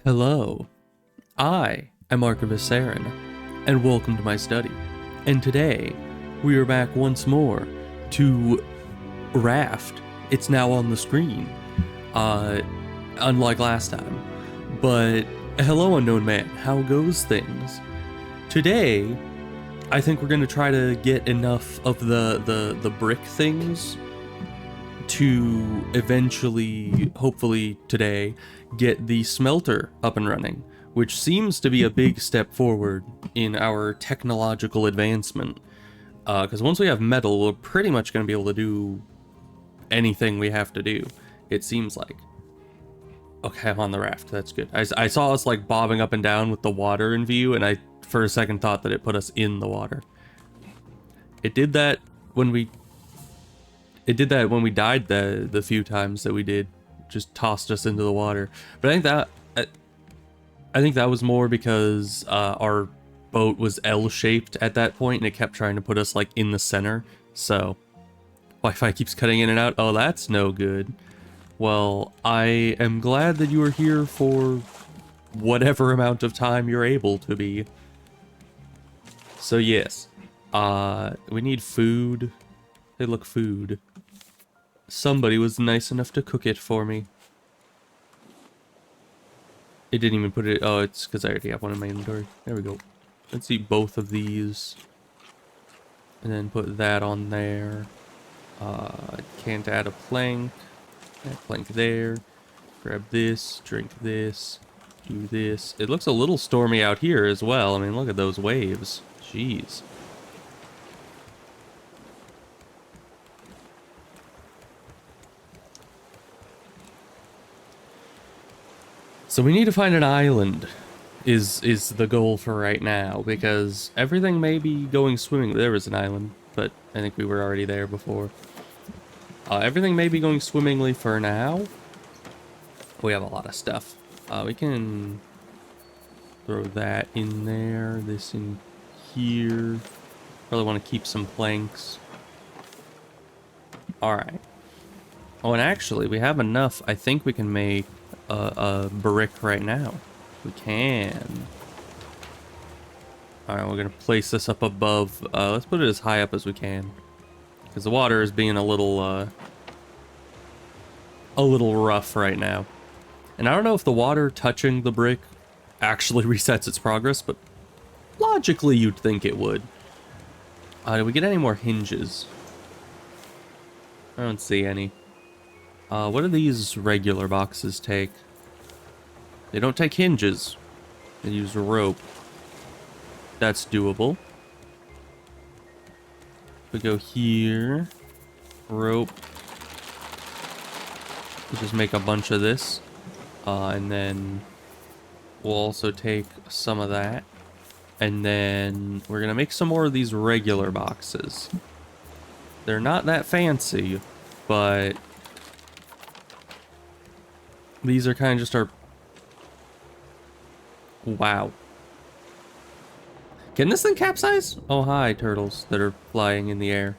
Hello, I am Archivist Saren, and welcome to my study. And today, we are back once more to Raft. It's now on the screen, unlike last time. But hello, unknown man, how goes things? Today, I think we're gonna try to get enough of the brick things to eventually, hopefully today, get the smelter up and running, which seems to be a big step forward in our technological advancement. Because once we have metal, we're pretty much going to be able to do anything we have to do, it seems like. Okay, I'm on the raft. That's good. I saw us like bobbing up and down with the water in view, and I for a second thought that it put us in the water. It did that when we died the few times that we did, just tossed us into the water. But I think that was more because our boat was L-shaped at that point, and it kept trying to put us like in the center. So Wi-Fi keeps cutting in and out. Oh, that's no good. Well, I am glad that you are here for whatever amount of time you're able to be. So yes, we need food. Hey, look, food. Somebody was nice enough to cook it for me. It didn't even put it... Oh, it's because I already have one in my inventory. There we go. Let's eat both of these. And then put that on there. Can't add a plank. Add a plank there. Grab this. Drink this. Do this. It looks a little stormy out here as well. I mean, look at those waves. Jeez. So we need to find an island is the goal for right now, because everything may be going swimming. There was an island, but I think we were already there before. Everything may be going swimmingly for now. We have a lot of stuff. We can throw that in there, this in here. Probably want to keep some planks. Alright. Oh, and actually, we have enough. I think we can make a brick right now. We can. Alright, we're gonna place this up above. Let's put it as high up as we can, because the water is being a little rough right now. And I don't know if the water touching the brick actually resets its progress, but logically you'd think it would. Did we get any more hinges? I don't see any. What do these regular boxes take? They don't take hinges. They use rope. That's doable. We go here. Rope. We'll just make a bunch of this. And then we'll also take some of that. And then we're going to make some more of these regular boxes. They're not that fancy, but these are kind of just our... Wow. Can this thing capsize? Oh, hi, turtles that are flying in the air.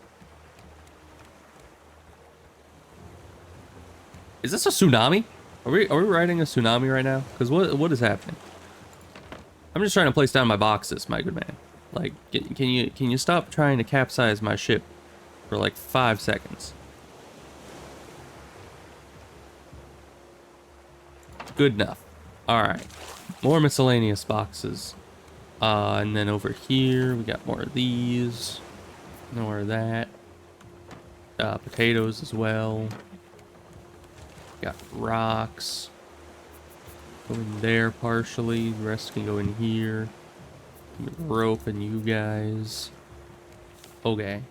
Is this a tsunami? Are we riding a tsunami right now? Because what is happening? I'm just trying to place down my boxes, my good man. Like, can you stop trying to capsize my ship for like 5 seconds? Good enough. Alright. More miscellaneous boxes. And then over here, we got more of these. More of that. Potatoes as well. Got rocks. Go in there partially. The rest can go in here. Rope and you guys. Okay.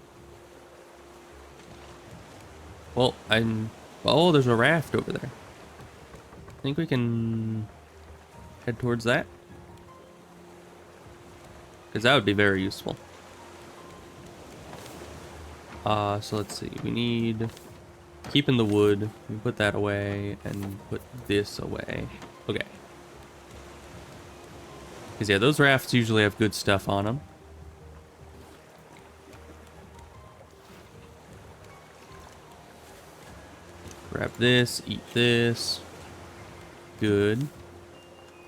Well, oh, there's a raft over there. I think we can head towards that, because that would be very useful. So let's see. We need keeping the wood. We put that away and put this away. Okay. Because yeah, those rafts usually have good stuff on them. Grab this, eat this. Good.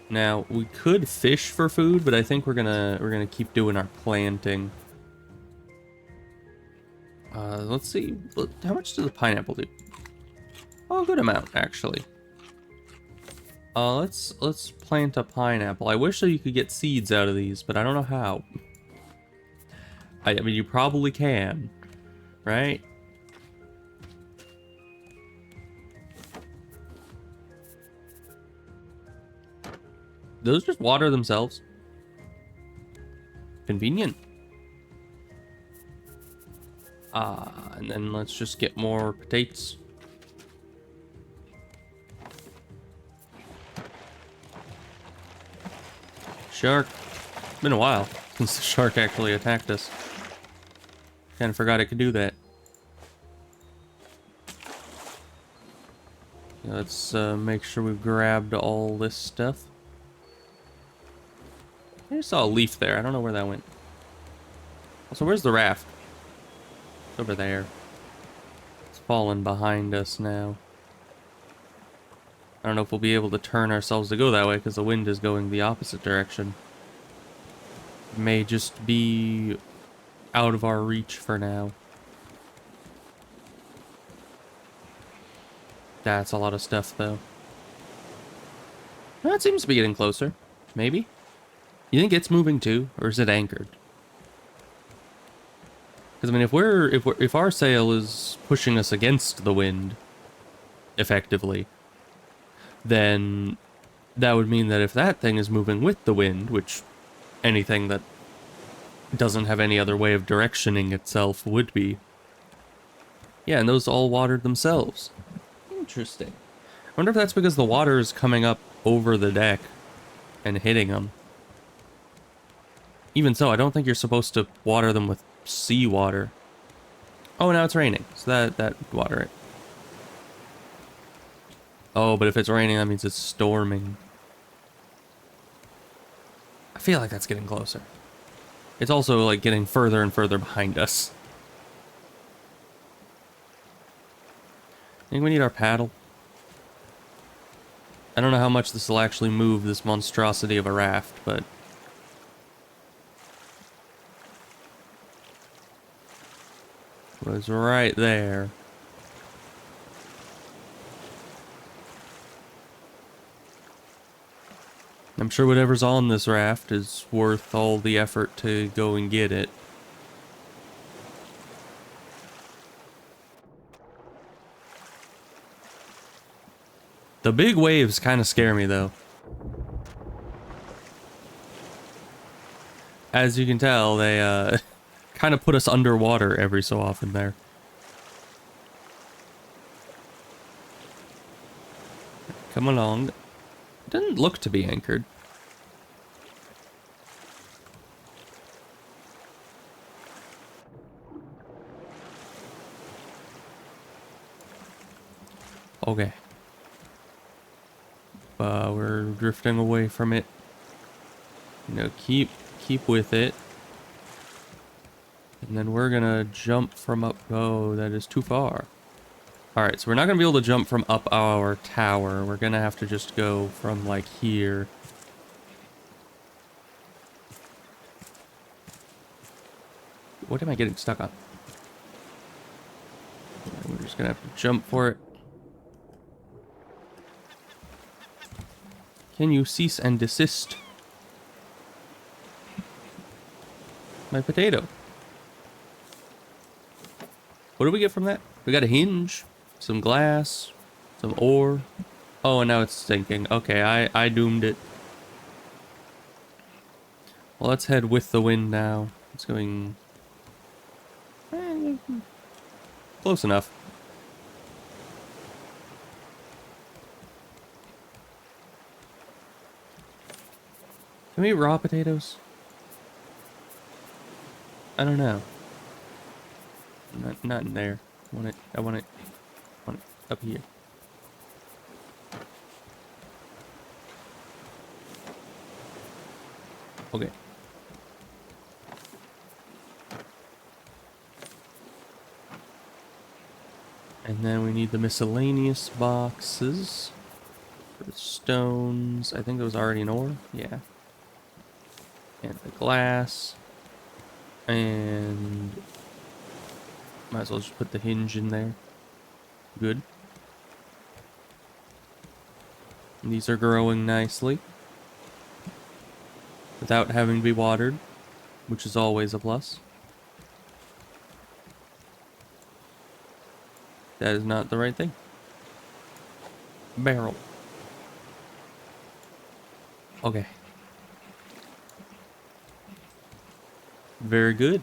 Now, we could fish for food, but I think we're gonna keep doing our planting. Let's see. How much does a pineapple do? Oh, a good amount, actually. Let's plant a pineapple. I wish that you could get seeds out of these, but I don't know how. I mean, you probably can, right? Those just water themselves. Convenient. And then let's just get more potatoes. Shark. It's been a while since the shark actually attacked us. Kinda forgot it could do that. Let's make sure we've grabbed all this stuff. I just saw a leaf there. I don't know where that went. Also, where's the raft? It's over there. It's fallen behind us now. I don't know if we'll be able to turn ourselves to go that way because the wind is going the opposite direction. It may just be out of our reach for now. That's a lot of stuff, though. Well, it seems to be getting closer. Maybe? You think it's moving too, or is it anchored? Because I mean, if our sail is pushing us against the wind, effectively, then that would mean that if that thing is moving with the wind, which anything that doesn't have any other way of directioning itself would be. Yeah, and those all watered themselves. Interesting. I wonder if that's because the water is coming up over the deck and hitting them. Even so, I don't think you're supposed to water them with seawater. Oh, now it's raining, so that would water it. Oh, but if it's raining, that means it's storming. I feel like that's getting closer. It's also, like, getting further and further behind us. I think we need our paddle. I don't know how much this will actually move this monstrosity of a raft, but... it was right there. I'm sure whatever's on this raft is worth all the effort to go and get it. The big waves kind of scare me, though. As you can tell, they kind of put us underwater every so often there. Come along. It doesn't look to be anchored. Okay. We're drifting away from it. No, keep with it. And then we're gonna jump from up. Oh, that is too far. Alright, so we're not gonna be able to jump from up our tower. We're gonna have to just go from, like, here. What am I getting stuck on? We're just gonna have to jump for it. Can you cease and desist? My potato. What do we get from that? We got a hinge, some glass, some ore. Oh, and now it's sinking. Okay, I doomed it. Well, let's head with the wind now. It's going... close enough. Can we eat raw potatoes? I don't know. Not in there. I want it up here. Okay. And then we need the miscellaneous boxes for The stones. I think it was already an ore. Yeah. And the glass. And might as well just put the hinge in there. Good. And these are growing nicely without having to be watered, which is always a plus. That is not the right thing. Barrel. Okay. Very good.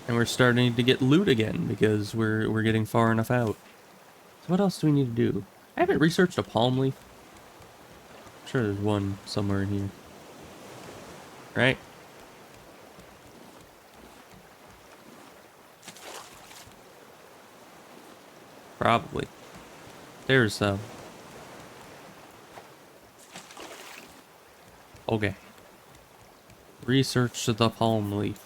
And we're starting to get loot again because we're getting far enough out. So what else do we need to do? I haven't researched a palm leaf. I'm sure there's one somewhere in here. Right? Probably. There's some. Okay. Research the palm leaf.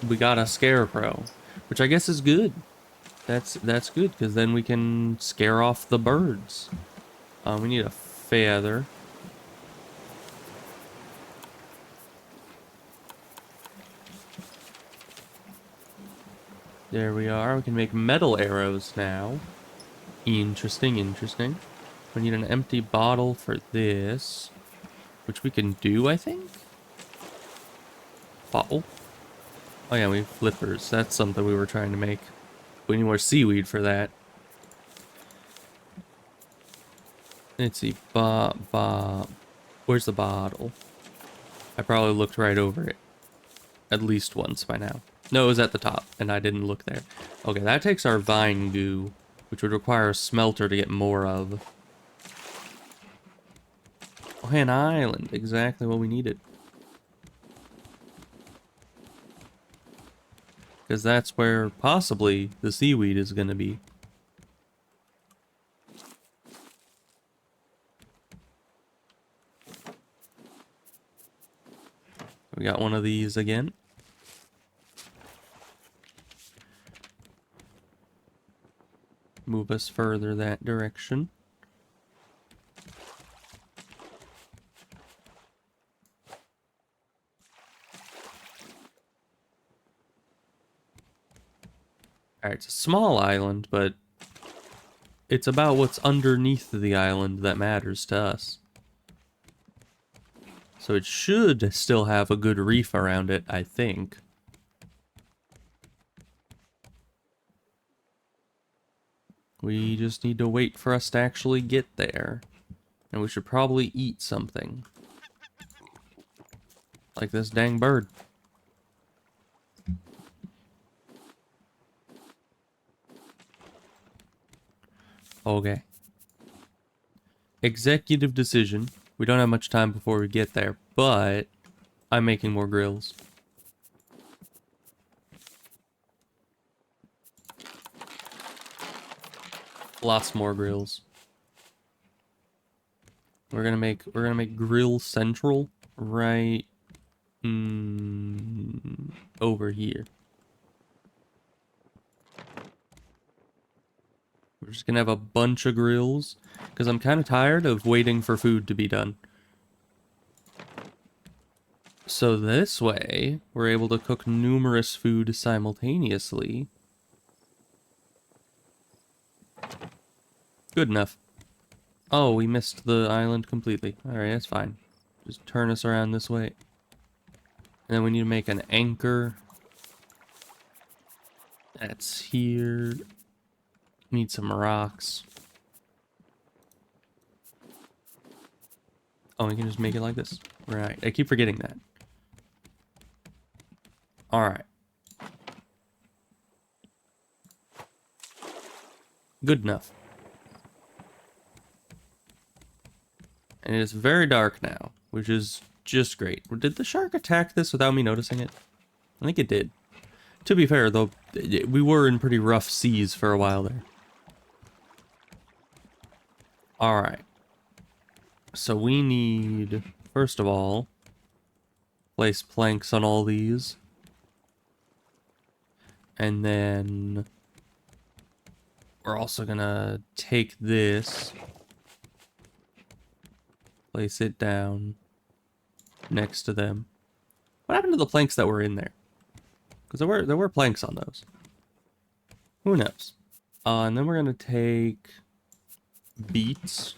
We got a scarecrow, which I guess is good. That's good, because then we can scare off the birds. We need a feather. There we are. We can make metal arrows now. Interesting, interesting. We need an empty bottle for this, which we can do, I think. Bottle. Oh yeah, we have flippers. That's something we were trying to make. We need more seaweed for that. Let's see. Where's the bottle? I probably looked right over it. At least once by now. No, it was at the top, and I didn't look there. Okay, that takes our vine goo, which would require a smelter to get more of. Oh, an island. Exactly what we needed. Because that's where, possibly, the seaweed is going to be. We got one of these again. Move us further that direction. Alright, it's a small island, but it's about what's underneath the island that matters to us. So it should still have a good reef around it, I think. We just need to wait for us to actually get there. And we should probably eat something. Like this dang bird. Okay. Executive decision. We don't have much time before we get there, but I'm making more grills. Lots more grills. We're gonna make grill central right over here. We're just gonna have a bunch of grills because I'm kind of tired of waiting for food to be done. So this way, we're able to cook numerous food simultaneously. Good enough. Oh, we missed the island completely. Alright, that's fine. Just turn us around this way. And then we need to make an anchor. That's here. Need some rocks. Oh, we can just make it like this. Right. I keep forgetting that. Alright. Good enough. And it is very dark now, which is just great. Did the shark attack this without me noticing it? I think it did. To be fair, though, we were in pretty rough seas for a while there. Alright. So we need, first of all, place planks on all these. And then We're also gonna take this, place it down next to them. What happened to the planks that were in there? Because there were planks on those. Who knows? And then we're gonna take beets.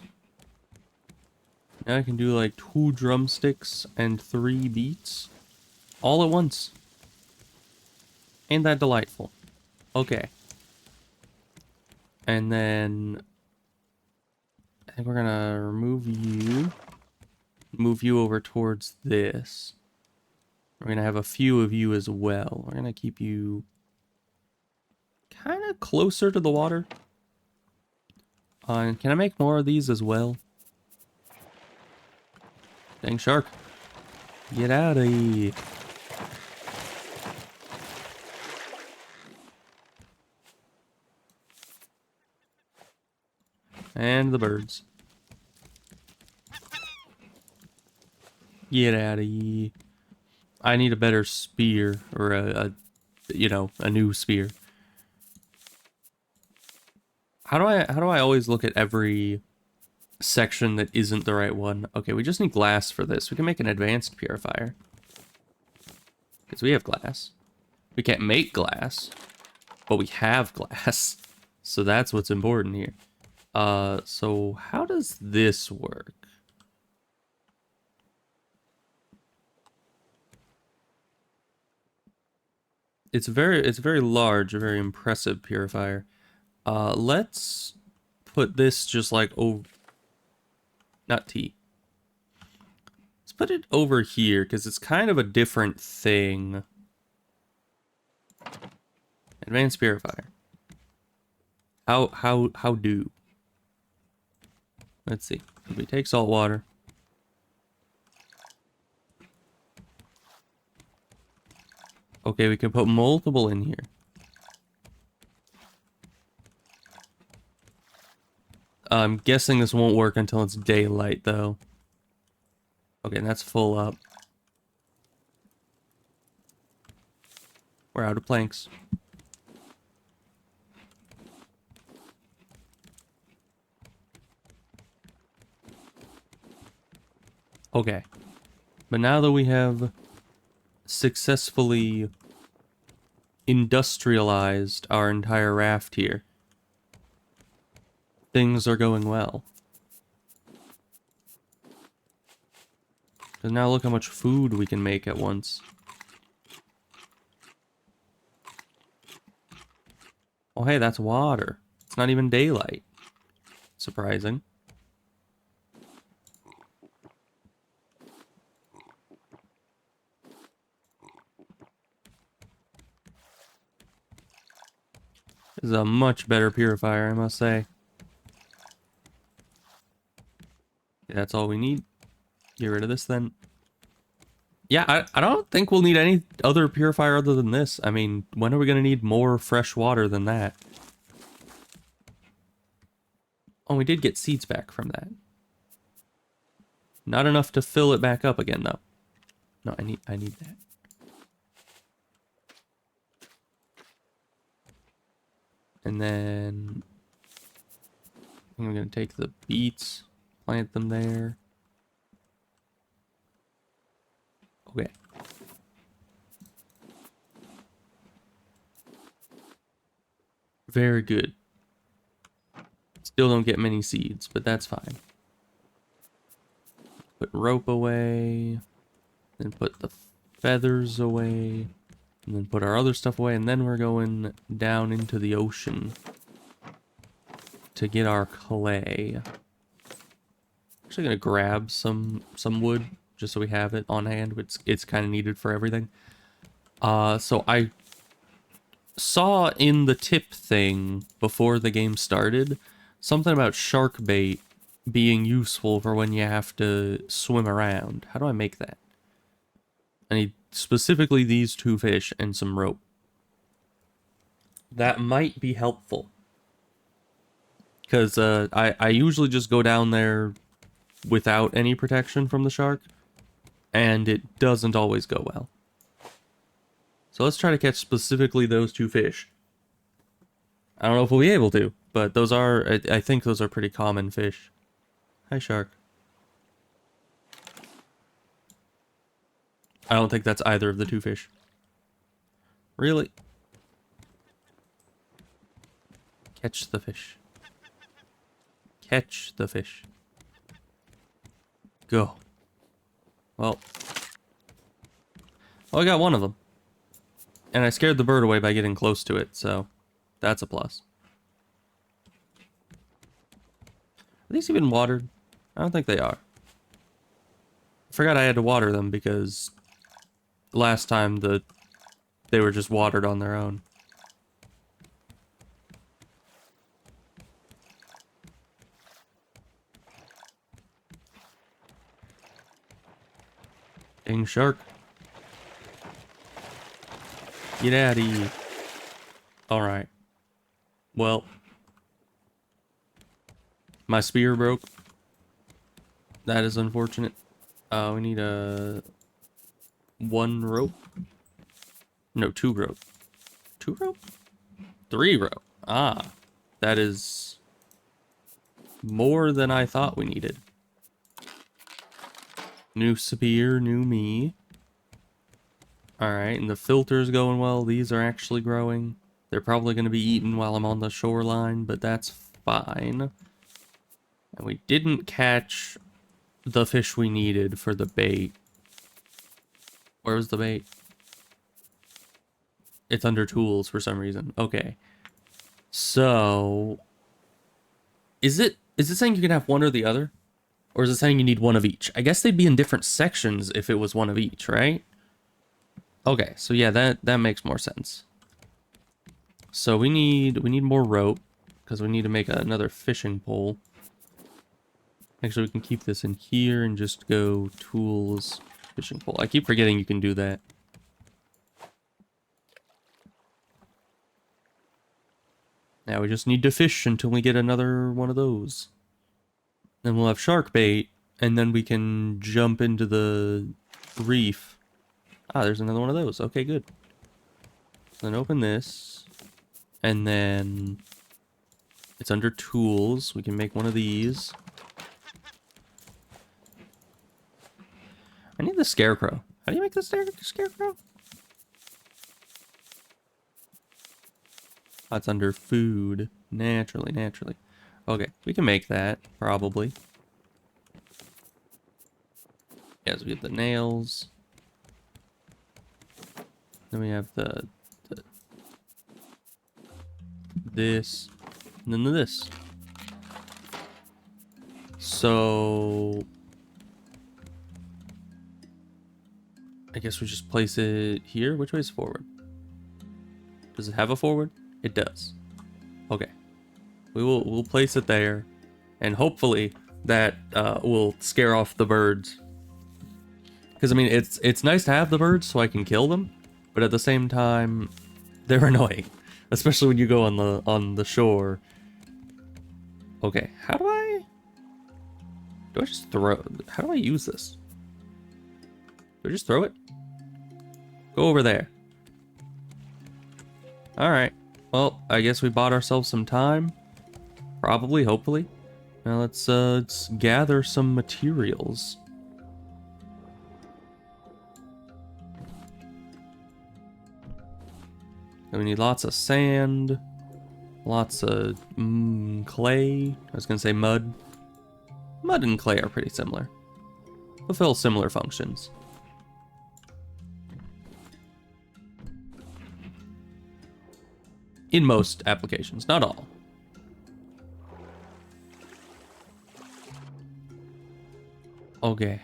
Now I can do like 2 drumsticks and 3 beets all at once. Ain't that delightful? Okay. And then I think we're gonna remove you. Move you over towards this. We're gonna have a few of you as well. We're gonna keep you kind of closer to the water. Can I make more of these as well? Dang shark. Get out of here. And the birds. Get out of here. I need a better spear, or a new spear. How do I always look at every section that isn't the right one? Okay, we just need glass for this. We can make an advanced purifier. Because we have glass. We can't make glass, but we have glass. So that's what's important here. So how does this work? It's very large, a very impressive purifier. Let's put this just like over, not T. Let's put it over here because it's kind of a different thing. Advanced purifier. How do? Let's see. We take salt water. Okay, we can put multiple in here. I'm guessing this won't work until it's daylight, though. Okay, and that's full up. We're out of planks. Okay. But now that we have successfully industrialized our entire raft here, things are going well. Because now look how much food we can make at once. Oh hey, that's water. It's not even daylight. Surprising. This is a much better purifier, I must say. That's all we need. Get rid of this then. Yeah, I don't think we'll need any other purifier other than this. I mean, when are we going to need more fresh water than that? Oh, we did get seeds back from that. Not enough to fill it back up again, though. No, I need that. And then I'm going to take the beets, plant them there. Okay. Very good. Still don't get many seeds, but that's fine. Put rope away. Then put the feathers away. And then put our other stuff away. And then we're going down into the ocean to get our clay. Actually gonna grab some wood just so we have it on hand. It's kind of needed for everything. So I saw in the tip thing before the game started something about shark bait being useful for when you have to swim around. How do I make that? I need specifically these 2 fish and some rope. That might be helpful. Because I usually just go down there without any protection from the shark. And it doesn't always go well. So let's try to catch specifically those 2 fish. I don't know if we'll be able to, But those are, I think those are pretty common fish. Hi, shark. I don't think that's either of the two fish. Really? Catch the fish. Catch the fish. Go. Well, I got one of them. And I scared the bird away by getting close to it, so that's a plus. Are these even watered? I don't think they are. I forgot I had to water them because last time they were just watered on their own. Dang shark. Get out of here. Alright. Well. My spear broke. That is unfortunate. We need a... 1 rope? No, 2 rope. 2 rope? 3 rope. Ah. That is... more than I thought we needed. New spear, new me. Alright, and the filter's going well. These are actually growing. They're probably going to be eaten while I'm on the shoreline, but that's fine. And we didn't catch the fish we needed for the bait. Where was the bait? It's under tools for some reason. Okay. So... Is it saying you can have one or the other? Or is it saying you need one of each? I guess they'd be in different sections if it was one of each, right? Okay, so yeah, that makes more sense. So we need more rope because we need to make another fishing pole. Actually, we can keep this in here and just go tools, fishing pole. I keep forgetting you can do that. Now we just need to fish until we get another one of those. Then we'll have shark bait, and then we can jump into the reef. Ah, there's another one of those. Okay, good. Then open this. And then it's under tools. We can make one of these. I need the scarecrow. How do you make the scarecrow? That's under food. Naturally. Okay, we can make that, probably. Yes, we have the nails. Then we have the this, and then this. So I guess we just place it here. Which way is forward? Does it have a forward? It does. Okay. We'll place it there, and hopefully that will scare off the birds. Because I mean, it's nice to have the birds so I can kill them, but at the same time, they're annoying, especially when you go on the shore. Okay, how do I just throw? How do I use this? Do I just throw it? Go over there. All right. Well, I guess we bought ourselves some time. Probably, hopefully. Now let's gather some materials. And we need lots of sand, lots of clay. I was gonna say mud. Mud and clay are pretty similar. Fulfill similar functions. In most applications, not all. Okay.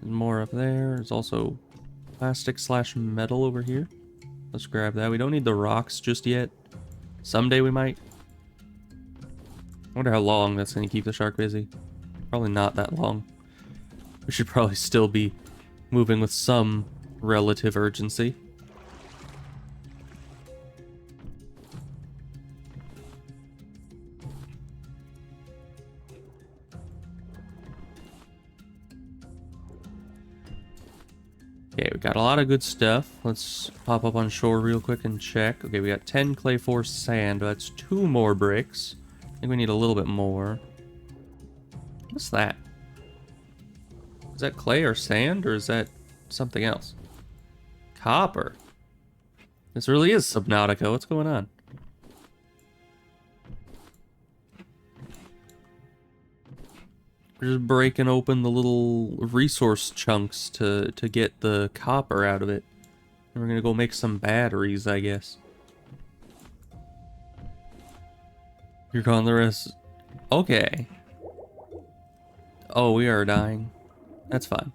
There's more up there. There's also plastic/metal over here. Let's grab that. We don't need the rocks just yet. Someday we might. I wonder how long that's going to keep the shark busy. Probably not that long. We should probably still be moving with some relative urgency. Okay, we got a lot of good stuff. Let's pop up on shore real quick and check. Okay, we got 10 clay, 4 sand. That's 2 more bricks. I think we need a little bit more. What's that? Is that clay or sand, or is that something else? Copper. This really is Subnautica. What's going on? We're just breaking open the little resource chunks to get the copper out of it. And we're gonna go make some batteries, I guess. You're calling the rest. Okay. Oh, we are dying. That's fine.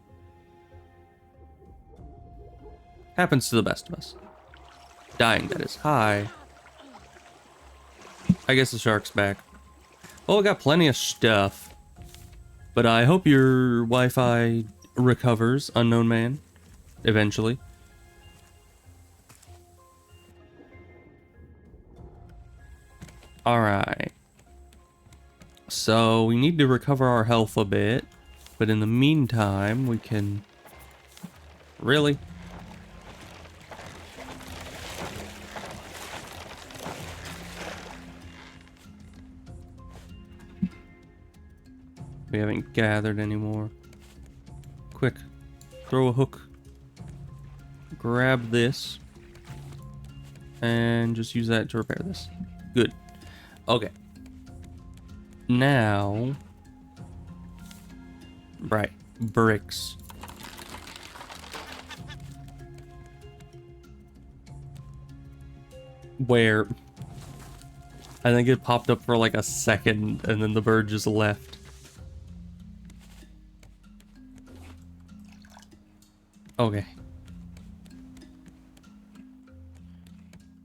Happens to the best of us. Dying, that is. Hi. I guess the shark's back. Oh, we got plenty of stuff. But I hope your Wi-Fi recovers, unknown man. Eventually. Alright. So, we need to recover our health a bit. But in the meantime, we can... Really? We haven't gathered anymore. Quick. Throw a hook. Grab this. And just use that to repair this. Good. Okay. Now... Right. Bricks. Where? I think it popped up for like a second and then the bird just left. Okay.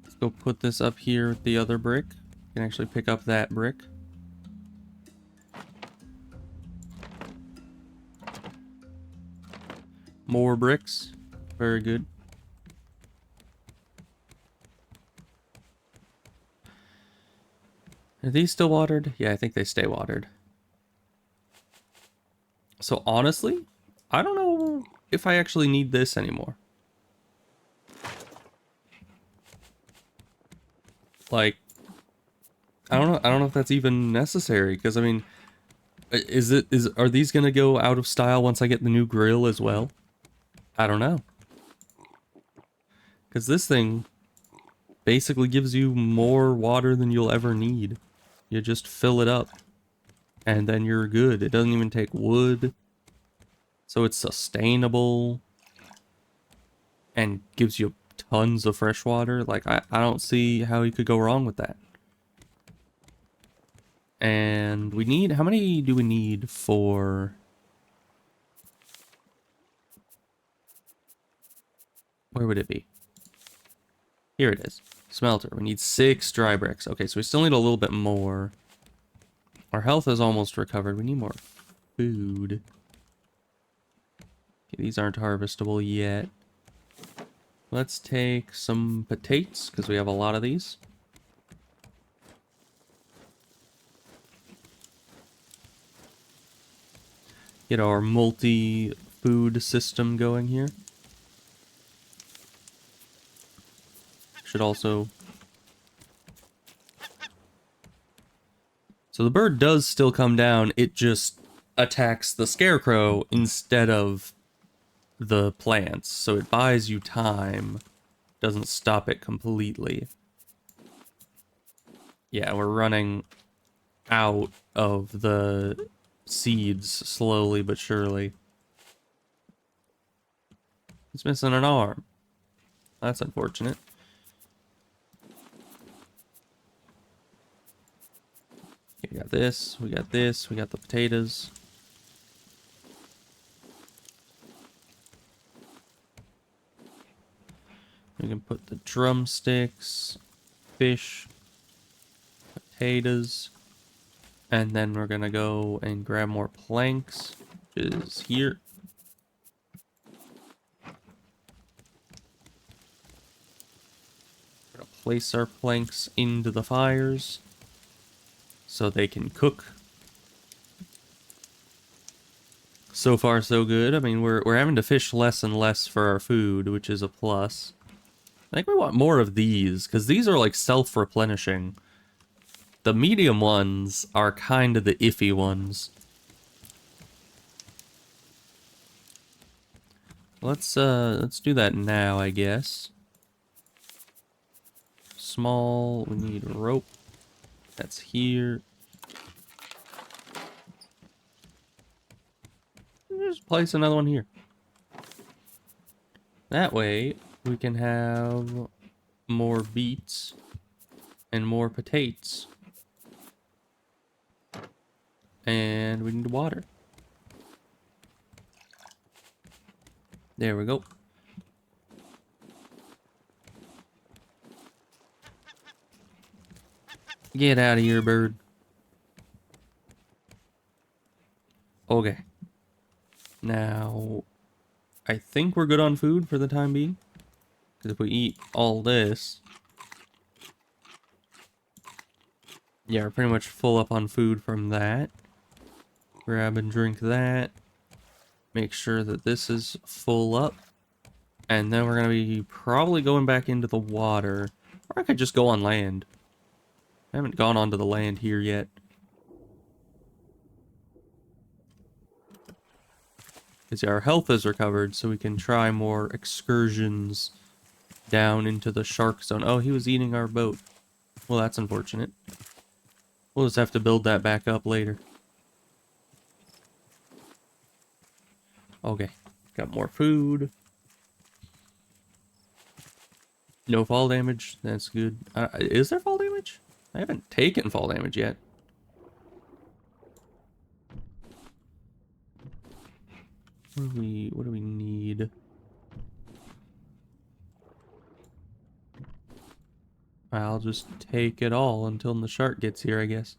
Let's go put this up here with the other brick. You can actually pick up that brick. More bricks. Very good. Are these still watered? Yeah, I think they stay watered. So honestly, I don't know if I actually need this anymore. Like, I don't know if that's even necessary, because I mean, are these gonna go out of style once I get the new grill as well? I don't know. Because this thing basically gives you more water than you'll ever need. You just fill it up and then you're good. It doesn't even take wood. So it's sustainable and gives you tons of fresh water. Like, I don't see how you could go wrong with that. And we need, how many do we need for... Where would it be? Here it is. Smelter. We need 6 dry bricks. Okay, so we still need a little bit more. Our health is almost recovered. We need more food. Okay, these aren't harvestable yet. Let's take some potatoes, because we have a lot of these. Get our multi-food system going here. Should also... So the bird does still come down, it just attacks the scarecrow instead of the plants. So it buys you time, doesn't stop it completely. Yeah, we're running out of the seeds slowly but surely. It's missing an arm. That's unfortunate. We got this, we got this, we got the potatoes. We can put the drumsticks, fish, potatoes, and then we're gonna go and grab more planks, which is here. We're gonna place our planks into the fires so they can cook. So far, so good. I mean, we're having to fish less and less for our food, which is a plus. I think we want more of these, because these are like self-replenishing. The medium ones are kind of the iffy ones. Let's do that now, I guess. Small, we need a rope. That's here. Just place another one here. That way, we can have more beets and more potatoes. And we need water. There we go. Get out of here, bird. Okay. Now, I think we're good on food for the time being. Because if we eat all this... Yeah, we're pretty much full up on food from that. Grab and drink that. Make sure that this is full up. And then we're going to be probably going back into the water. Or I could just go on land. I haven't gone onto the land here yet. Because our health is recovered, so we can try more excursions down into the shark zone. Oh, he was eating our boat. Well, that's unfortunate. We'll just have to build that back up later. Okay, got more food. No fall damage, that's good. Is there fall damage? I haven't taken fall damage yet. What do we need? I'll just take it all until the shark gets here, I guess.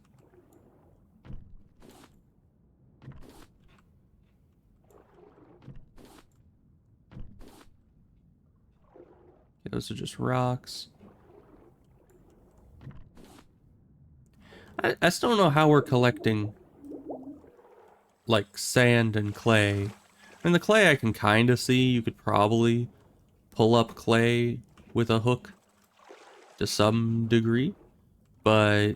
Those are just rocks. I still don't know how we're collecting, like, sand and clay. I mean, the clay I can kind of see. You could probably pull up clay with a hook to some degree. But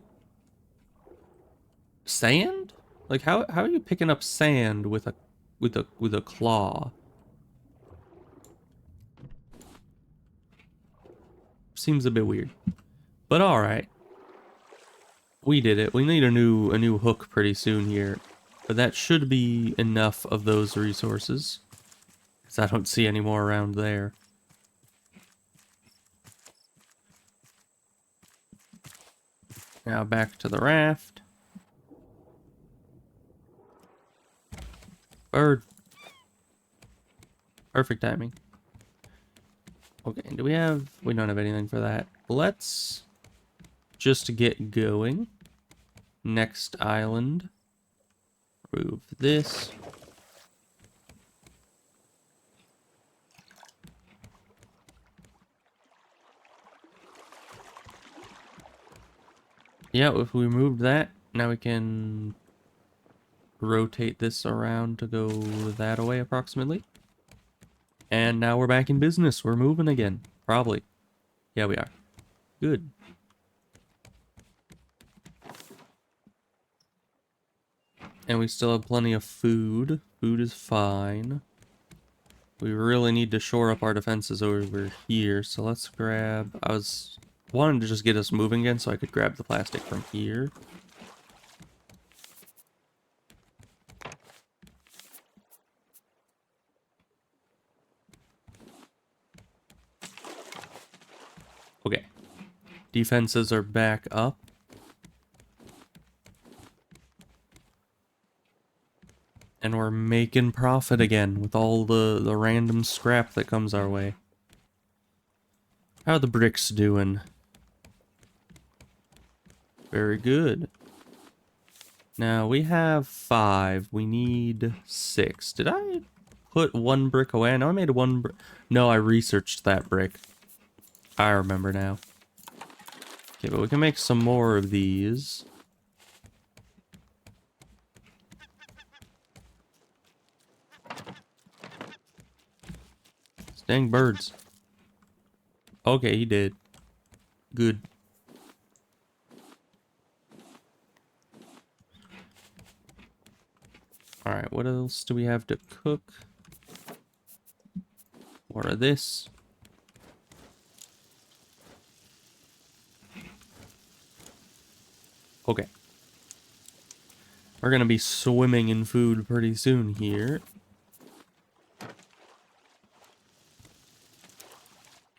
sand? Like, how are you picking up sand with a claw? Seems a bit weird. But alright. We did it. We need a new hook pretty soon here. But that should be enough of those resources. Because I don't see any more around there. Now back to the raft. Bird. Perfect timing. Okay, do we have... We don't have anything for that. Let's just get going. Next island. Remove this. Yeah, if we removed that, now we can rotate this around to go that way approximately. And now we're back in business. We're moving again. Probably. Yeah, we are. Good. And we still have plenty of food. Food is fine. We really need to shore up our defenses over here. So let's grab... I was wanting to just get us moving again so I could grab the plastic from here. Okay. Defenses are back up. And we're making profit again with all the random scrap that comes our way. How are the bricks doing? Very good. Now, we have 5. We need 6. Did I put 1 brick away? I know I made 1 brick. No, I researched that brick. I remember now. Okay, but we can make some more of these. Dang birds. Okay, he did. Good. Alright, what else do we have to cook? More of this. Okay. We're gonna be swimming in food pretty soon here.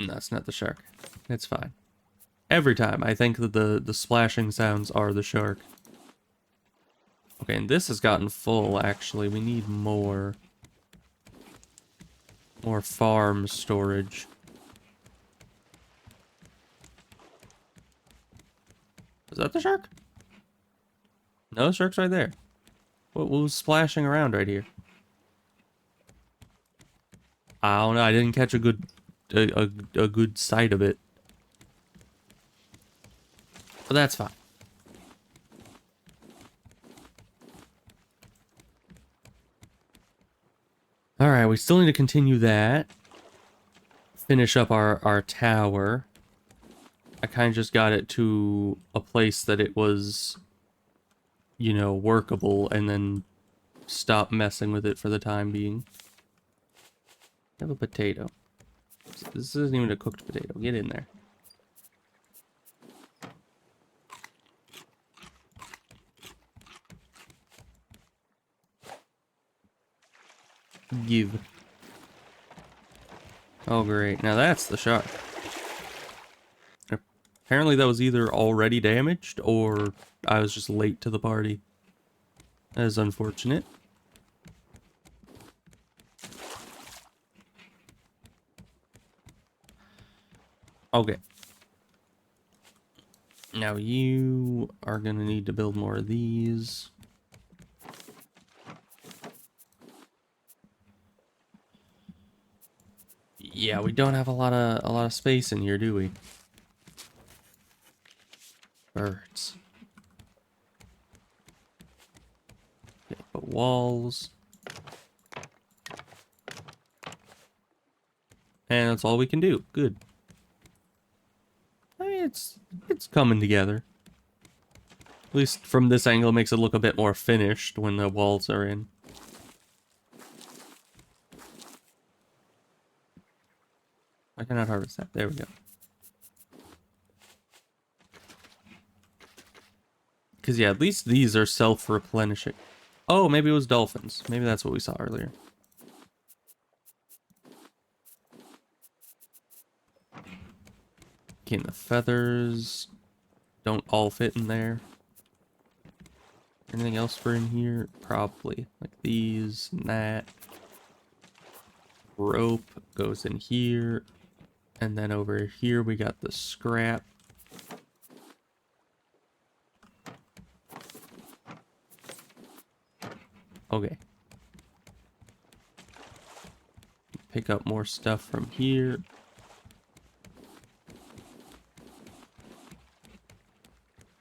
No, that's not the shark. It's fine. Every time, I think that the splashing sounds are the shark. Okay, and this has gotten full, actually. We need more. More farm storage. Is that the shark? No, the shark's right there. What was splashing around right here? I don't know. I didn't catch a good good sight of it. But that's fine. Alright, we still need to continue that. Finish up our tower. I kind of just got it to a place that it was, you know, workable, and then stop messing with it for the time being. I have a potato. This isn't even a cooked potato. Get in there. Give. Oh, great. Now that's the shark. Apparently that was either already damaged or I was just late to the party. That is unfortunate. Okay. Now you are gonna need to build more of these. Yeah, we don't have a lot of space in here, do we? Birds. Okay, but walls. And that's all we can do. Good. I mean, it's coming together. At least from this angle, it makes it look a bit more finished when the walls are in. I cannot harvest that. There we go. Because, yeah, at least these are self-replenishing. Oh, maybe it was dolphins. Maybe that's what we saw earlier. Okay, and the feathers don't all fit in there. Anything else for in here? Probably. Like these and that. Rope goes in here. And then over here we got the scrap. Okay. Pick up more stuff from here.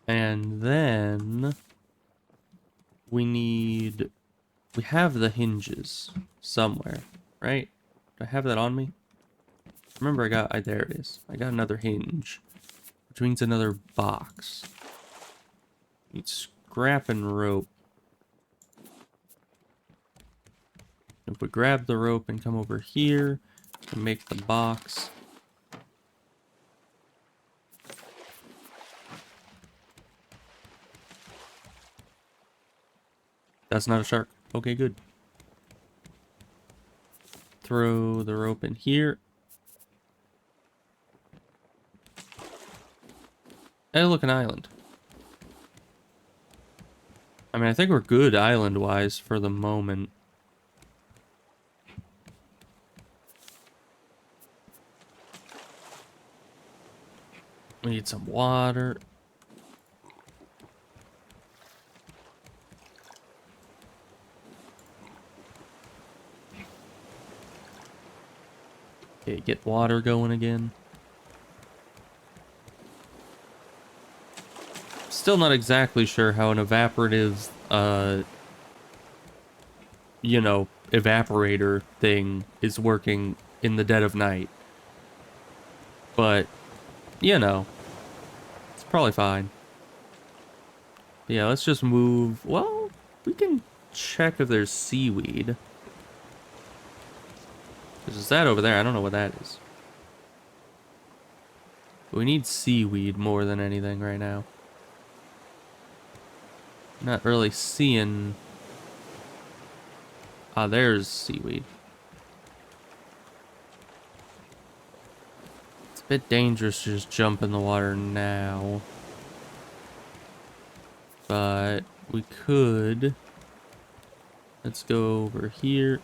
And then we have the hinges somewhere, right? Do I have that on me? Remember there it is. I got another hinge, which means another box. Need scrap and rope. If we grab the rope and come over here and make the box. That's not a shark. Okay, good. Throw the rope in here. Hey, look, an island. I mean, I think we're good island-wise for the moment. We need some water. Okay, get water going again. Still not exactly sure how an evaporative, you know, evaporator thing is working in the dead of night. But, you know, it's probably fine. Yeah, let's just move. Well, we can check if there's seaweed. There's that over there. I don't know what that is. But we need seaweed more than anything right now. Not really seeing... Ah, there's seaweed. It's a bit dangerous to just jump in the water now. But we could... Let's go over here.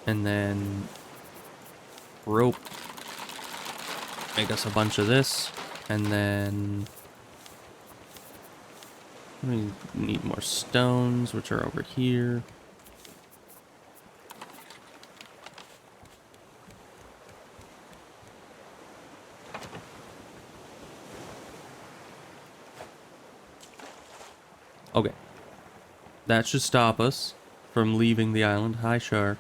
And then... rope. Make us a bunch of this. And then... we need more stones, which are over here. Okay. That should stop us from leaving the island. Hi, shark.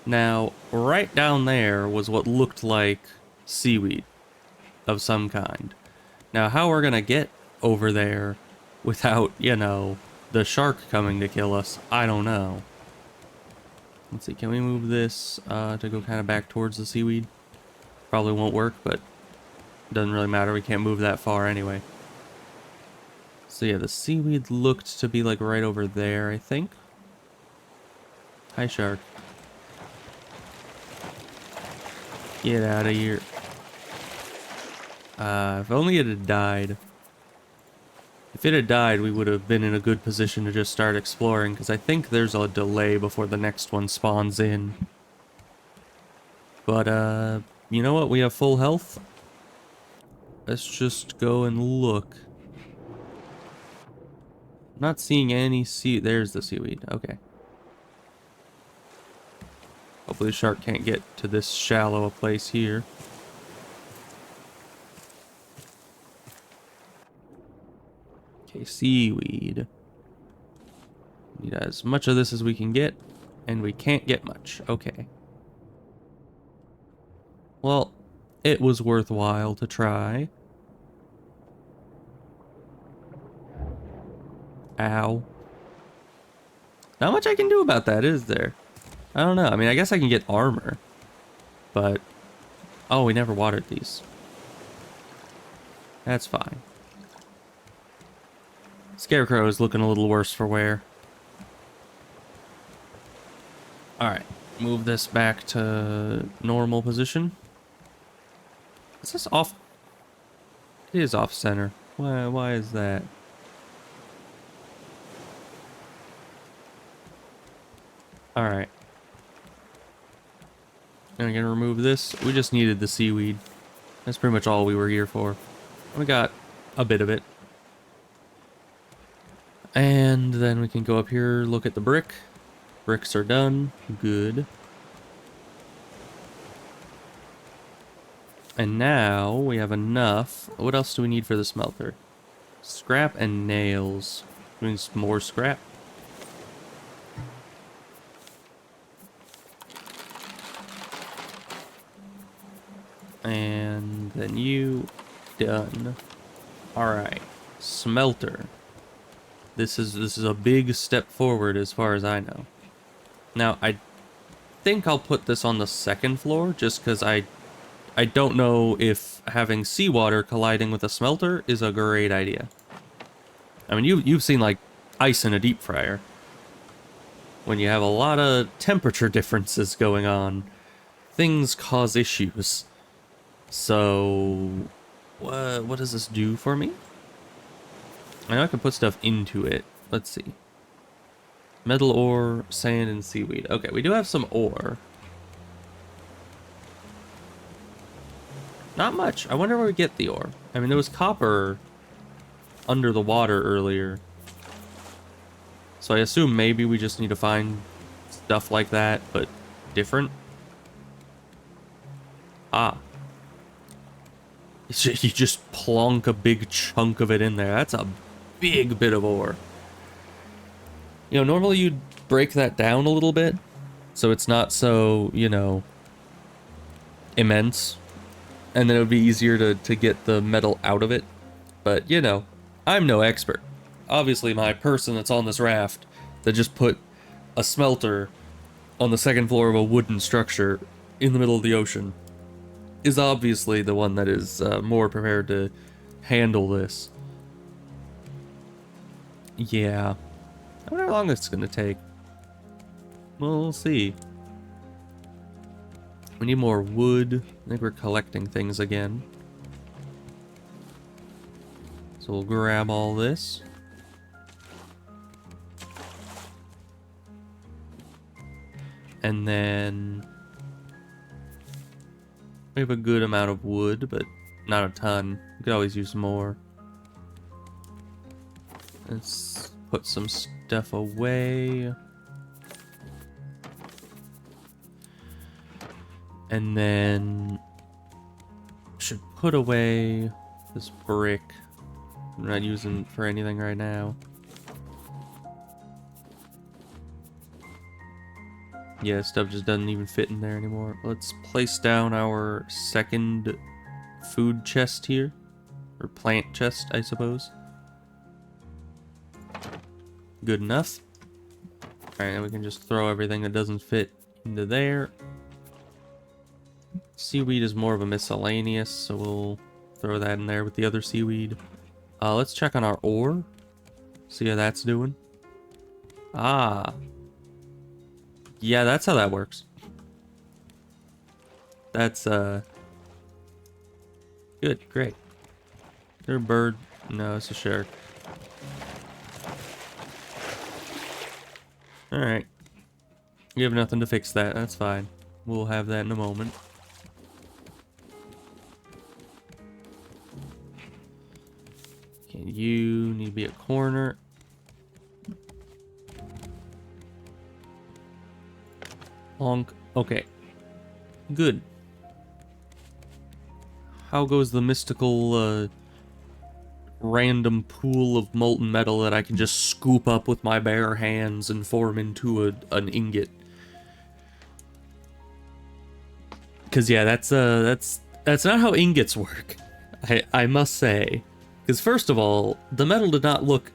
Now, right down there was what looked like seaweed of some kind. Now, how we're gonna get over there without, you know, the shark coming to kill us, I don't know. Let's see, can we move this to go kind of back towards the seaweed? Probably won't work, but it doesn't really matter. We can't move that far anyway. So yeah, the seaweed looked to be like right over there, I think. Hi, shark. Get out of here. If only it had died. If it had died, we would have been in a good position to just start exploring, because I think there's a delay before the next one spawns in. But, you know what? We have full health. Let's just go and look. Not seeing any there's the seaweed. Okay. Hopefully the shark can't get to this shallow a place here. Okay, seaweed. Need as much of this as we can get, and we can't get much. Okay. Well, it was worthwhile to try. Ow. Not much I can do about that, is there? I don't know. I mean, I guess I can get armor. But... oh, we never watered these. That's fine. Scarecrow is looking a little worse for wear. Alright. Move this back to normal position. Is this off? It is off center. Why is that? Alright. I'm gonna remove this. We just needed the seaweed. That's pretty much all we were here for. We got a bit of it. And then we can go up here, look at the brick. Bricks are done. Good. And now we have enough. What else do we need for the smelter? Scrap and nails. Means more scrap. And then you done. Alright. Smelter. This is a big step forward as far as I know. Now, I think I'll put this on the second floor just because I don't know if having seawater colliding with a smelter is a great idea. I mean, you've seen like ice in a deep fryer. When you have a lot of temperature differences going on, things cause issues. So, what does this do for me? I know I can put stuff into it. Let's see. Metal ore, sand, and seaweed. Okay, we do have some ore. Not much. I wonder where we get the ore. I mean, there was copper under the water earlier. So I assume maybe we just need to find stuff like that, but different. Ah. You just plonk a big chunk of it in there. That's a big bit of ore. You know, normally you'd break that down a little bit so it's not so, you know, immense, and then it would be easier to get the metal out of it. But, you know, I'm no expert. Obviously, my person that's on this raft that just put a smelter on the second floor of a wooden structure in the middle of the ocean is obviously the one that is more prepared to handle this. Yeah. I wonder how long it's gonna take. Well, we'll see. We need more wood. I think we're collecting things again. So we'll grab all this. And then we have a good amount of wood, but not a ton. We could always use more. Let's put some stuff away. And then should put away this brick. I'm not using it for anything right now. Yeah, stuff just doesn't even fit in there anymore. Let's place down our second food chest here. Or plant chest, I suppose. Good enough. Alright, now we can just throw everything that doesn't fit into there. Seaweed is more of a miscellaneous, so we'll throw that in there with the other seaweed. Let's check on our ore. See how that's doing. Ah. Yeah, that's how that works. That's, good, great. Is there a bird? No, it's a shark. Alright. You have nothing to fix that, that's fine. We'll have that in a moment. Okay, you need to be a corner. Honk. Okay. Good. How goes the mystical, random pool of molten metal that I can just scoop up with my bare hands and form into an ingot? Because, yeah, that's not how ingots work, I must say. Because, first of all, the metal did not look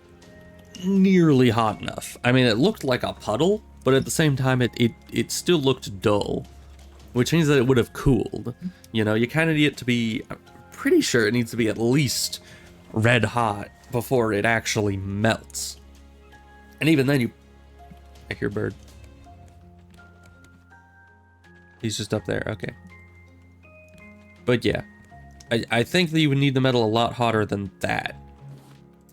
nearly hot enough. I mean, it looked like a puddle, but at the same time, it still looked dull, which means that it would have cooled. You know, you kind of need it to be, I'm pretty sure it needs to be at least red hot before it actually melts. And even then I hear bird. He's just up there, okay. But yeah, I think that you would need the metal a lot hotter than that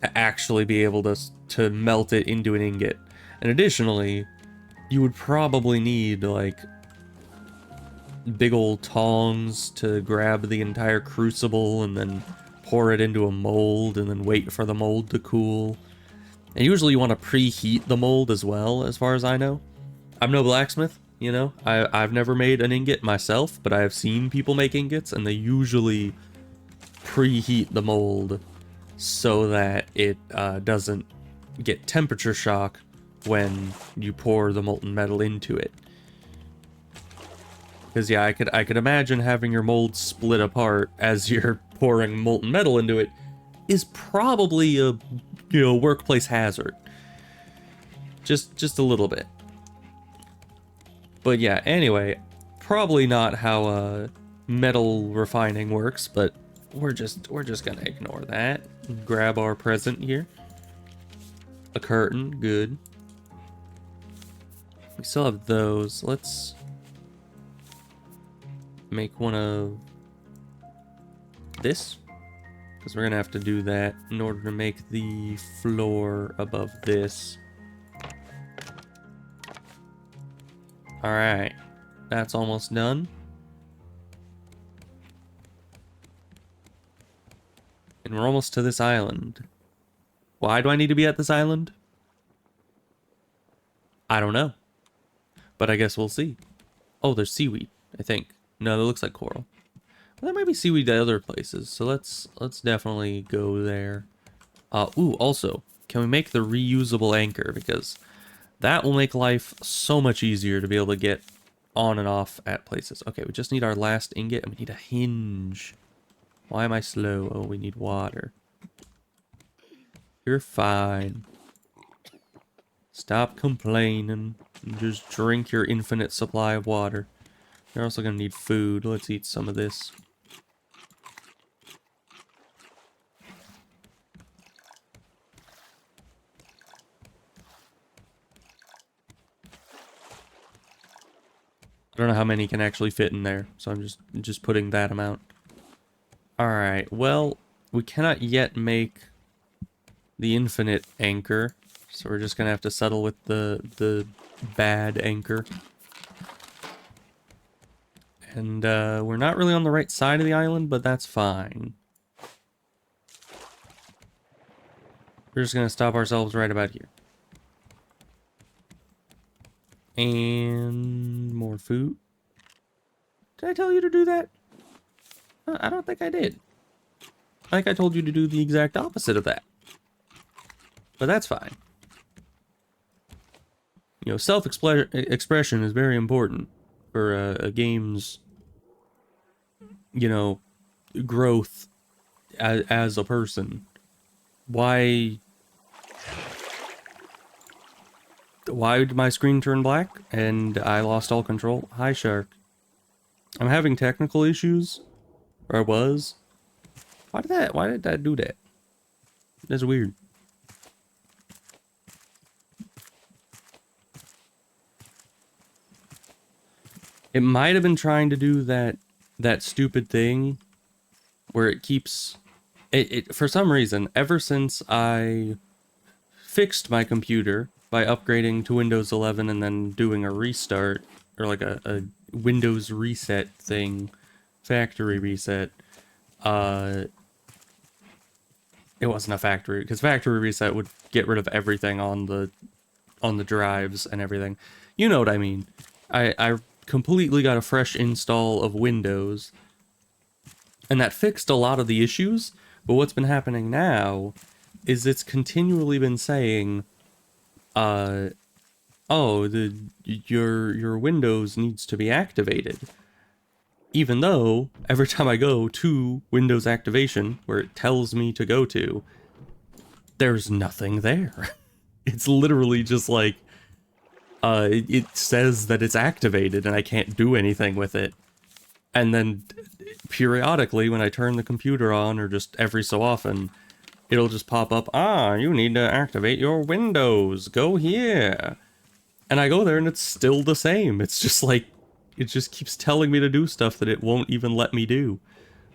to actually be able to melt it into an ingot. And additionally, you would probably need, like, big old tongs to grab the entire crucible and then pour it into a mold and then wait for the mold to cool. And usually you want to preheat the mold as well, as far as I know. I'm no blacksmith, you know? I've never made an ingot myself, but I have seen people make ingots, and they usually preheat the mold so that it doesn't get temperature shock when you pour the molten metal into it. Because yeah, I could imagine having your mold split apart as you're pouring molten metal into it is probably a, you know, workplace hazard. Just a little bit. But yeah, anyway, probably not how metal refining works, but we're just gonna ignore that. Grab our present here. A curtain, good. We still have those. Let's make one of this, because we're gonna have to do that in order to make the floor above this. Alright, that's almost done. And we're almost to this island. Why do I need to be at this island? I don't know. But I guess we'll see. Oh, there's seaweed, I think. No, that looks like coral. Well, there might be seaweed at other places, so let's definitely go there. Ooh, also, can we make the reusable anchor? Because That will make life so much easier to be able to get on and off at places. Okay, we just need our last ingot, and we need a hinge. Why am I slow? Oh, we need water. You're fine. Stop complaining and just drink your infinite supply of water. You're also gonna need food. Let's eat some of this. I don't know how many can actually fit in there, so I'm just putting that amount. Alright, well, we cannot yet make the infinite anchor, so we're just gonna have to settle with the bad anchor. And we're not really on the right side of the island, but that's fine. We're just gonna stop ourselves right about here. And more food. Did I tell you to do that? I don't think I did. I think I told you to do the exact opposite of that. But that's fine. You know, self-expression is very important for a game's, you know, growth as a person. Why did my screen turn black and I lost all control? Hi, Shark. I'm having technical issues. Or I was. Why did that do that? That's weird. It might have been trying to do that stupid thing where it keeps it for some reason, ever since I fixed my computer by upgrading to Windows 11 and then doing a restart, or like a Windows reset thing, factory reset. It wasn't a factory, because factory reset would get rid of everything on the drives and everything. You know what I mean. I completely got a fresh install of Windows, and that fixed a lot of the issues. But what's been happening now is it's continually been saying, oh, your Windows needs to be activated. Even though every time I go to Windows activation, where it tells me to go to, there's nothing there. It's literally just like, it says that it's activated and I can't do anything with it. And then periodically when I turn the computer on, or just every so often, it'll just pop up, you need to activate your Windows, go here. And I go there and it's still the same. It's just like, it just keeps telling me to do stuff that it won't even let me do.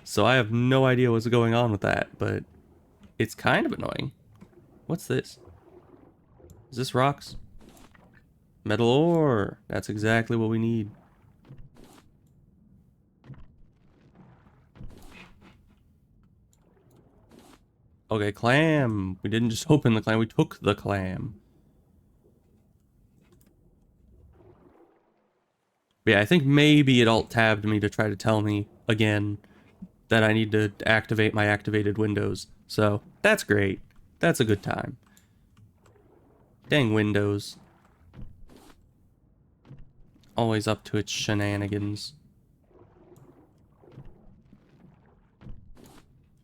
So I have no idea what's going on with that, but it's kind of annoying. What's this? Is this rocks? Metal ore. That's exactly what we need. Okay, clam. We didn't just open the clam, we took the clam. But yeah, I think maybe it alt-tabbed me to try to tell me again that I need to activate my activated Windows. So, that's great. That's a good time. Dang Windows. Always up to its shenanigans.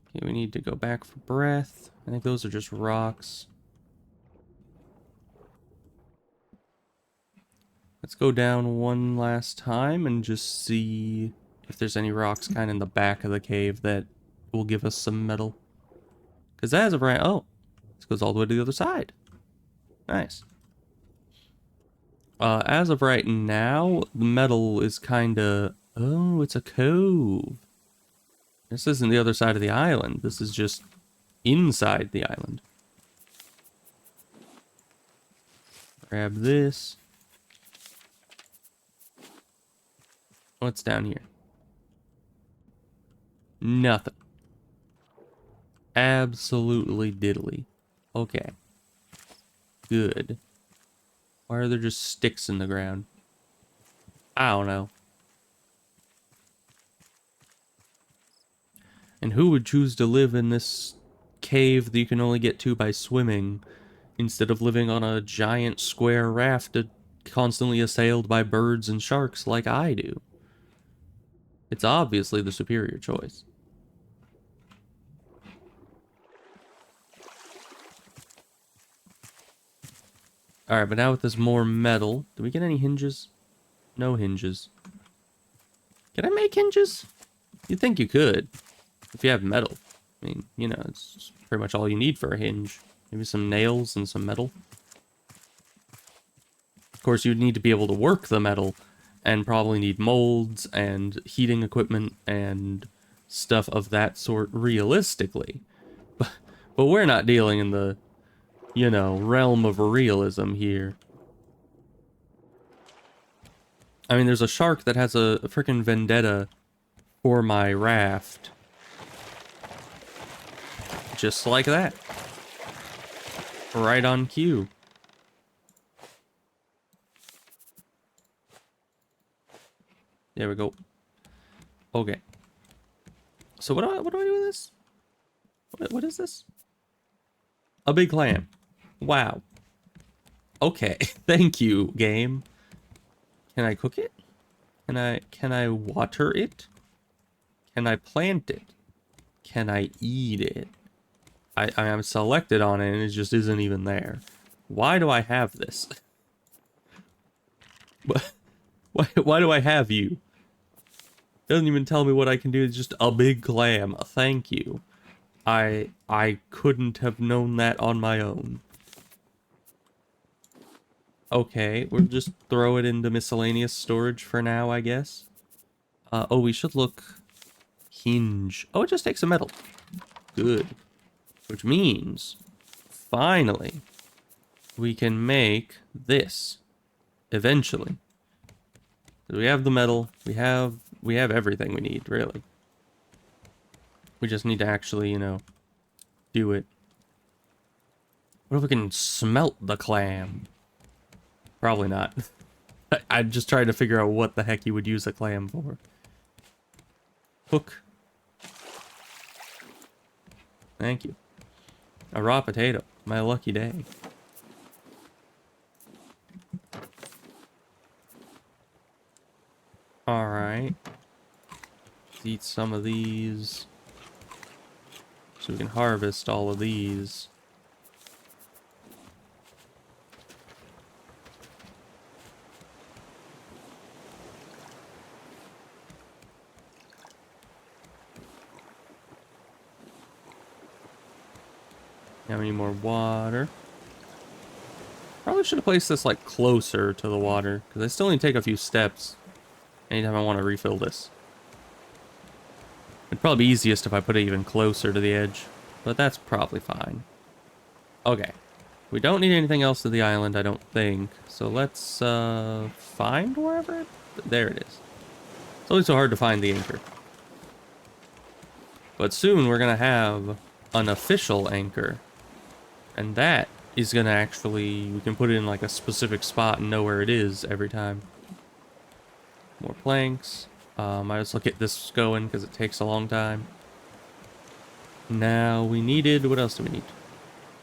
Okay, we need to go back for breath. I think those are just rocks. Let's go down one last time and just see if there's any rocks kind of in the back of the cave that will give us some metal. Because as of right... Oh, this goes all the way to the other side. Nice. As of right now, the metal is kind of... Oh, it's a cove. This isn't the other side of the island. This is just inside the island. Grab this. What's down here? Nothing. Absolutely diddly. Okay. Good. Why are there just sticks in the ground? I don't know. And who would choose to live in this cave that you can only get to by swimming instead of living on a giant square raft constantly assailed by birds and sharks like I do. It's obviously the superior choice. Alright, but now with this more metal, do we get any hinges? No hinges. Can I make hinges? You'd think you could, if you have metal. I mean, you know, it's pretty much all you need for a hinge. Maybe some nails and some metal. Of course, you'd need to be able to work the metal, and probably need molds and heating equipment and stuff of that sort realistically. But we're not dealing in the, you know, realm of realism here. I mean, there's a shark that has a freaking vendetta for my raft. Just like that. Right on cue. There we go. Okay. So what do I do with this? What is this? A big clam. Wow. Okay. Thank you, game. Can I cook it? Can I water it? Can I plant it? Can I eat it? I'm selected on it and it just isn't even there. Why do I have this? Why do I have you? Doesn't even tell me what I can do. It's just a big clam. Thank you. I couldn't have known that on my own. Okay, we'll just throw it into miscellaneous storage for now, I guess. Oh, we should look... Hinge. Oh, it just takes a metal. Good. Which means, finally, we can make this. Eventually. We have the metal. We have everything we need, really. We just need to actually, you know, do it. What if we can smelt the clam? Probably not. I'm just trying to figure out what the heck you would use a clam for. Hook. Thank you. A raw potato. My lucky day. Alright. Let's eat some of these. So we can harvest all of these. Now we need more water. Probably should have placed this like closer to the water, because I still need to take a few steps anytime I want to refill this. It'd probably be easiest if I put it even closer to the edge, but that's probably fine. Okay. We don't need anything else to the island, I don't think. So let's find wherever there it is. It's always so hard to find the anchor. But soon we're gonna have an official anchor. And that is gonna actually, we can put it in like a specific spot and know where it is every time. More planks. I just look at this going because it takes a long time. Now we needed, what else do we need?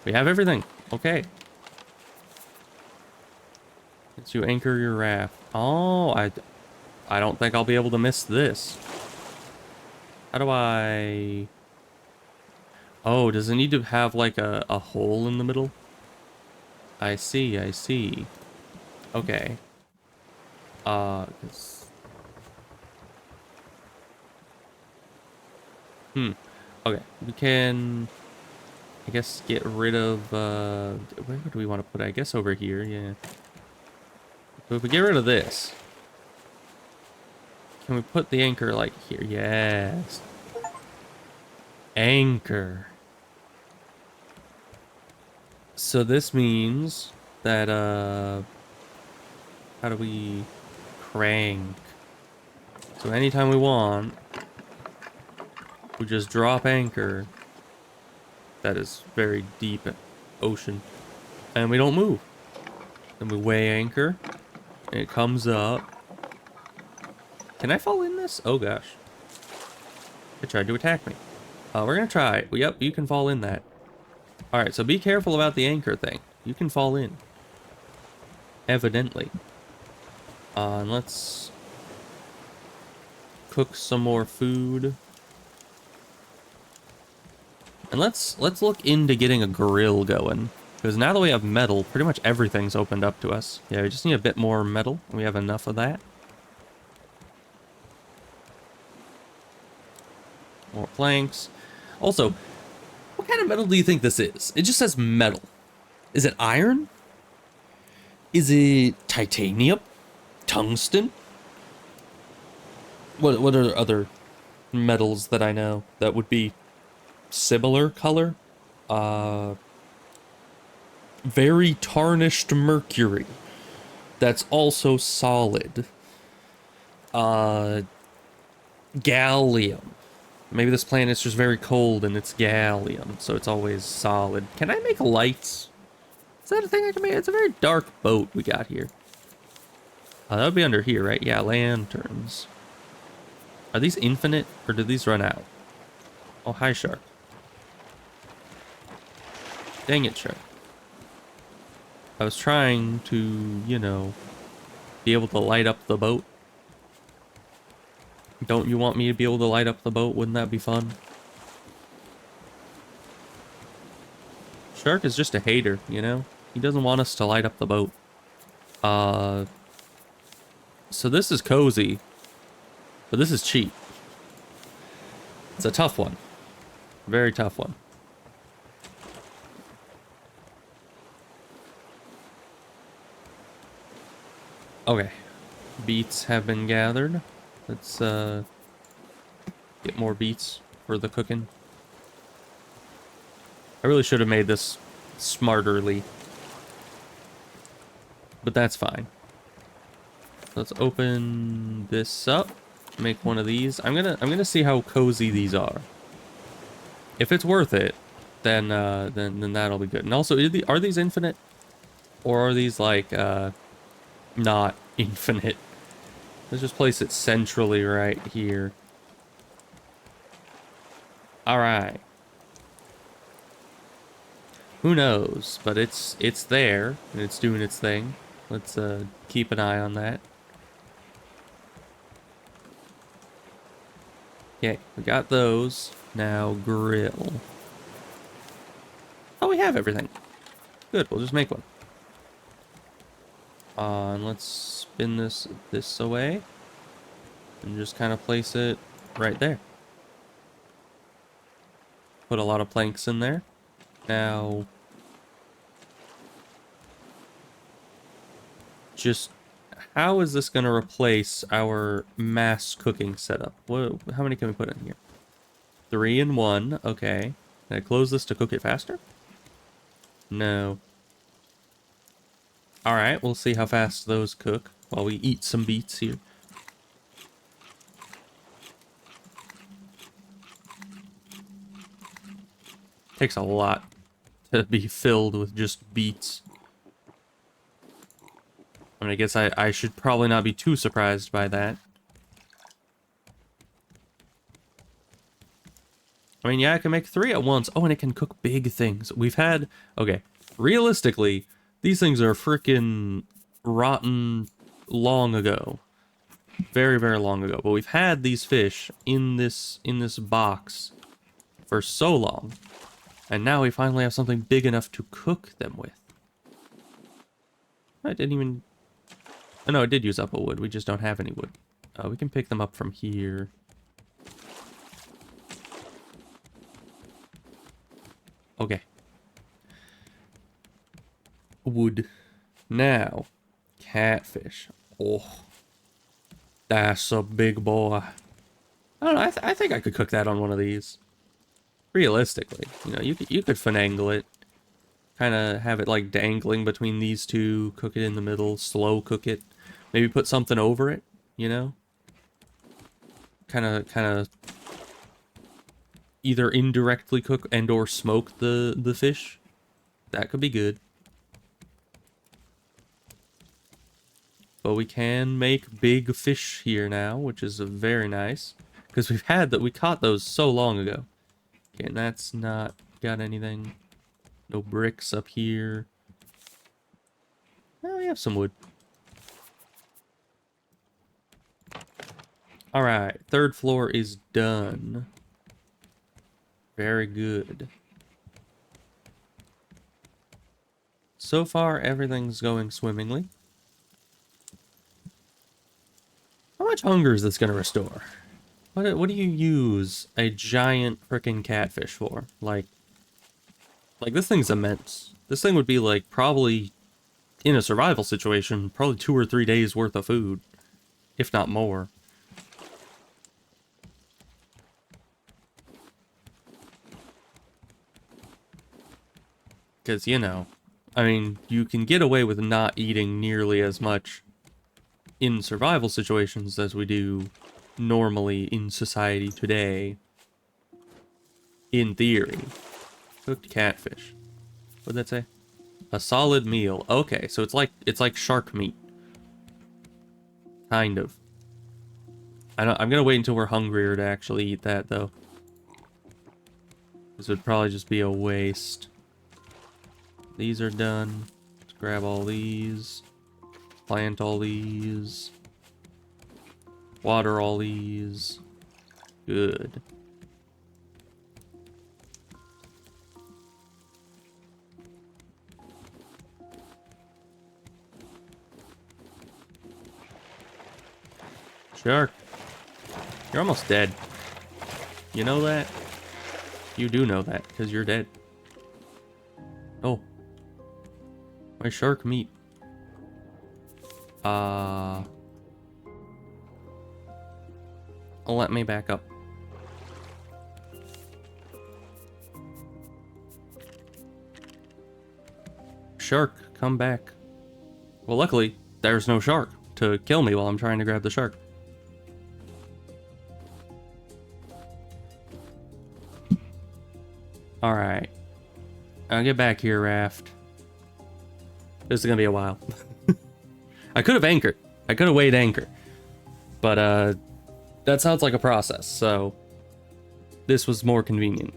We have everything. Okay. Let's you anchor your raft. Oh, I don't think I'll be able to miss this. How do I... Oh, does it need to have like a hole in the middle? I see, I see. Okay. Okay, we can, I guess, get rid of, where do we want to put it? I guess over here, yeah. So if we get rid of this, can we put the anchor, like, here? Yes. Anchor. So this means that, how do we crank? So anytime we want, we just drop anchor. That is very deep ocean. And we don't move. Then we weigh anchor. And it comes up. Can I fall in this? Oh gosh. It tried to attack me. We're gonna try. Yep, you can fall in that. Alright, so be careful about the anchor thing. You can fall in. Evidently. And let's cook some more food. And let's look into getting a grill going. Because now that we have metal, pretty much everything's opened up to us. Yeah, we just need a bit more metal. We have enough of that. More planks. Also, what kind of metal do you think this is? It just says metal. Is it iron? Is it titanium? Tungsten? What are other metals that I know that would be similar color? Very tarnished mercury. That's also solid. Gallium. Maybe this planet's just very cold and it's gallium, so it's always solid. Can I make lights? Is that a thing I can make? It's a very dark boat we got here. That would be under here, right? Yeah, lanterns. Are these infinite, or do these run out? Oh, hi, shark. Dang it, shark. I was trying to, you know, be able to light up the boat. Don't you want me to be able to light up the boat? Wouldn't that be fun? Shark is just a hater, you know? He doesn't want us to light up the boat. So this is cozy, but this is cheap. It's a tough one. Very tough one. Okay. Beets have been gathered. Let's get more beets for the cooking. I really should have made this smarterly, but that's fine. Let's open this up. Make one of these. I'm gonna see how cozy these are. If it's worth it, then that'll be good. And also, are these infinite, or are these like not infinite? Let's just place it centrally right here. All right. Who knows? But it's there and it's doing its thing. Let's keep an eye on that. Okay, we got those. Now grill. Oh, we have everything. Good, we'll just make one. And let's spin this away. And just kind of place it right there. Put a lot of planks in there. Now, just how is this going to replace our mass cooking setup? Whoa, how many can we put in here? 3 and 1. Okay. Can I close this to cook it faster? No. Alright, we'll see how fast those cook while we eat some beets here. Takes a lot to be filled with just beets. I mean, I guess I should probably not be too surprised by that. I mean, yeah, I can make 3 at once. Oh, and it can cook big things. We've had... Okay, realistically, these things are freaking rotten long ago. Very, very long ago. But we've had these fish in this box for so long. And now we finally have something big enough to cook them with. I didn't even... Oh, no, it did use up a wood. We just don't have any wood. We can pick them up from here. Okay. Wood. Now, catfish. Oh, that's a big boy. I don't know. I think I could cook that on one of these. Realistically, you know, you could finagle it. Kind of have it like dangling between these two. Cook it in the middle. Slow cook it. Maybe put something over it. You know. Kind of. Either indirectly cook and or smoke the fish. That could be good. But we can make big fish here now, which is very nice. Because we caught those so long ago. Okay, and that's not got anything. No bricks up here. Oh, we have some wood. Alright, third floor is done. Very good. So far, everything's going swimmingly. How much hunger is this going to restore? What do you use a giant frickin' catfish for? Like this thing's immense. This thing would be like probably, in a survival situation, probably 2 or 3 days worth of food. If not more. Because, you know, I mean, you can get away with not eating nearly as much in survival situations as we do normally in society today. In theory. Cooked catfish. What'd that say? A solid meal. Okay, so it's like shark meat. Kind of. I'm gonna wait until we're hungrier to actually eat that, though. This would probably just be a waste. These are done. Let's grab all these. Plant all these. Water all these. Good. Shark. You're almost dead. You know that? You do know that, because you're dead. Oh. My shark meat. Let me back up. Shark, come back. Well, luckily, there's no shark to kill me while I'm trying to grab the shark. Alright. I'll get back here, Raft. This is gonna be a while. I could have anchored. I could have weighed anchor. But, that sounds like a process, so this was more convenient.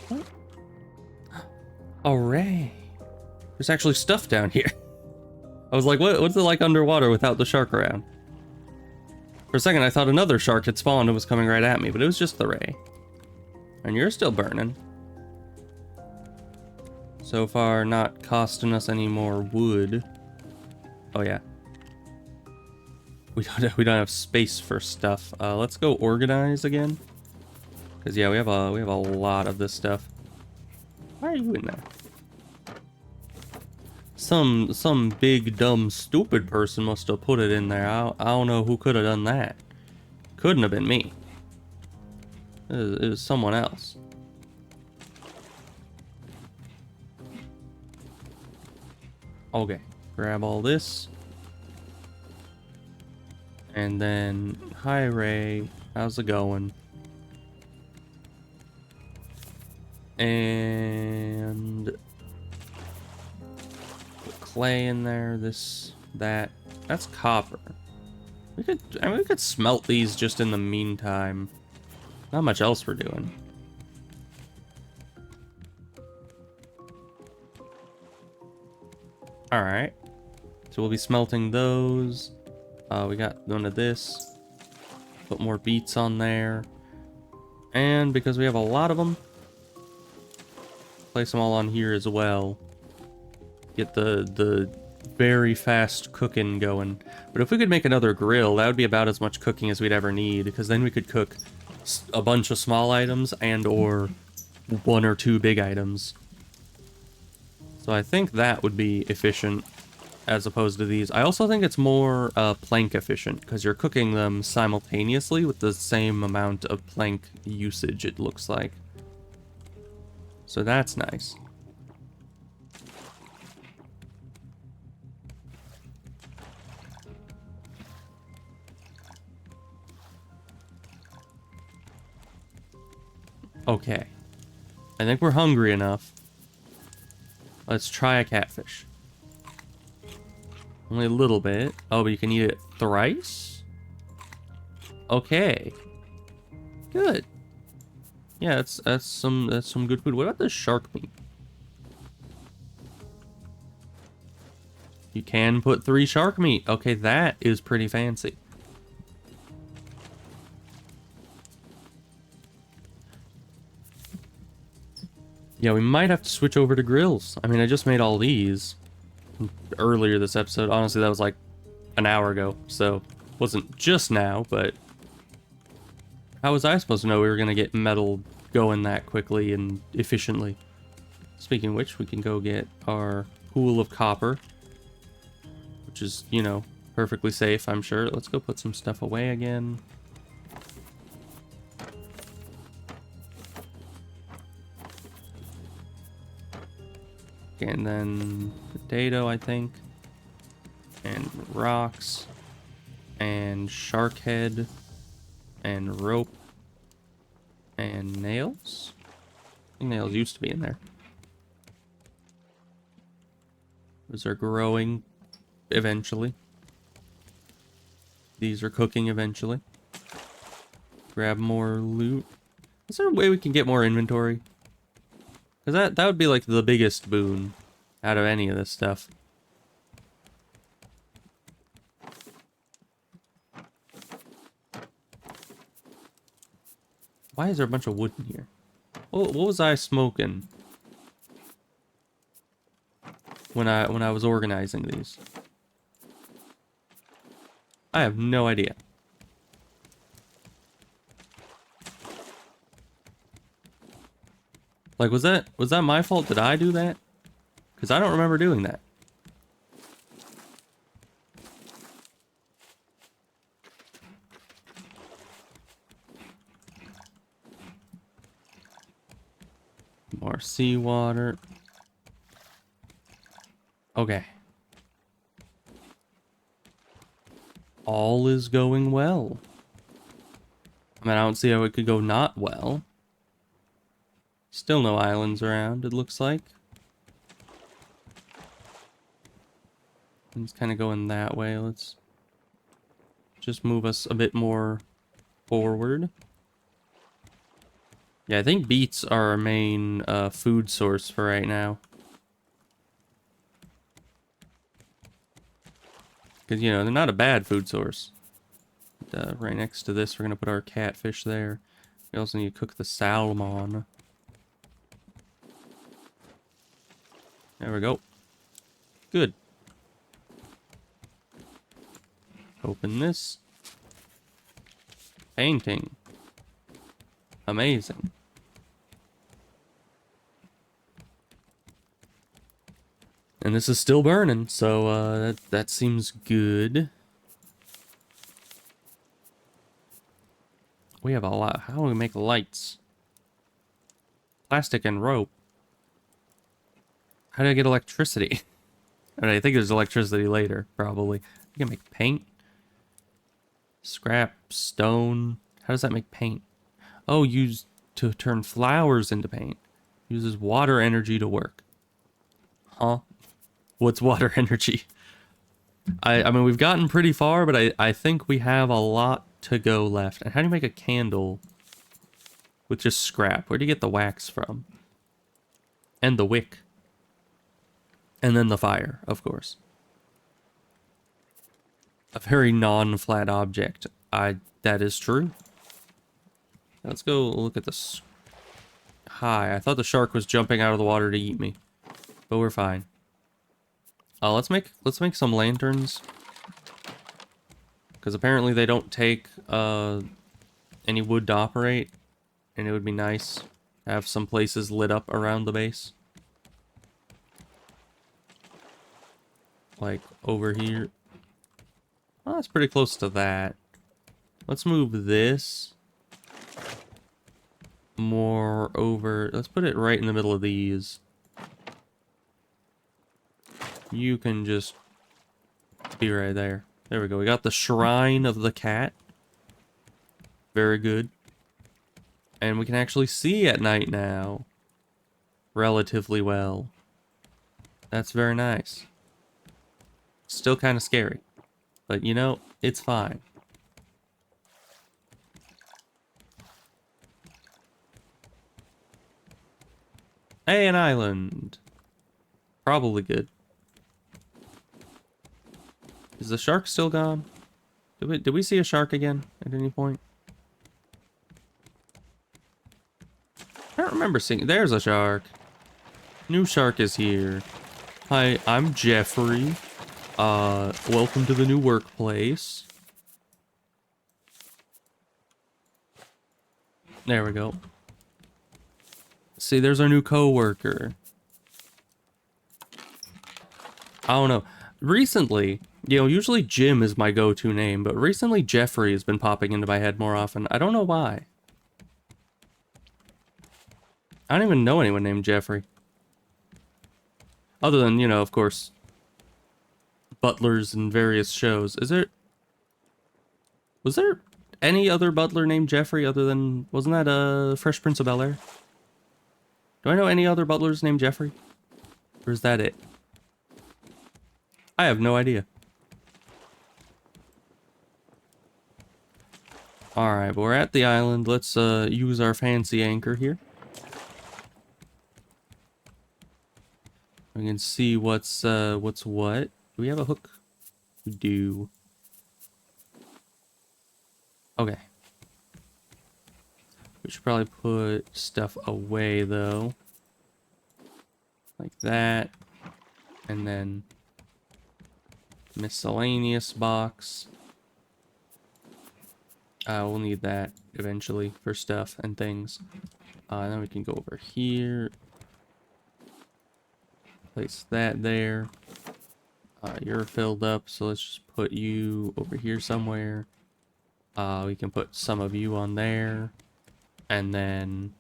What? Hooray. There's actually stuff down here. I was like, what's it like underwater without the shark around? For a second, I thought another shark had spawned and was coming right at me, but it was just the ray. And you're still burning. So far, not costing us any more wood. Oh yeah. We don't have space for stuff. Let's go organize again. Cause yeah, we have a lot of this stuff. Why are you in there? Some big dumb stupid person must have put it in there. I don't know who could have done that. Couldn't have been me. It was someone else. Okay, grab all this. And then, hi Ray, how's it going? And put clay in there, this, that. That's copper. We could smelt these just in the meantime. Not much else we're doing. Alright. So we'll be smelting those. We got none of this. Put more beets on there. And because we have a lot of them, place them all on here as well. Get the very fast cooking going. But if we could make another grill, that would be about as much cooking as we'd ever need, because then we could cook a bunch of small items and or 1 or 2 big items. So I think that would be efficient as opposed to these. I also think it's more plank efficient, because you're cooking them simultaneously with the same amount of plank usage, it looks like. So that's nice. Okay. I think we're hungry enough. Let's try a catfish. Only a little bit. Oh, but you can eat it thrice? Okay. Good. Yeah, that's some good food. What about the shark meat? You can put 3 shark meat. Okay, that is pretty fancy. Yeah, we might have to switch over to grills. I mean, I just made all these earlier this episode. Honestly, that was like an hour ago, so wasn't just now, but how was I supposed to know we were gonna get metal going that quickly and efficiently? Speaking of which, we can go get our pool of copper, which is, you know, perfectly safe, I'm sure. Let's go put some stuff away again. And then potato, I think. And rocks. And shark head. And rope. And nails? I think nails used to be in there. Those are growing eventually. These are cooking eventually. Grab more loot. Is there a way we can get more inventory? Because that would be like the biggest boon out of any of this stuff. Why is there a bunch of wood in here? What was I smoking when I was organizing these? I have no idea. Like, was that my fault? Did I do that? Because I don't remember doing that. More seawater. Okay. All is going well. I mean, I don't see how it could go not well. Still no islands around, it looks like. It's kind of going that way. Let's just move us a bit more forward. Yeah, I think beets are our main food source for right now. Because, you know, they're not a bad food source. Right next to this, we're going to put our catfish there. We also need to cook the salmon. There we go. Good. Open this. Painting. Amazing. And this is still burning, so that seems good. We have a lot. How do we make lights? Plastic and rope. How do I get electricity? I mean, I think there's electricity later, probably. I can make paint. Scrap, stone. How does that make paint? Oh, used to turn flowers into paint. Uses water energy to work. Huh? What's water energy? I mean, we've gotten pretty far, but I think we have a lot to go left. And how do you make a candle with just scrap? Where do you get the wax from? And the wick. And then the fire, of course. A very non-flat object. That is true. Let's go look at this. Hi, I thought the shark was jumping out of the water to eat me. But we're fine. Let's make some lanterns. Because apparently they don't take any wood to operate. And it would be nice to have some places lit up around the base. Like over here. Oh, that's pretty close to that. Let's move this more over. Let's put it right in the middle of these. You can just be right there. There we go. We got the shrine of the cat. Very good. And we can actually see at night now. Relatively well. That's very nice. Still kind of scary. But, you know, it's fine. Hey, an island. Probably good. Is the shark still gone? Did we see a shark again at any point? I don't remember seeing... There's a shark. New shark is here. Hi, I'm Jeffrey. Welcome to the new workplace. There we go. See, there's our new coworker. I don't know. Recently, you know, usually Jim is my go-to name, but recently Jeffrey has been popping into my head more often. I don't know why. I don't even know anyone named Jeffrey. Other than, you know, of course, butlers in various shows. Was there any other butler named Jeffrey other than, wasn't that Fresh Prince of Bel-Air? Do I know any other butlers named Jeffrey? Or is that it? I have no idea. Alright, we're at the island. Let's use our fancy anchor here. We can see what's what. Do we have a hook? We do. Okay. We should probably put stuff away though. Like that. And then miscellaneous box. We'll need that eventually for stuff and things. And then we can go over here. Place that there. You're filled up, so let's just put you over here somewhere. We can put some of you on there. And then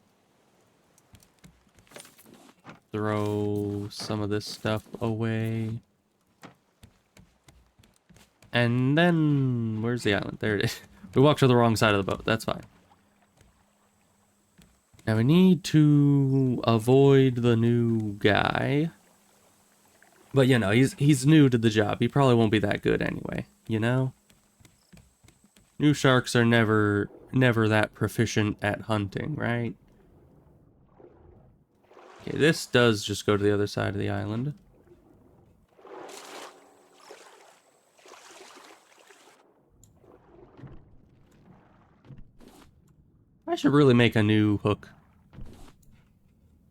throw some of this stuff away. And then, where's the island? There it is. We walked to the wrong side of the boat. That's fine. Now we need to avoid the new guy. But, you know, he's new to the job. He probably won't be that good anyway, you know? New sharks are never that proficient at hunting, right? Okay, this does just go to the other side of the island. I should really make a new hook.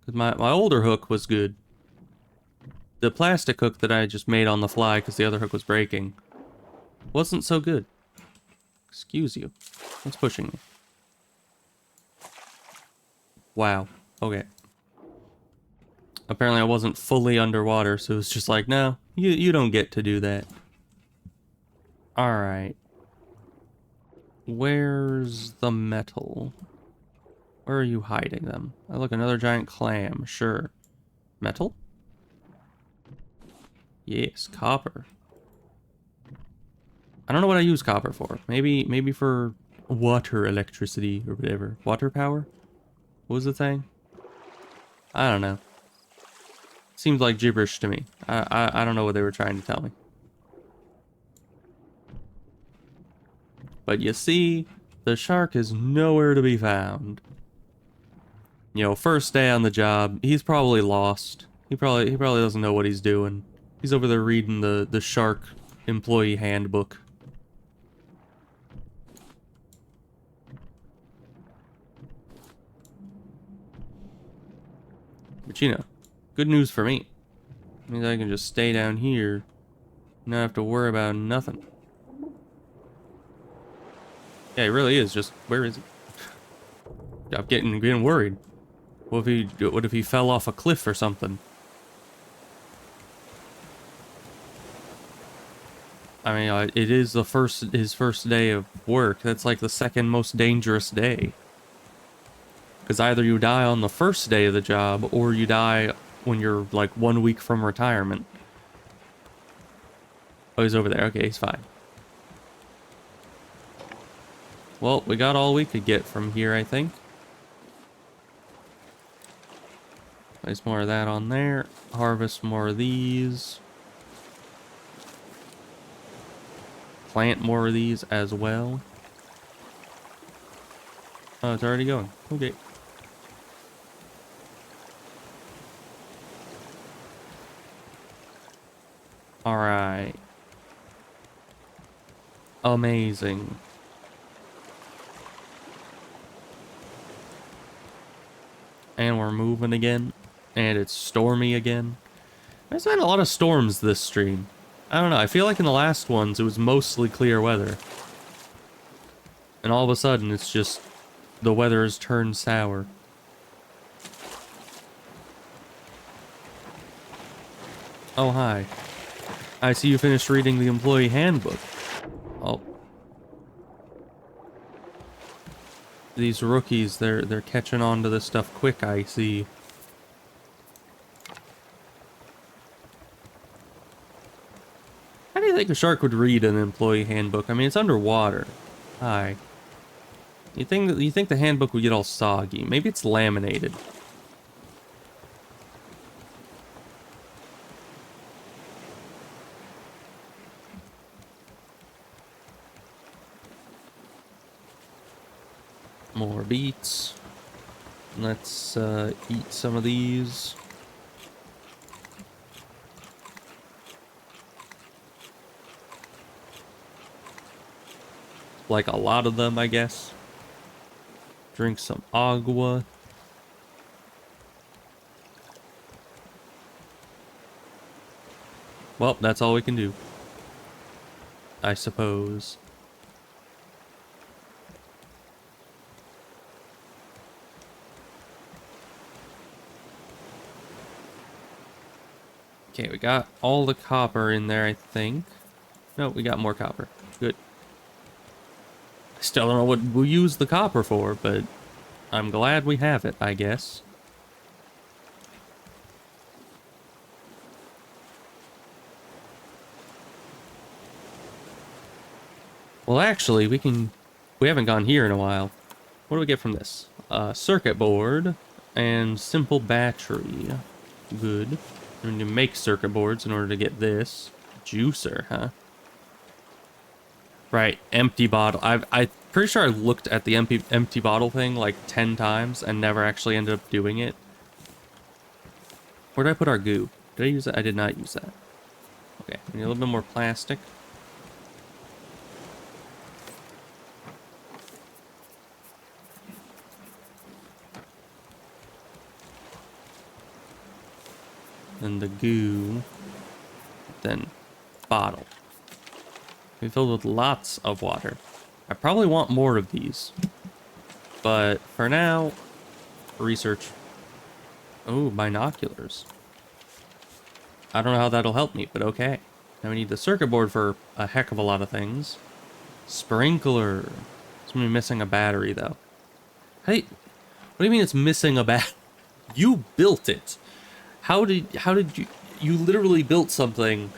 Because my older hook was good. The plastic hook that I just made on the fly because the other hook was breaking wasn't so good. Excuse you. What's pushing me? Wow. Okay. Apparently I wasn't fully underwater, so it was just like, no, you don't get to do that. Alright. Where's the metal? Where are you hiding them? Oh, look, another giant clam. Sure. Metal? Yes, copper. I don't know what I use copper for. Maybe for water electricity or whatever. Water power? What was the thing? I don't know. Seems like gibberish to me. I don't know what they were trying to tell me. But you see, the shark is nowhere to be found. You know, first day on the job, he's probably lost. He probably doesn't know what he's doing. He's over there reading the shark employee handbook. But you know, good news for me. It means I can just stay down here, not have to worry about nothing. Yeah, he really is. Just where is he? I'm getting worried. What if he fell off a cliff or something? I mean, it is his first day of work. That's like the second most dangerous day. Because either you die on the first day of the job, or you die when you're like 1 week from retirement. Oh, he's over there. Okay, he's fine. Well, we got all we could get from here, I think. Place more of that on there. Harvest more of these. Plant more of these as well. Oh, it's already going. Okay. Alright. Amazing. And we're moving again. And it's stormy again. There's been a lot of storms this stream. I don't know, I feel like in the last ones it was mostly clear weather. And all of a sudden it's just the weather has turned sour. Oh, hi. I see you finished reading the employee handbook. Oh. These rookies, they're catching on to this stuff quick, I see. How do you think a shark would read an employee handbook? I mean, it's underwater. Hi. You think the handbook would get all soggy? Maybe it's laminated. More beets. Let's eat some of these. Like a lot of them, I guess. Drink some agua. Well, that's all we can do, I suppose. Okay, we got all the copper in there, I think. No, we got more copper. Good. I still don't know what we'll use the copper for, but I'm glad we have it, I guess. Well, actually, we haven't gone here in a while. What do we get from this? Circuit board and simple battery. Good. We need to make circuit boards in order to get this. Juicer, huh? Right, empty bottle. I'm pretty sure I looked at the empty bottle thing like 10 times and never actually ended up doing it. Where did I put our goo? Did I use that? I did not use that. Okay, we need a little bit more plastic. Then the goo. Then bottle. We filled with lots of water. I probably want more of these. But for now, research. Oh, binoculars. I don't know how that'll help me, but okay. Now we need the circuit board for a heck of a lot of things. Sprinkler. It's gonna be missing a battery though. Hey, what do you mean it's missing a bat? You built it. How did you literally built something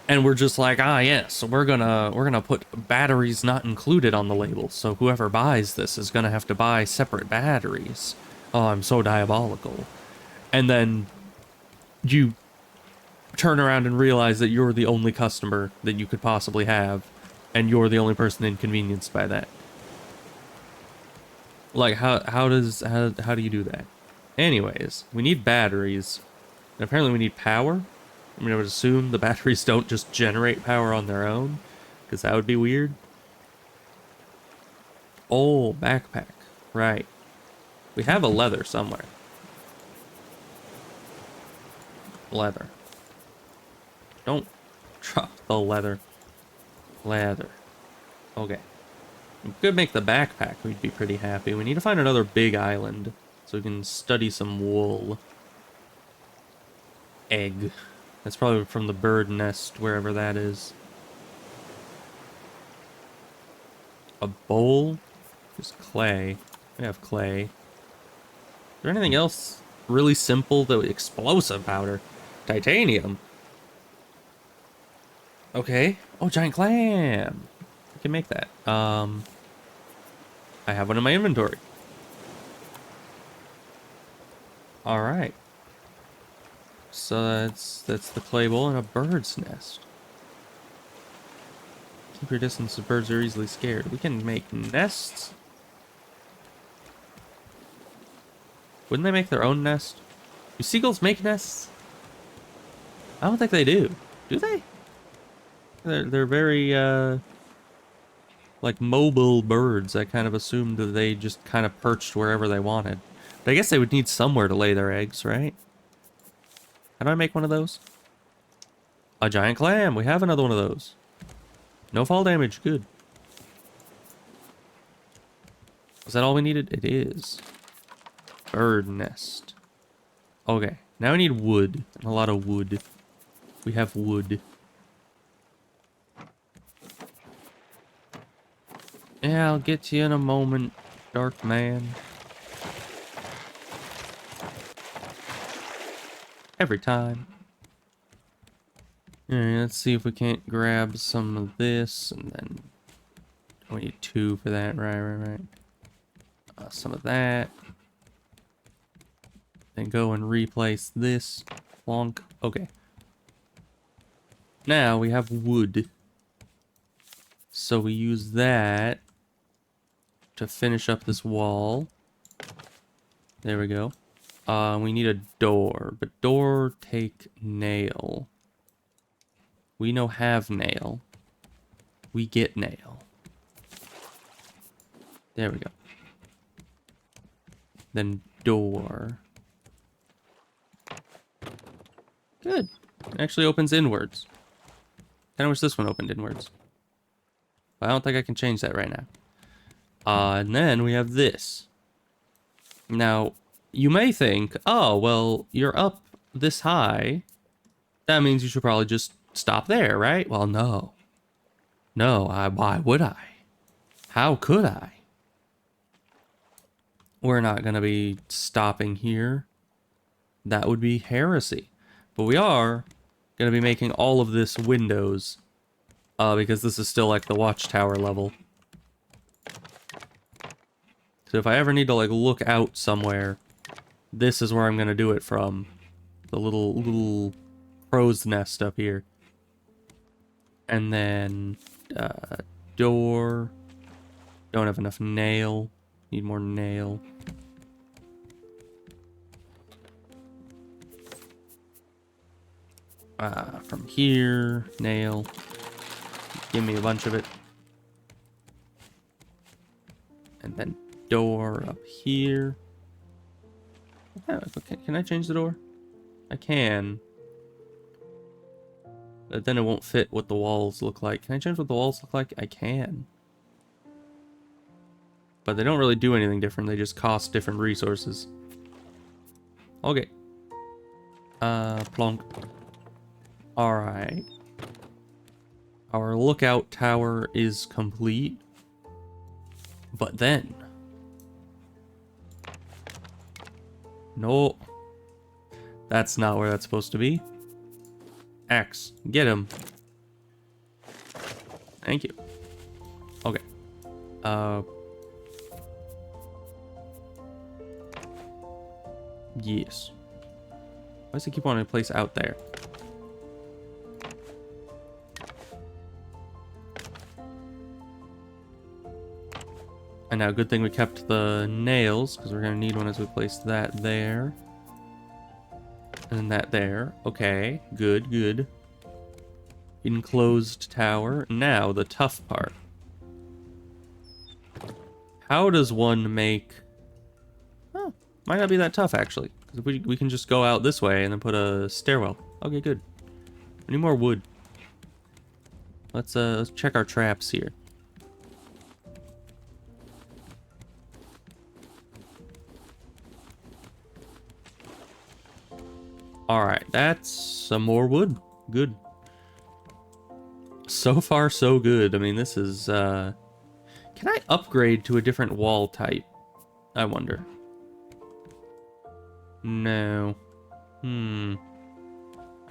and we're just like, ah yes, we're gonna put batteries not included on the label, so whoever buys this is gonna have to buy separate batteries. Oh, I'm so diabolical. And then you turn around and realize that you're the only customer that you could possibly have, and you're the only person inconvenienced by that. Like, how do you do that? Anyways, we need batteries. And apparently we need power. I mean, I would assume the batteries don't just generate power on their own, because that would be weird. Oh, backpack. Right. We have a leather somewhere. Leather. Don't drop the leather. Leather. Okay. We could make the backpack. We'd be pretty happy. We need to find another big island so we can study some wool. Egg. That's probably from the bird nest, wherever that is. A bowl? Just clay. We have clay. Is there anything else really simple? Though explosive powder. Titanium. Okay. Oh, giant clam. I can make that. I have one in my inventory. All right. So that's the clay bowl and a bird's nest. Keep your distance, the birds are easily scared. We can make nests. Wouldn't they make their own nest? Do seagulls make nests? I don't think they do. Do they? They're very, like mobile birds. I kind of assumed that they just kind of perched wherever they wanted. But I guess they would need somewhere to lay their eggs, right? How do I make one of those? A giant clam. We have another one of those. No fall damage. Good. Is that all we needed? It is. Bird nest. Okay. Now we need wood. And a lot of wood. We have wood. Yeah, I'll get to you in a moment, Dark Man. Every time. Alright, let's see if we can't grab some of this, and then we need 2 for that. Right. Some of that. Then go and replace this. Plonk. Okay. Now we have wood. So we use that to finish up this wall. There we go. We need a door, but door take nail. We no have nail. We get nail. There we go. Then door. Good. It actually opens inwards. Kinda wish this one opened inwards. But I don't think I can change that right now. And then we have this. Now, you may think, oh, well, you're up this high. That means you should probably just stop there, right? Well, no. No, why would I? How could I? We're not going to be stopping here. That would be heresy. But we are going to be making all of this windows. Because this is still like the watchtower level. So if I ever need to like look out somewhere, this is where I'm going to do it from. The little crow's nest up here. And then door. Don't have enough nail. Need more nail. From here, nail. Give me a bunch of it. And then door up here. Can I change the door? I can. But then it won't fit what the walls look like. Can I change what the walls look like? I can. But they don't really do anything different. They just cost different resources. Okay. Plonk. Alright. Our lookout tower is complete. But then... No. That's not where that's supposed to be. Axe. Get him. Thank you. Okay. Yes. Why does it keep wanting to place out there? And now, good thing we kept the nails, because we're going to need one as we place that there. And that there. Okay, good, good. Enclosed tower. Now, the tough part. How does one make... Oh, might not be that tough, actually. Because we can just go out this way and then put a stairwell. Okay, good. We need more wood. Let's check our traps here. Alright, that's some more wood. Good. So far, so good. I mean, this is, Can I upgrade to a different wall type? I wonder. No.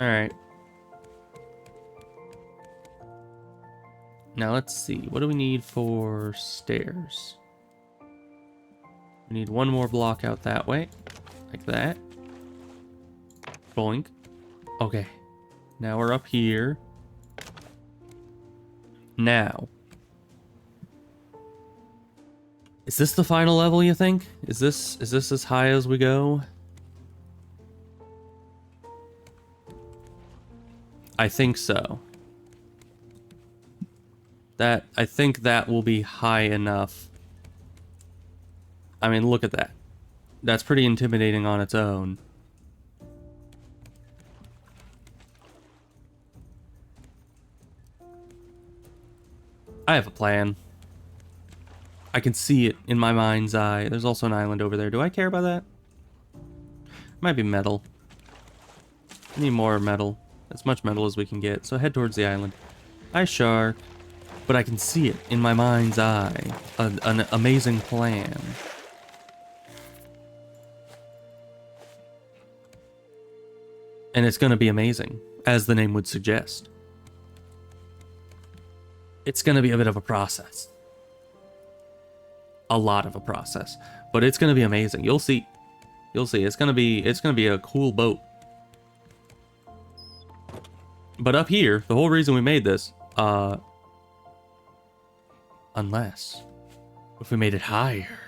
Alright. Now, let's see. What do we need for stairs? We need one more block out that way. Like that. Boink. Okay. Now we're up here. Now. Is this the final level, you think? Is this as high as we go? I think so. I think that will be high enough. I mean, look at that. That's pretty intimidating on its own. I have a plan. I can see it in my mind's eye. There's also an island over there. Do I care about that? Might be metal. I need more metal. As much metal as we can get. So head towards the island. Hi, shark. But I can see it in my mind's eye. An amazing plan. And it's going to be amazing, as the name would suggest. It's going to be a bit of a process. A lot of a process. But it's going to be amazing. You'll see. You'll see. It's going to be a cool boat. But up here, the whole reason we made this, unless if we made it higher.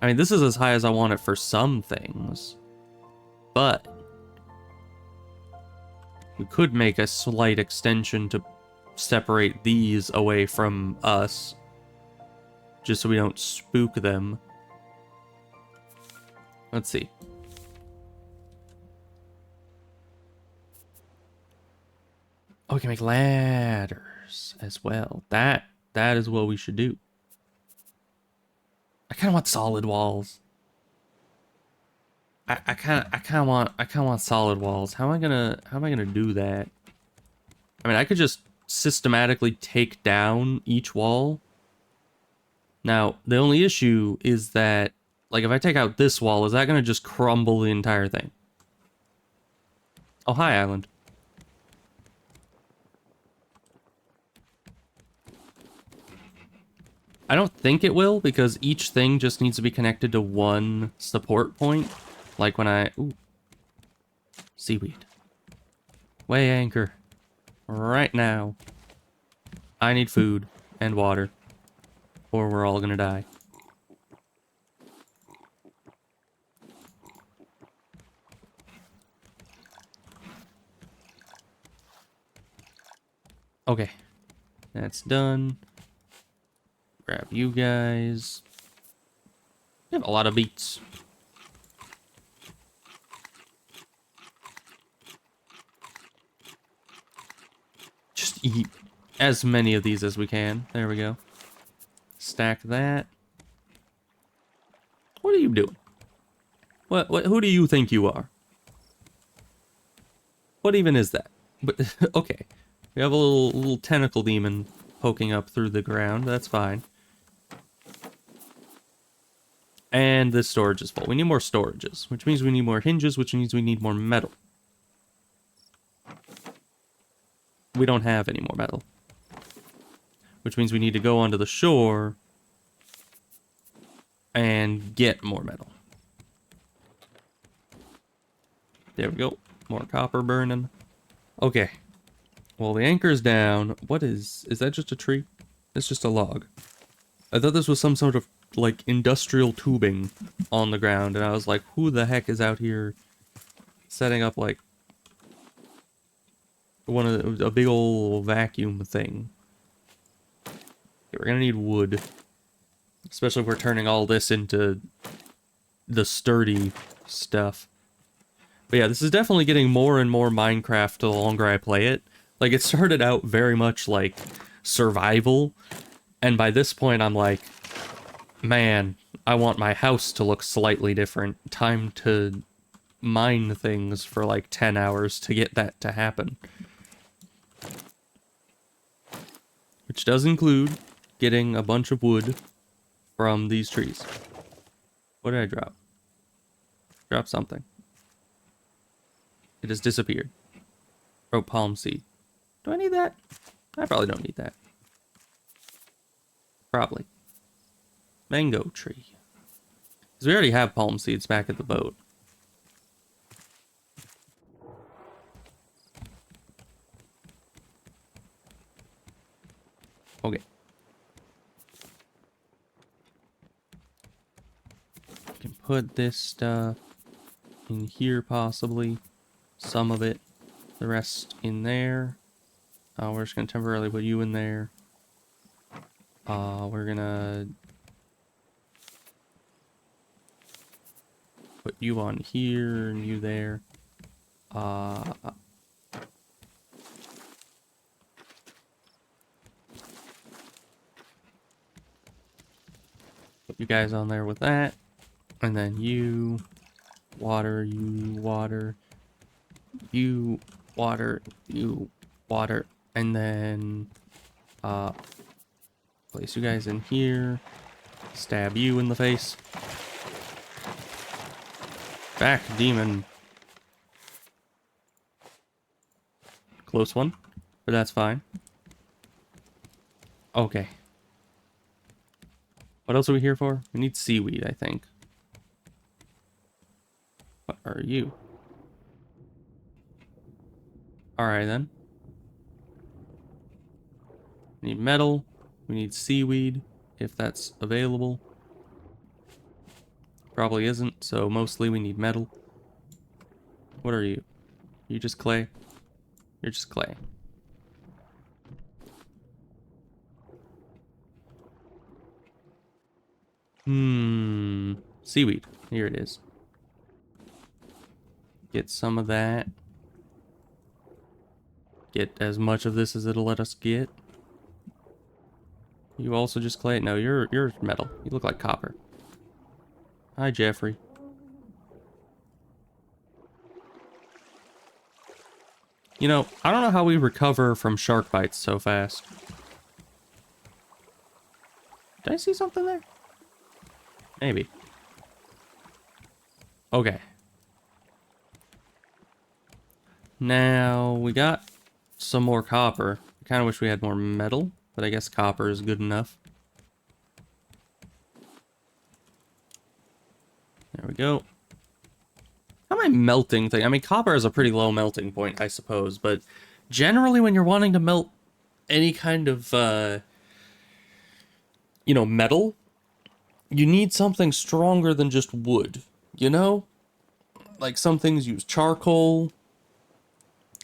I mean, this is as high as I want it for some things. But we could make a slight extension to separate these away from us. Just so we don't spook them. Let's see. Oh, we can make ladders as well. That is what we should do. I kind of want solid walls. I kind of want solid walls. How am I gonna do that? I mean, I could just systematically take down each wall. Now, the only issue is that, like, if I take out this wall, is that gonna just crumble the entire thing? Oh, hi, island. I don't think it will, because each thing just needs to be connected to one support point. Like when I... Ooh. Seaweed. Weigh anchor. Right now. I need food and water. Or we're all gonna die. Okay. That's done. Grab you guys. We have a lot of beets. Just eat as many of these as we can. There we go. Stack that. What are you doing? What who do you think you are? What even is that? But okay. We have a little tentacle demon poking up through the ground. That's fine. And this storage is full. We need more storages, which means we need more hinges, which means we need more metal. We don't have any more metal. Which means we need to go onto the shore and get more metal. There we go. More copper burning. Okay. Well, the anchor's down. What is that just a tree? It's just a log. I thought this was some sort of, like, industrial tubing on the ground, and I was like, who the heck is out here setting up, like, a big old vacuum thing? Okay, we're gonna need wood. Especially if we're turning all this into the sturdy stuff. But yeah, this is definitely getting more and more Minecraft the longer I play it. Like, it started out very much like survival, and by this point I'm like, man, I want my house to look slightly different. Time to mine things for like 10 hours to get that to happen. Which does include getting a bunch of wood from these trees. What did I drop? Drop something. It has disappeared. Oh, palm seed. Do I need that? I probably don't need that. Probably. Mango tree. Because we already have palm seeds back at the boat. Okay. We can put this stuff in here possibly. Some of it. the rest in there. We're just gonna temporarily put you in there. We're gonna put you on here and you there. Put you guys on there with that. And then you, water, you, water, you, water, you, water. And then, place you guys in here. Stab you in the face. Back, demon. Close one, but that's fine. Okay. What else are we here for? We need seaweed, I think. What are you? Alright then. We need metal. We need seaweed, if that's available. Probably isn't, so mostly we need metal. What are you? You just clay? You're just clay. Seaweed. Here it is. Get some of that. Get as much of this as it'll let us get. You also just clay? No, you're metal. You look like copper. Hi, Jeffrey. You know, I don't know how we recover from shark bites so fast. Did I see something there? Maybe. Okay. Now, we got some more copper. I kind of wish we had more metal, but I guess copper is good enough. There we go. How am I melting thing? I mean, copper is a pretty low melting point, I suppose, but generally when you're wanting to melt any kind of, you know, metal, you need something stronger than just wood, you know? Like, some things use charcoal,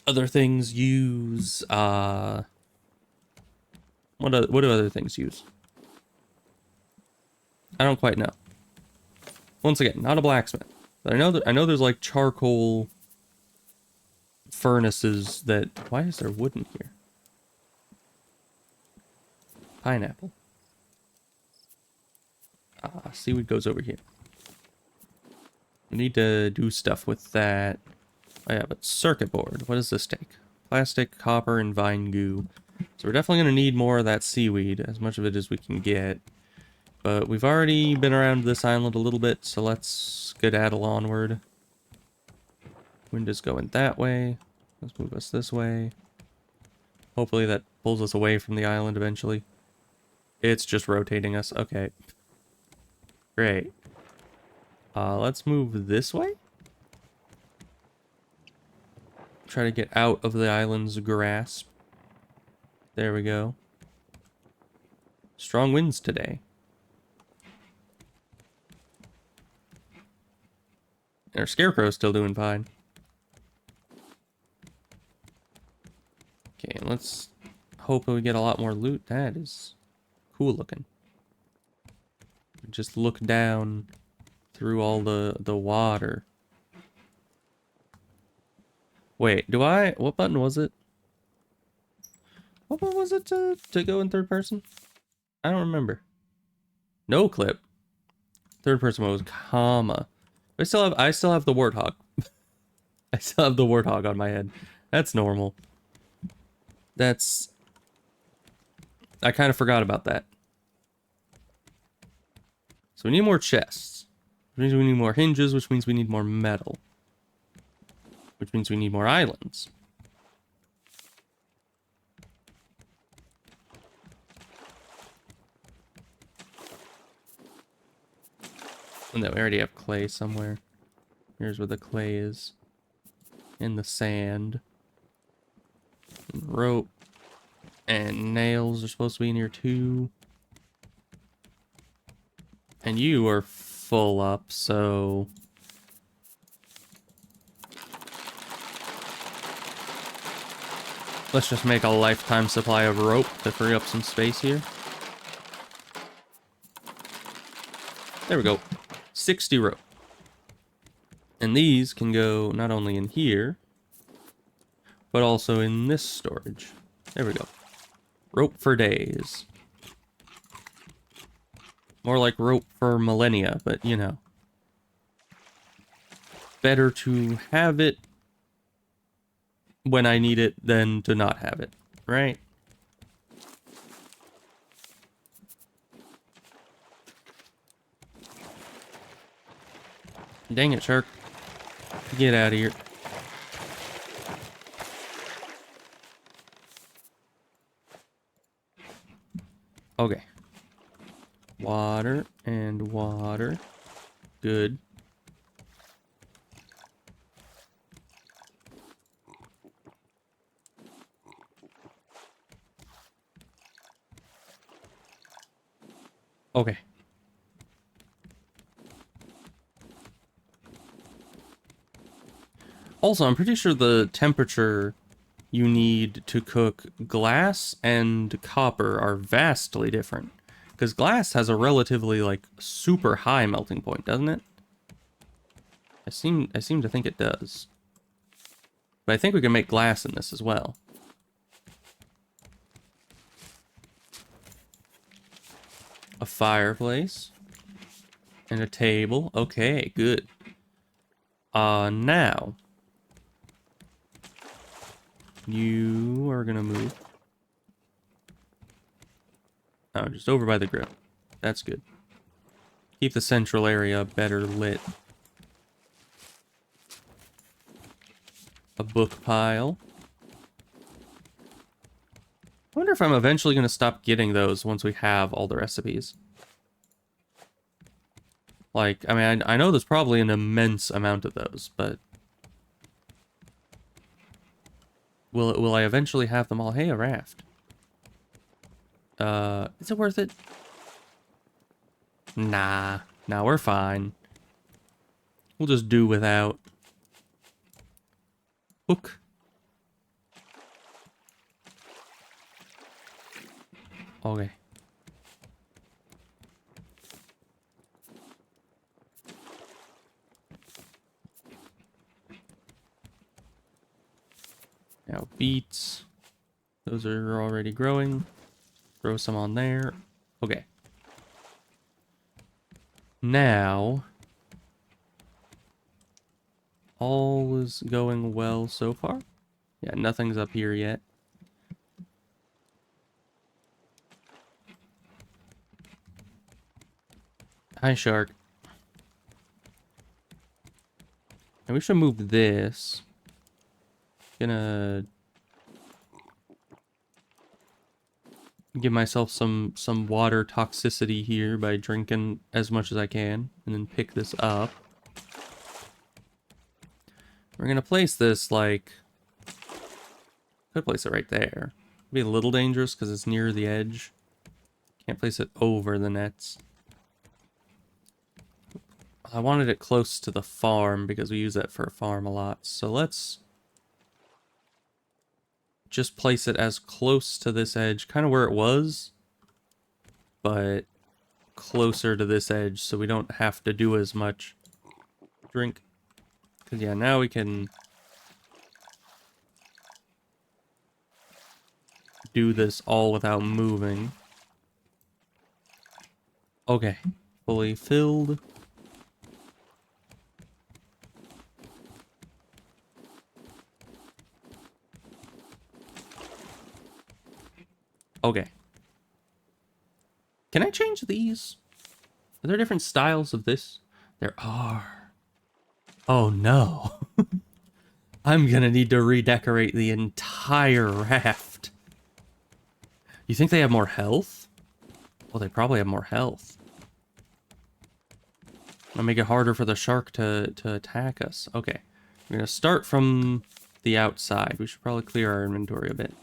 other things use, what do other things use? I don't quite know. Once again, not a blacksmith. But I know there's like charcoal furnaces that... Why is there wood in here? Pineapple. Seaweed goes over here. We need to do stuff with that. Oh yeah, but circuit board. What does this take? Plastic, copper, and vine goo. So we're definitely going to need more of that seaweed, as much of it as we can get. But we've already been around this island a little bit, so let's skedaddle onward. Wind is going that way. Let's move us this way. Hopefully that pulls us away from the island eventually. It's just rotating us. Okay. Great. Let's move this way. Try to get out of the island's grasp. There we go. Strong winds today. And our scarecrow's still doing fine. Okay, let's hope we get a lot more loot. That is cool looking. Just look down through all the water. Wait, what button was it? What button was it to go in third person? I don't remember. No clip. Third person mode was comma. I still have the warthog. I still have the warthog on my head. That's normal. I kind of forgot about that. So we need more chests. Which means we need more hinges, which means we need more metal. Which means we need more islands. And then we already have clay somewhere. Here's where the clay is. In the sand. And rope. And nails are supposed to be in here too. And you are full up, so... Let's just make a lifetime supply of rope to free up some space here. There we go. 60 rope. And these can go not only in here, but also in this storage. There we go. Rope for days. More like rope for millennia, but you know. Better to have it when I need it than to not have it, right? Dang it, shark. Get out of here. Okay. Water and water. Good. Okay. Also, I'm pretty sure the temperature you need to cook glass and copper are vastly different. Because glass has a relatively, like, super high melting point, doesn't it? I seem to think it does. But I think we can make glass in this as well. A fireplace. And a table. Okay, good. Now. You are gonna move. Oh, just over by the grill. That's good. Keep the central area better lit. A book pile. I wonder if I'm eventually gonna stop getting those once we have all the recipes. Like, I mean, I know there's probably an immense amount of those, but... Will I eventually have them all? Hey, a raft. Is it worth it? Nah, we're fine. We'll just do without. Hook. Okay. Now beets. Those are already growing. Throw some on there. Okay. Now, all is going well so far. Yeah, nothing's up here yet. Hi, shark. And we should move this. Gonna give myself some water toxicity here by drinking as much as I can, and then pick this up. We're gonna place this like, could place it right there. Be a little dangerous because it's near the edge. Can't place it over the nets. I wanted it close to the farm because we use that for a farm a lot. So let's just place it as close to this edge, kind of where it was, but closer to this edge so we don't have to do as much. Drink. Because yeah, now we can do this all without moving. Okay, fully filled. Okay. Can I change these? Are there different styles of this? There are. Oh no. I'm gonna need to redecorate the entire raft. You think they have more health? Well, they probably have more health. I'll make it harder for the shark to attack us. Okay. We're gonna start from the outside. We should probably clear our inventory a bit.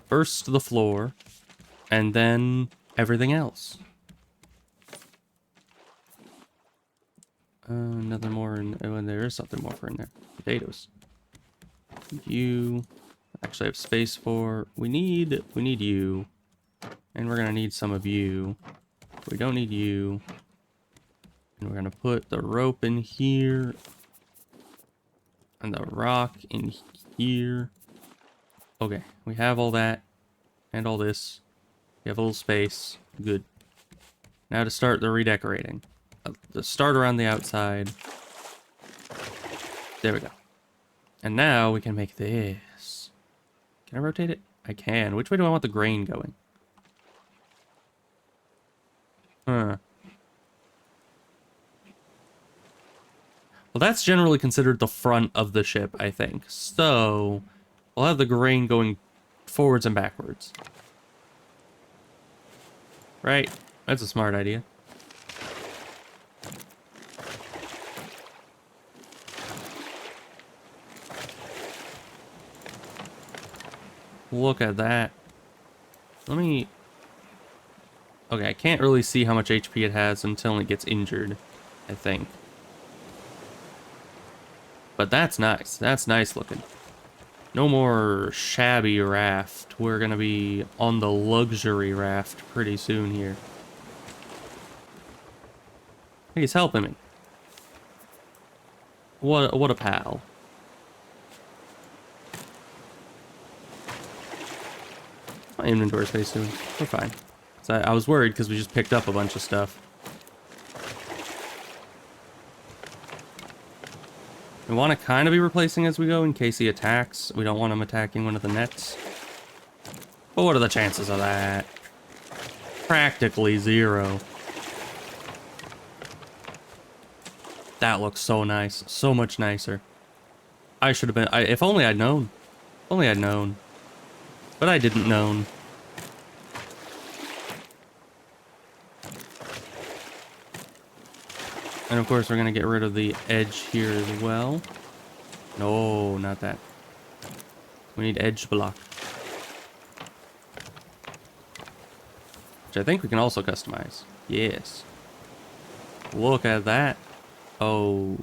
First the floor, and then everything else. Nothing more in... Oh, and there is something more for in there. Potatoes. You actually have space for. We need you, and we're gonna need some of you. We don't need you, and we're gonna put the rope in here, and the rock in here. Okay, we have all that, and all this. We have a little space. Good. Now to start the redecorating. To start around the outside. There we go. And now we can make this. Can I rotate it? I can. Which way do I want the grain going? Huh. Well, that's generally considered the front of the ship, I think. So, we'll have the grain going forwards and backwards. Right? That's a smart idea. Look at that. Let me... Okay, I can't really see how much HP it has until it gets injured, I think. But that's nice. That's nice looking. No more shabby raft. We're gonna be on the luxury raft pretty soon here. Hey, he's helping me. What a pal. My inventory space soon. We're fine. So I was worried because we just picked up a bunch of stuff. We want to kind of be replacing as we go in case he attacks. We don't want him attacking one of the nets. But what are the chances of that? Practically zero. That looks so nice. So much nicer. I should have been... if only I'd known. If only I'd known. But I didn't know. And of course, we're going to get rid of the edge here as well. No, not that. We need edge block. Which I think we can also customize. Yes. Look at that. Oh.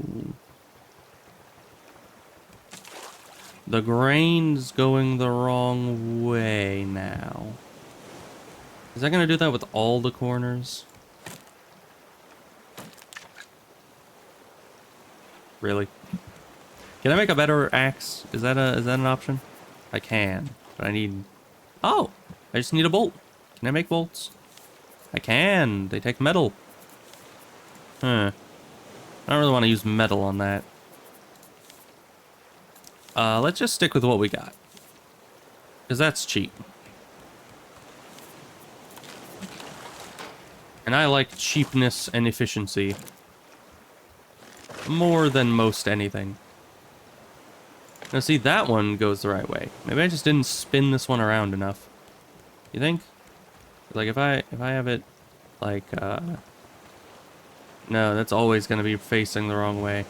The grain's going the wrong way now. Is that going to do that with all the corners? Really? Can I make a better axe? Is that an option? I can, but I need... Oh! I just need a bolt. Can I make bolts? I can. They take metal. Huh. I don't really want to use metal on that. Let's just stick with what we got. Because that's cheap. And I like cheapness and efficiency. More than most anything. Now see, that one goes the right way. Maybe I just didn't spin this one around enough. You think? Like if I have it like no, that's always gonna be facing the wrong way.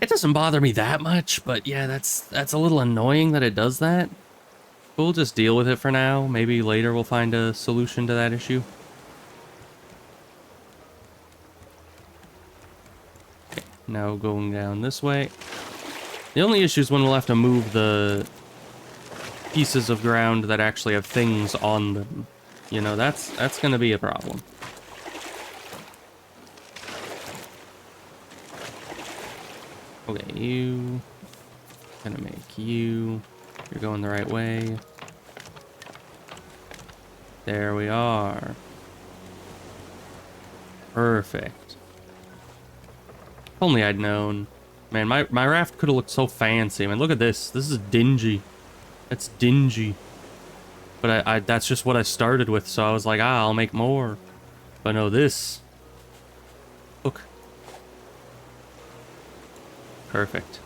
It doesn't bother me that much, but yeah, that's a little annoying that it does that. We'll just deal with it for now. Maybe later we'll find a solution to that issue. Okay, now going down this way. The only issue is when we'll have to move the pieces of ground that actually have things on them. You know, that's gonna be a problem. Okay, you... Gonna make you... You're going the right way. There we are. Perfect. If only I'd known. Man, my raft could have looked so fancy. I mean, look at this. This is dingy. That's dingy. But I that's just what I started with, so I was like, I'll make more. But no, this... Look. Perfect.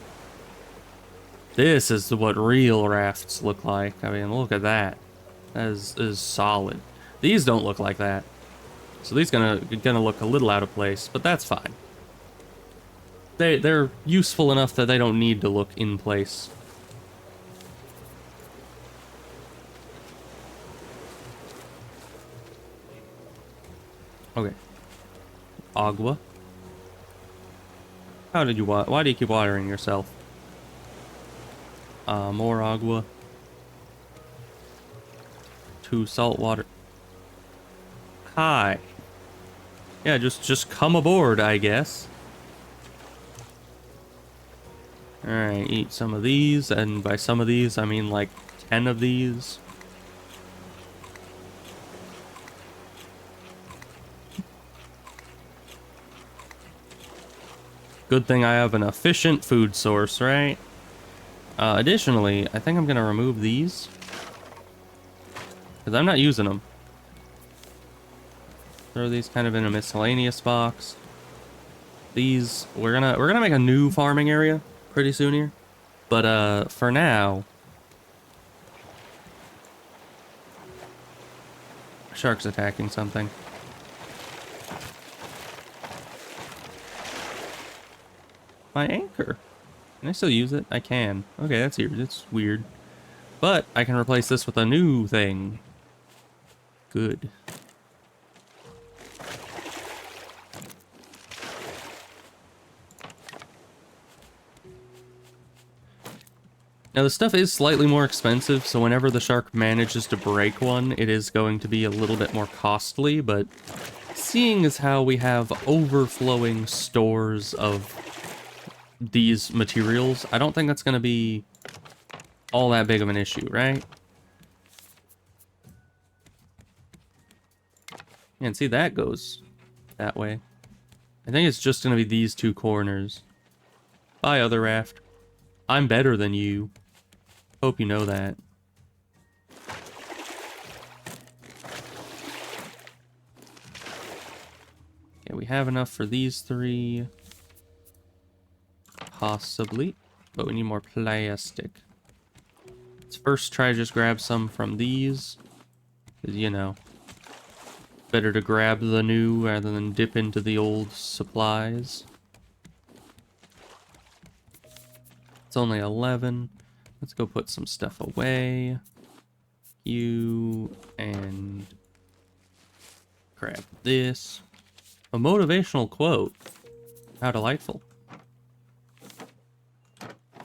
This is what real rafts look like. I mean, look at that. That is solid. These don't look like that. So these gonna look a little out of place, but that's fine. They're useful enough that they don't need to look in place. Okay. Agua. How did you why do you keep watering yourself? More agua. 2 salt water. Hi. Yeah, just come aboard, I guess. Alright, eat some of these, and by some of these, I mean like 10 of these. Good thing I have an efficient food source, right? Additionally, I think I'm gonna remove these. Because I'm not using them. Throw these kind of in a miscellaneous box. These, we're gonna make a new farming area pretty soon here. But for now, shark's attacking something. My anchor. Can I still use it? I can. Okay, that's weird. It's weird. But I can replace this with a new thing. Good. Now, the stuff is slightly more expensive, so whenever the shark manages to break one, it is going to be a little bit more costly, but seeing as how we have overflowing stores of these materials, I don't think that's going to be all that big of an issue, right? Yeah, and see, that goes that way. I think it's just going to be these 2 corners. Bye, other raft. I'm better than you. Hope you know that. Okay, we have enough for these 3. Possibly. But we need more plastic. Let's first try to just grab some from these. Because, you know, better to grab the new rather than dip into the old supplies. It's only 11. Let's go put some stuff away. You and grab this. A motivational quote. How delightful.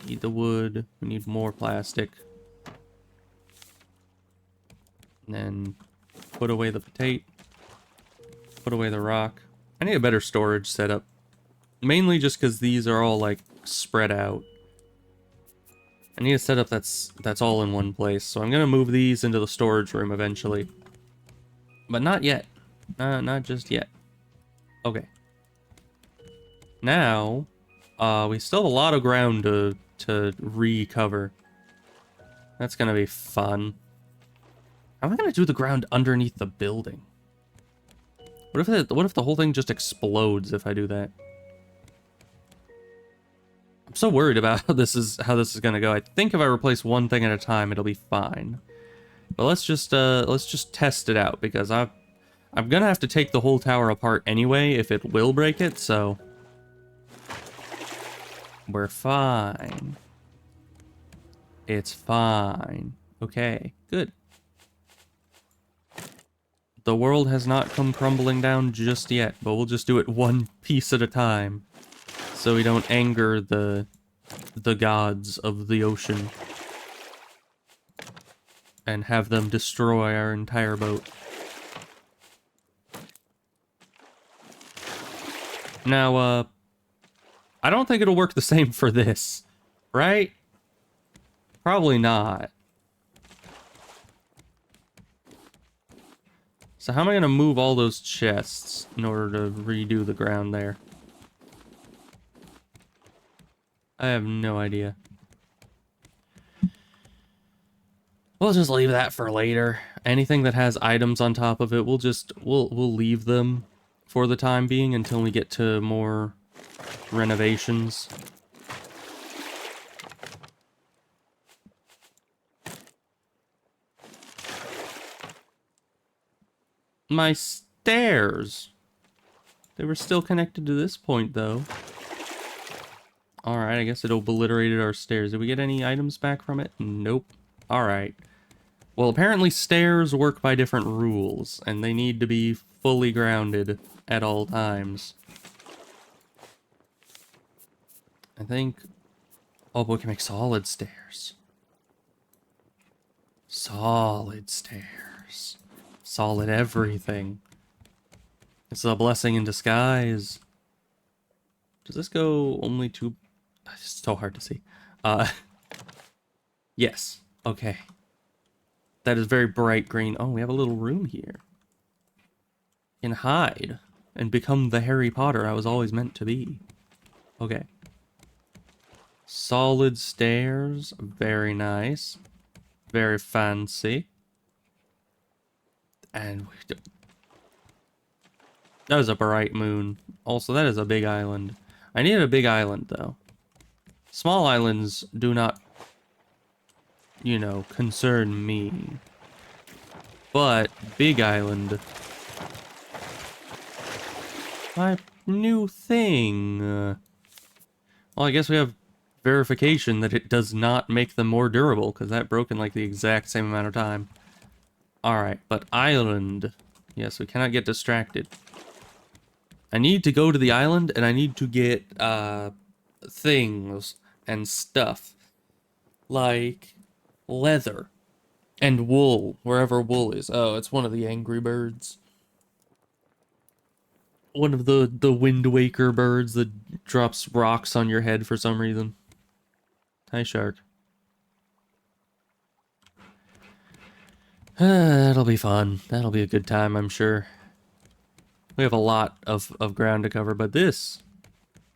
Need the wood. We need more plastic. And then put away the potato. Put away the rock. I need a better storage setup. Mainly just because these are all like spread out. I need a setup that's all in one place. So I'm gonna move these into the storage room eventually. But not yet. Not just yet. Okay. Now, we still have a lot of ground to recover. That's gonna be fun. How am I gonna do the ground underneath the building? What if the whole thing just explodes if I do that? I'm so worried about how this is gonna go. I think if I replace one thing at a time, it'll be fine. But let's just test it out because I'm gonna have to take the whole tower apart anyway if it will break it. So we're fine. It's fine. Okay, good. The world has not come crumbling down just yet, but we'll just do it one piece at a time. So we don't anger the gods of the ocean. And have them destroy our entire boat. Now, I don't think it'll work the same for this, right? Probably not. So how am I going to move all those chests in order to redo the ground there? I have no idea. We'll just leave that for later. Anything that has items on top of it, we'll leave them for the time being until we get to more renovations. My stairs. They were still connected to this point, though. Alright, I guess it obliterated our stairs. Did we get any items back from it? Nope. Alright. Well, apparently stairs work by different rules, and they need to be fully grounded at all times. I think... Oh, we can make solid stairs. Solid stairs. Solid everything. It's a blessing in disguise. Does this go only to... It's so hard to see. Yes. Okay. That is very bright green. Oh, we have a little room here. Can hide and become the Harry Potter I was always meant to be. Okay. Solid stairs. Very nice. Very fancy. And that was a bright moon. Also, that is a big island. I need a big island, though. Small islands do not, you know, concern me. But big island... My new thing. Well, I guess we have verification that it does not make them more durable, because that broke in like the exact same amount of time. Alright, but island. Yes, we cannot get distracted. I need to go to the island, and I need to get things and stuff. Like leather and wool, wherever wool is. Oh, it's one of the Angry Birds. One of the Wind Waker birds that drops rocks on your head for some reason. Hi, shark. That'll be fun. That'll be a good time, I'm sure. We have a lot of ground to cover, but this,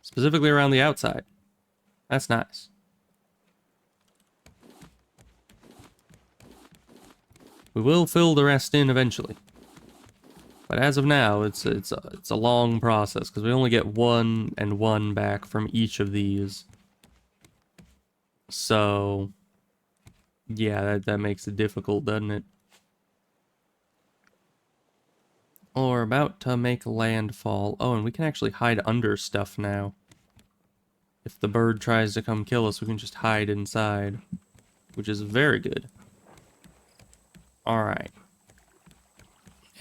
specifically around the outside, that's nice. We will fill the rest in eventually. But as of now, it's a long process, because we only get 1 and 1 back from each of these. So, yeah, that makes it difficult, doesn't it? Oh, we're about to make landfall. Oh, and we can actually hide under stuff now. If the bird tries to come kill us, we can just hide inside, which is very good. Alright.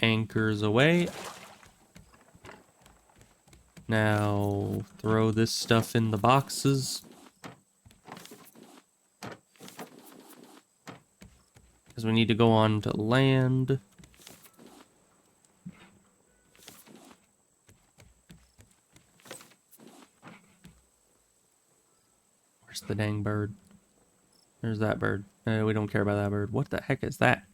Anchors away. Now, throw this stuff in the boxes. Because we need to go on to land. Where's the dang bird? There's that bird. We don't care about that bird. What the heck is that?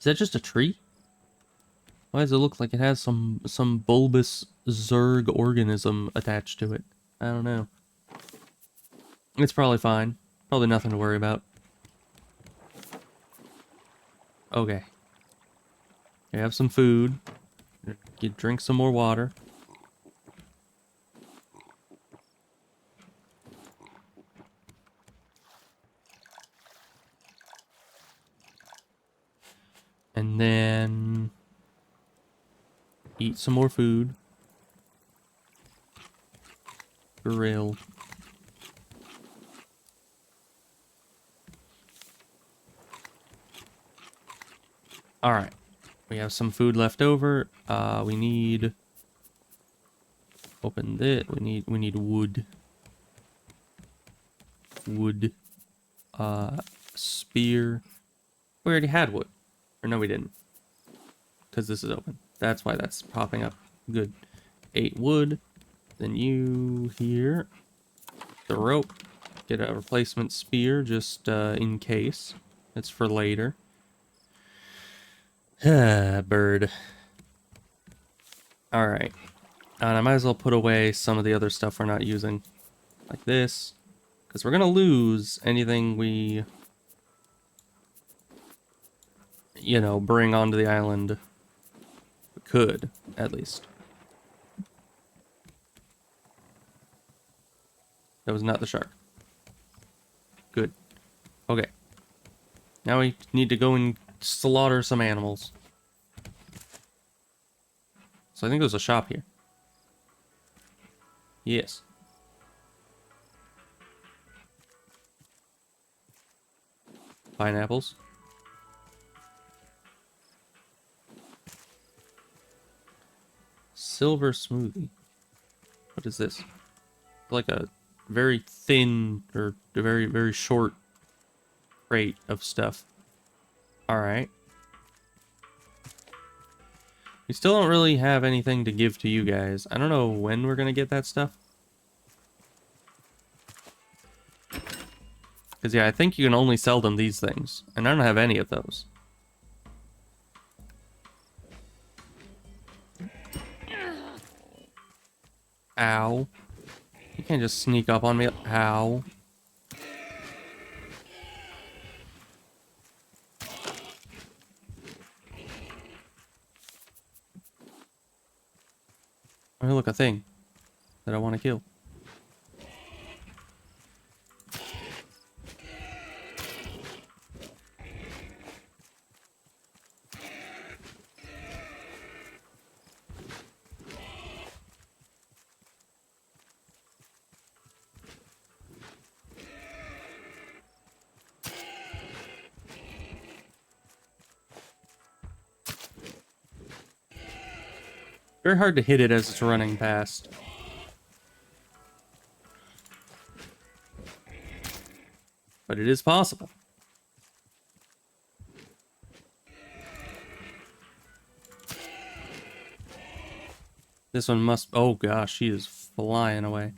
Is that just a tree? Why does it look like it has some bulbous Zerg organism attached to it? I don't know. It's probably fine. Probably nothing to worry about. Okay. You have some food. Drink some more water. And then eat some more food. Grill. All right. We have some food left over. We need open this. We need wood. Wood. Spear. We already had wood. Or no, we didn't. Because this is open. That's why that's popping up. Good. 8 wood. Then you here. The rope. Get a replacement spear just in case. It's for later. Bird. Alright. And I might as well put away some of the other stuff we're not using. Like this. Because we're going to lose anything we... you know, bring onto the island. We could, at least. That was not the shark. Good. Okay. Now we need to go and slaughter some animals. So I think there's a shop here. Yes. Pineapples. Silver smoothie. What is this? Like a very thin or a very, very short crate of stuff. Alright. We still don't really have anything to give to you guys. I don't know when we're gonna get that stuff. Because, yeah, I think you can only sell them these things. And I don't have any of those. Ow. You can't just sneak up on me. Ow. Oh, look, a thing that I want to kill. Very hard to hit it as it's running past. But it is possible. This one must... Oh gosh, she is flying away.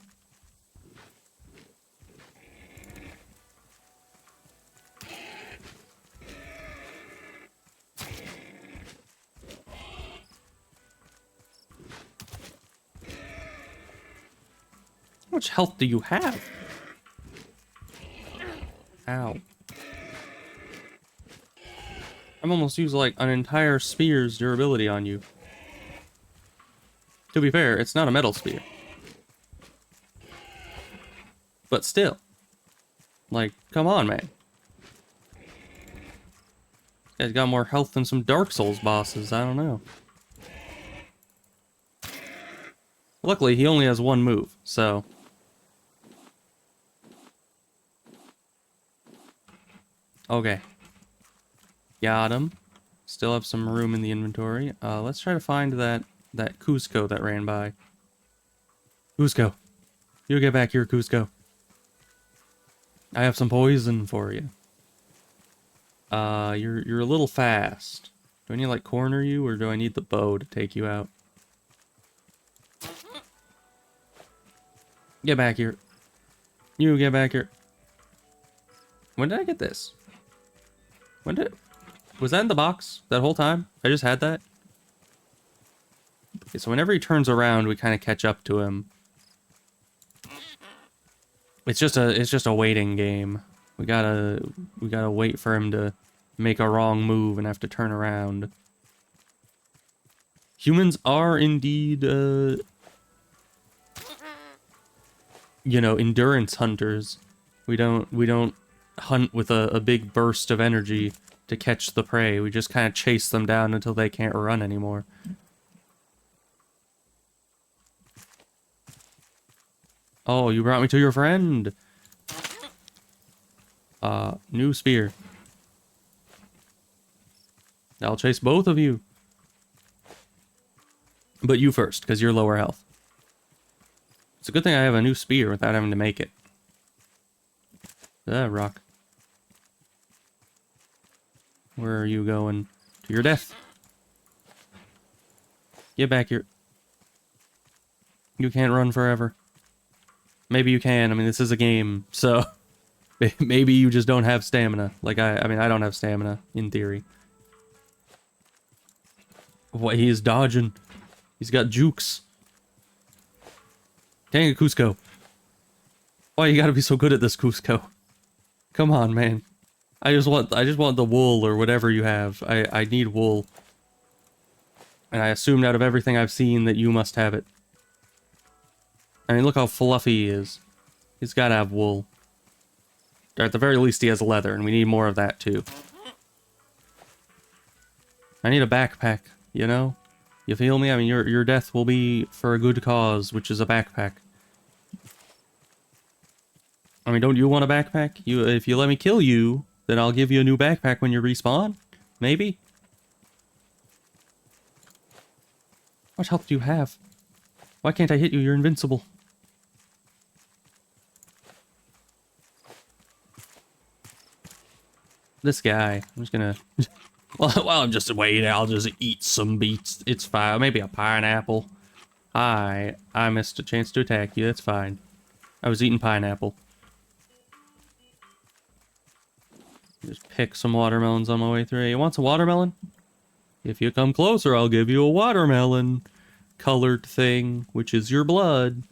How much health do you have? Ow. I'm almost used like an entire spear's durability on you. To be fair, it's not a metal spear. But still. Like, come on, man. This guy's got more health than some Dark Souls bosses, I don't know. Luckily, he only has one move, so... Okay. Got him. Still have some room in the inventory. Let's try to find that Cusco that ran by. Cusco. You get back here, Cusco. I have some poison for you. You're a little fast. Do I need to, like, corner you, or do I need the bow to take you out? Get back here. You get back here. When did I get this? When did... Was that in the box that whole time? I just had that? Okay, so whenever he turns around, we kind of catch up to him. It's just a waiting game. We gotta wait for him to make a wrong move and have to turn around. Humans are indeed, you know, endurance hunters. We don't hunt with a big burst of energy to catch the prey. We just kind of chase them down until they can't run anymore. Oh, you brought me to your friend. New spear. I'll chase both of you. But you first, because you're lower health. It's a good thing I have a new spear without having to make it. Rock. Where are you going? To your death. Get back here. You can't run forever. Maybe you can. I mean, this is a game, so... Maybe you just don't have stamina. Like, I mean, I don't have stamina, in theory. What, he is dodging. He's got jukes. Dang it, Cusco. Why you gotta be so good at this, Cusco? Come on, man. I just want the wool or whatever you have. I need wool. And I assumed out of everything I've seen that you must have it. I mean, look how fluffy he is. He's gotta have wool. Or at the very least, he has leather, and we need more of that, too. I need a backpack, you know? You feel me? I mean, your death will be for a good cause, which is a backpack. I mean, don't you want a backpack? If you let me kill you, then I'll give you a new backpack when you respawn? Maybe? How much health do you have? Why can't I hit you? You're invincible. This guy. I'm just gonna... Well, I'm just waiting. I'll just eat some beets. It's fine. Maybe a pineapple. I missed a chance to attack you. That's fine. I was eating pineapple. Just pick some watermelons on my way through. You want some watermelon? If you come closer, I'll give you a watermelon colored thing, which is your blood.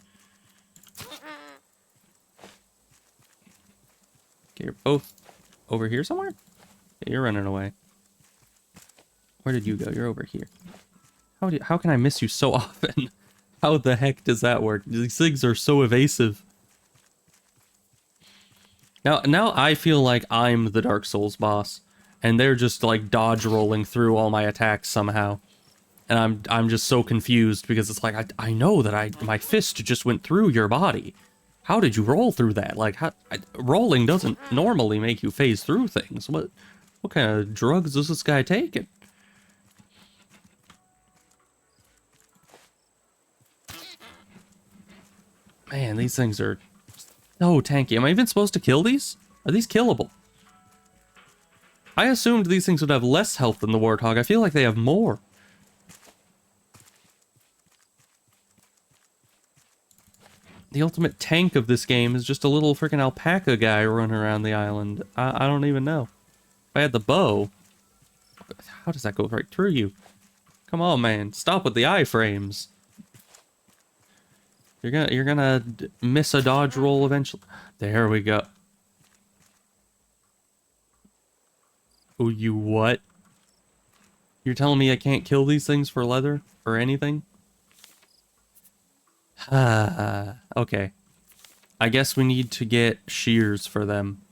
Okay, you're both over here somewhere? Yeah, you're running away. Where did you go? You're over here. How can I miss you so often? How the heck does that work? These things are so evasive. Now I feel like I'm the Dark Souls boss, and they're just like dodge rolling through all my attacks somehow. And I'm just so confused because it's like I know that my fist just went through your body. How did you roll through that? Like rolling doesn't normally make you phase through things. What kind of drugs is this guy taking? Man, these things are so tanky. Am I even supposed to kill these? Are these killable? I assumed these things would have less health than the Warthog. I feel like they have more. The ultimate tank of this game is just a little freaking alpaca guy running around the island. I don't even know. If I had the bow... How does that go right through you? Come on, man. Stop with the iframes. You're gonna miss a dodge roll eventually. There we go. Oh, you what? You're telling me I can't kill these things for leather? Or anything? Okay. I guess we need to get shears for them.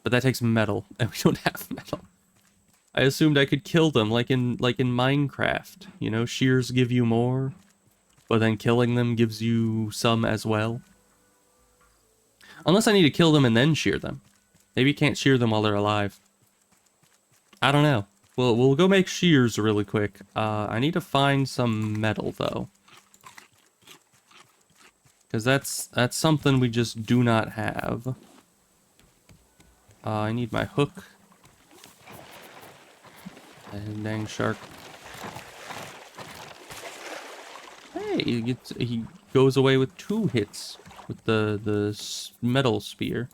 But that takes metal, and we don't have metal. I assumed I could kill them like in Minecraft. You know, shears give you more, but then killing them gives you some as well. Unless I need to kill them and then shear them. Maybe you can't shear them while they're alive. I don't know. We'll go make shears really quick. I need to find some metal though. Because that's something we just do not have. I need my hook. Dang shark. Hey, he goes away with 2 hits with the metal spear.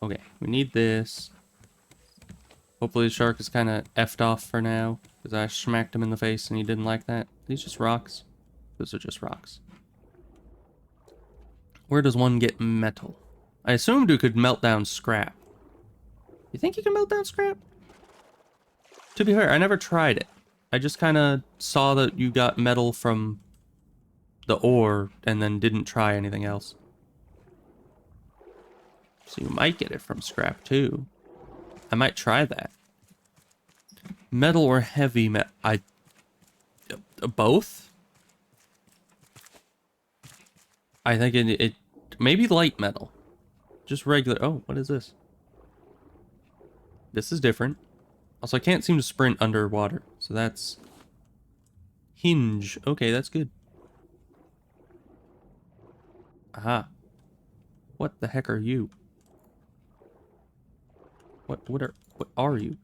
Okay, we need this. Hopefully the shark is kind of effed off for now, because I smacked him in the face and he didn't like that. These just rocks. Those are just rocks. Where does one get metal? I assumed you could melt down scrap. You think you can melt down scrap? To be fair, I never tried it. I just kind of saw that you got metal from the ore and then didn't try anything else. So you might get it from scrap too. I might try that. Metal or heavy metal? Both? I think it maybe light metal. Just regular. Oh, what is this? This is different. Also, I can't seem to sprint underwater, so that's hinge. Okay, that's good. Aha. What the heck are you? What are you?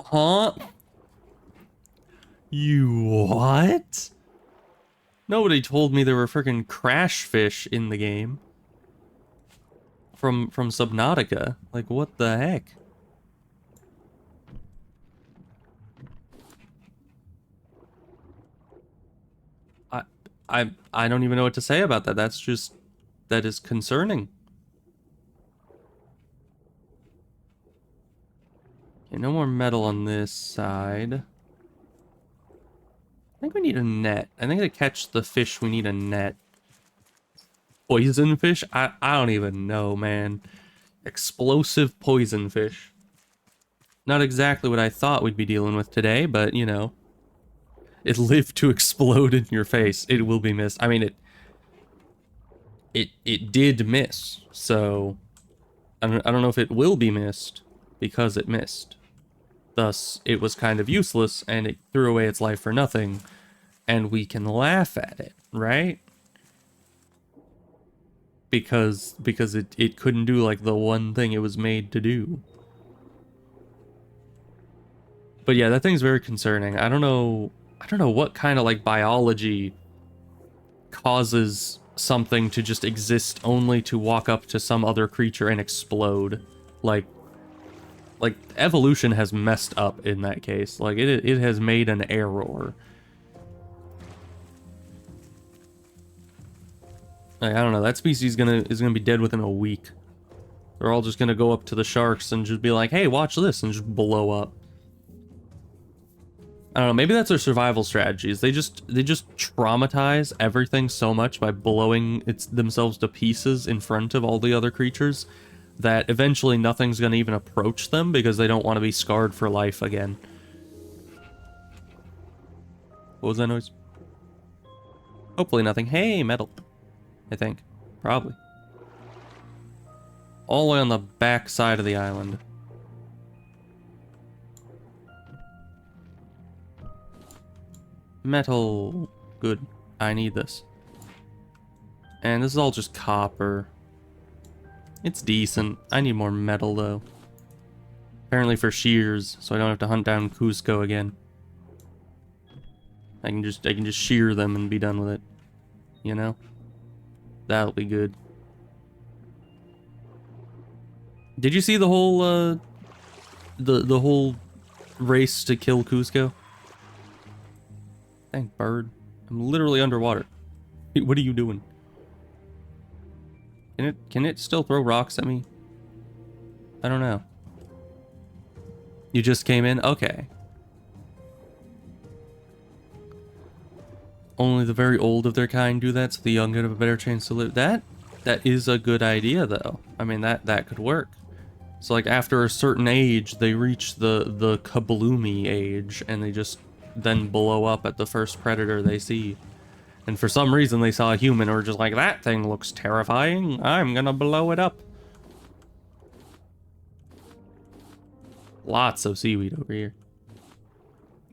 Huh? You what? Nobody told me there were freaking crash fish in the game. From Subnautica. Like, what the heck? I don't even know what to say about that. That's just... That is concerning. Okay, no more metal on this side. I think we need a net. I think to catch the fish, we need a net. Poison fish? I don't even know, man. Explosive poison fish. Not exactly what I thought we'd be dealing with today, but, you know. It lived to explode in your face. It will be missed. I mean, it did miss, so... I don't know if it will be missed, because it missed. Thus, it was kind of useless, and it threw away its life for nothing. And we can laugh at it, right? Because it couldn't do, like, the one thing it was made to do. But yeah, that thing's very concerning. I don't know what kind of, like, biology causes something to just exist only to walk up to some other creature and explode. Like evolution has messed up in that case. Like it has made an error. Like, I don't know, that species is gonna be dead within a week. They're all just gonna go up to the sharks and just be like, hey, watch this, and just blow up. I don't know, maybe that's their survival strategies. They just traumatize everything so much by blowing themselves to pieces in front of all the other creatures that eventually nothing's gonna even approach them because they don't want to be scarred for life again. What was that noise? Hopefully nothing. Hey, metal. I think. Probably. All the way on the back side of the island. Metal. Good. I need this. And this is all just copper. It's decent. I need more metal, though. Apparently for shears, so I don't have to hunt down Cusco again. I can just shear them and be done with it. You know? That'll be good. Did you see the whole the whole race to kill Cusco? Dang bird. I'm literally underwater. What are you doing? Can it still throw rocks at me? I don't know. You just came in? Okay. Only the very old of their kind do that, so the young have a better chance to live. That is a good idea, though. I mean, that could work. So, like, after a certain age, they reach the kabloomy age, and they just then blow up at the first predator they see. And for some reason, they saw a human, or just like, that thing looks terrifying. I'm gonna blow it up. Lots of seaweed over here.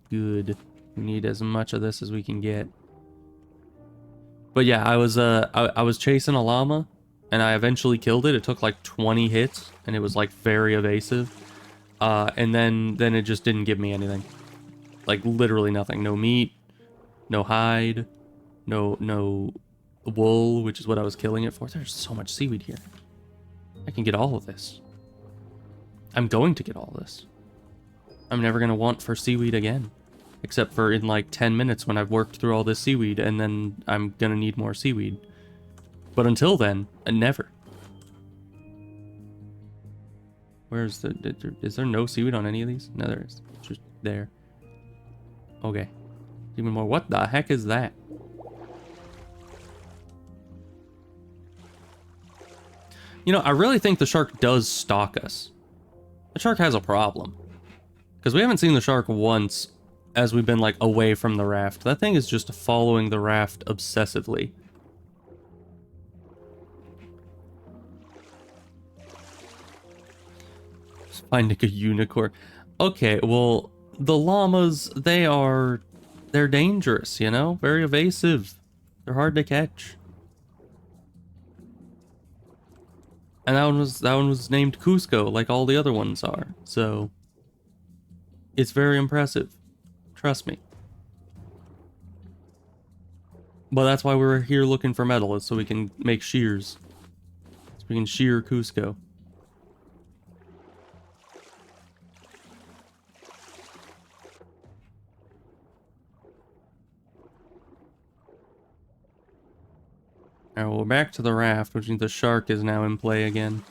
Good. We need as much of this as we can get. But yeah, I was chasing a llama, and I eventually killed it. It took like 20 hits, and it was like very evasive. And then it just didn't give me anything. Like literally nothing. No meat, no hide, no wool, which is what I was killing it for. There's so much seaweed here. I can get all of this. I'm going to get all this. I'm never gonna want for seaweed again. Except for in like 10 minutes when I've worked through all this seaweed, and then I'm gonna need more seaweed. But until then, never. Where's is there no seaweed on any of these? No, there is. It's just there. Okay. Even more. What the heck is that? You know, I really think the shark does stalk us. The shark has a problem. Because we haven't seen the shark once as we've been, like, away from the raft. That thing is just following the raft obsessively. Just finding a unicorn. Okay, well, the llamas, they're dangerous, you know? Very evasive. They're hard to catch. And that one was named Cusco, like all the other ones are. So it's very impressive. Trust me. But that's why we're here looking for metal, is so we can make shears. So we can shear Cusco. Alright, well, we're back to the raft, which means the shark is now in play again.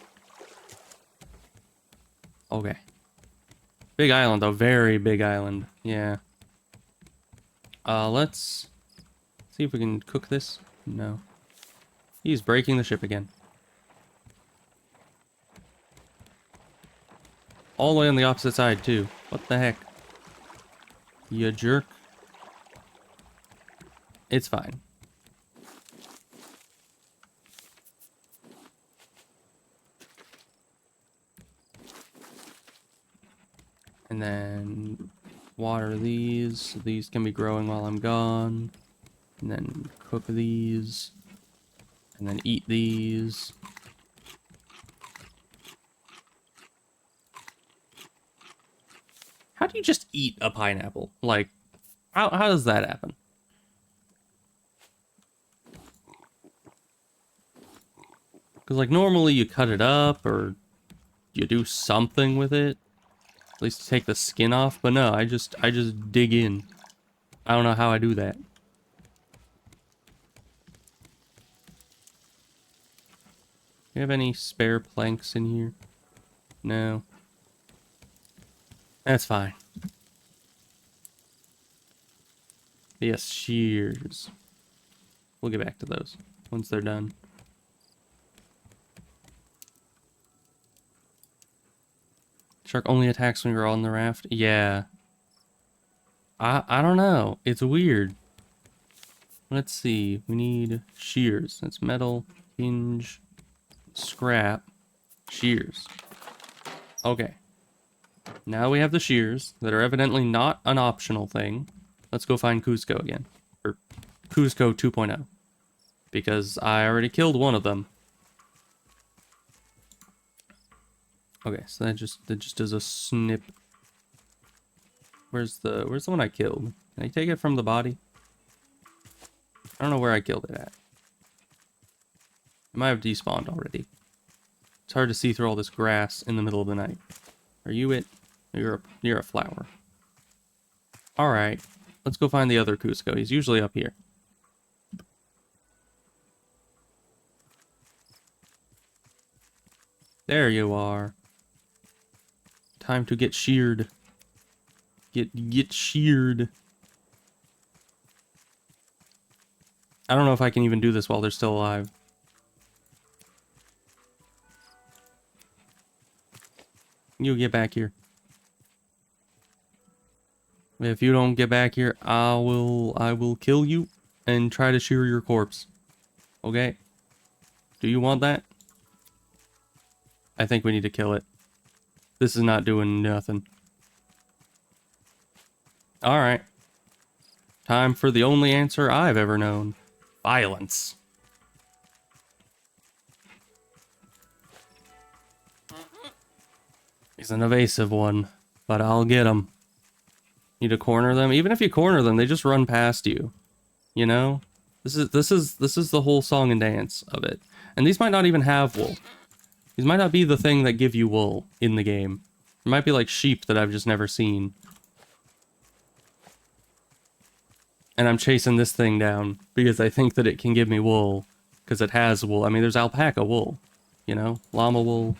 Okay. Big island, a very big island. Yeah. Let's see if we can cook this. No. He's breaking the ship again. All the way on the opposite side, too. What the heck? You jerk. It's fine. And then water these. These can be growing while I'm gone. And then cook these. And then eat these. How do you just eat a pineapple? Like, how does that happen? Because, like, normally you cut it up or you do something with it. At least take the skin off. But no, I just dig in. I don't know how I do that. Do you have any spare planks in here? No. That's fine. Yes, shears. We'll get back to those once they're done. Shark only attacks when you're on the raft? Yeah. I don't know. It's weird. Let's see. We need shears. That's metal, hinge, scrap, shears. Okay. Now we have the shears that are evidently not an optional thing. Let's go find Cusco again. Or Cusco 2.0. Because I already killed one of them. Okay, so that just does a snip. Where's the one I killed? Can I take it from the body? I don't know where I killed it at. It might have despawned already. It's hard to see through all this grass in the middle of the night. Are you it? You're a flower. Alright. Let's go find the other Cusco. He's usually up here. There you are. Time to get sheared. Get sheared. I don't know if I can even do this while they're still alive. You get back here. If you don't get back here, I will kill you and try to shear your corpse. Okay? Do you want that? I think we need to kill it. This is not doing nothing. Alright. Time for the only answer I've ever known. Violence. He's an evasive one, but I'll get him. Need to corner them. Even if you corner them, they just run past you. You know? This is the whole song and dance of it. And these might not even have wool. These might not be the thing that give you wool in the game. It might be like sheep that I've just never seen. And I'm chasing this thing down because I think that it can give me wool. Because it has wool. I mean, there's alpaca wool. You know? Llama wool.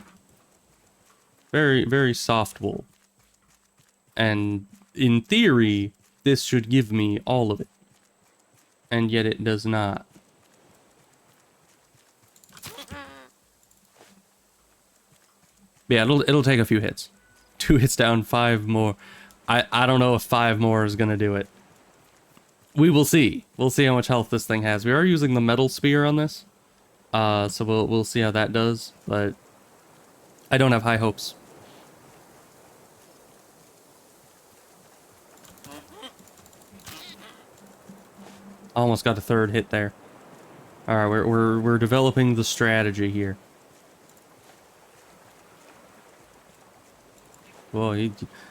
Very, very soft wool. And in theory, this should give me all of it. And yet it does not. Yeah, it'll take a few hits. 2 hits down, 5 more. I don't know if 5 more is gonna do it. We will see. We'll see how much health this thing has. We are using the metal spear on this. So we'll see how that does, but I don't have high hopes. Almost got a 3rd hit there. All right, we're developing the strategy here. Whoa,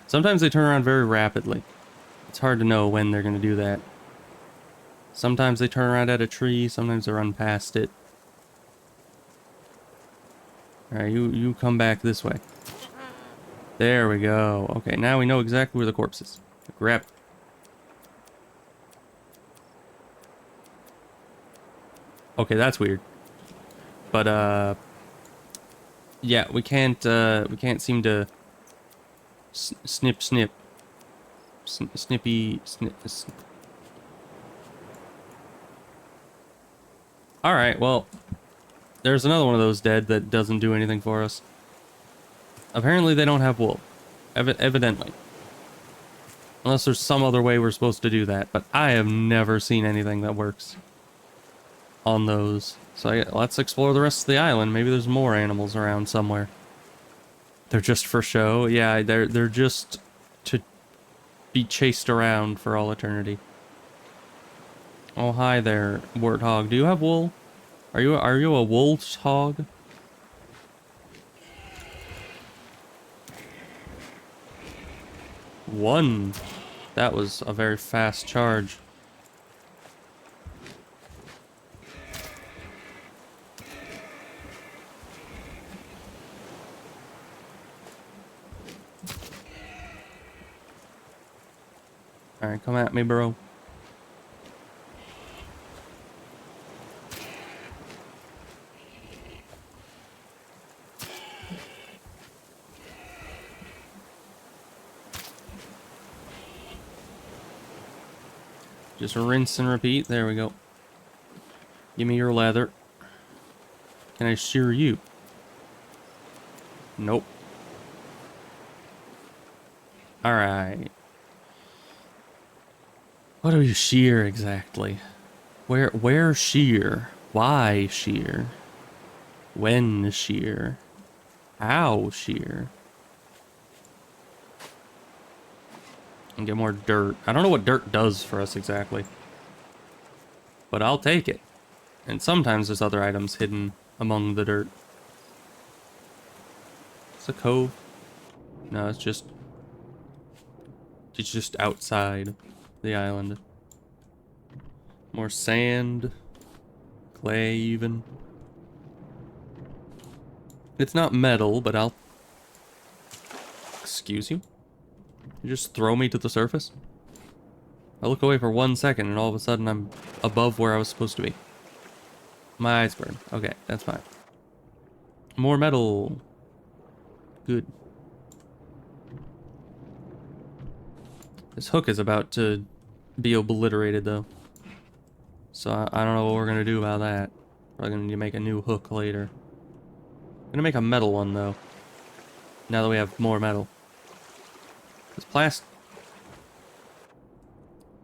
sometimes they turn around very rapidly. It's hard to know when they're gonna do that. Sometimes they turn around at a tree, sometimes they run past it. Alright, you come back this way. There we go. Okay, now we know exactly where the corpse is. Grab it. Okay, that's weird. But, yeah, we can't seem to snip. Snippy. Alright, well, there's another one of those dead that doesn't do anything for us. Apparently they don't have wool. Evidently. Unless there's some other way we're supposed to do that, but I have never seen anything that works on those. So let's explore the rest of the island. Maybe there's more animals around somewhere. They're just for show. Yeah, they're just to be chased around for all eternity. Oh, hi there, warthog. Do you have wool? Are you a wolf's hog? One. That was a very fast charge. Alright, come at me, bro. Just rinse and repeat. There we go. Give me your leather. Can I shear you? Nope. Alright. What do you shear exactly? Where shear? Why shear? When shear? How shear? And get more dirt. I don't know what dirt does for us exactly. But I'll take it. And sometimes there's other items hidden among the dirt. It's a cove. No, it's just outside the island. More sand. Clay even. It's not metal, but I'll... Excuse you? You just throw me to the surface? I look away for 1 second and all of a sudden I'm above where I was supposed to be. My eyes burn. Okay, that's fine. More metal. Good. This hook is about to be obliterated though. So I don't know what we're gonna do about that. Probably gonna need to make a new hook later. Gonna make a metal one though. Now that we have more metal. This plastic.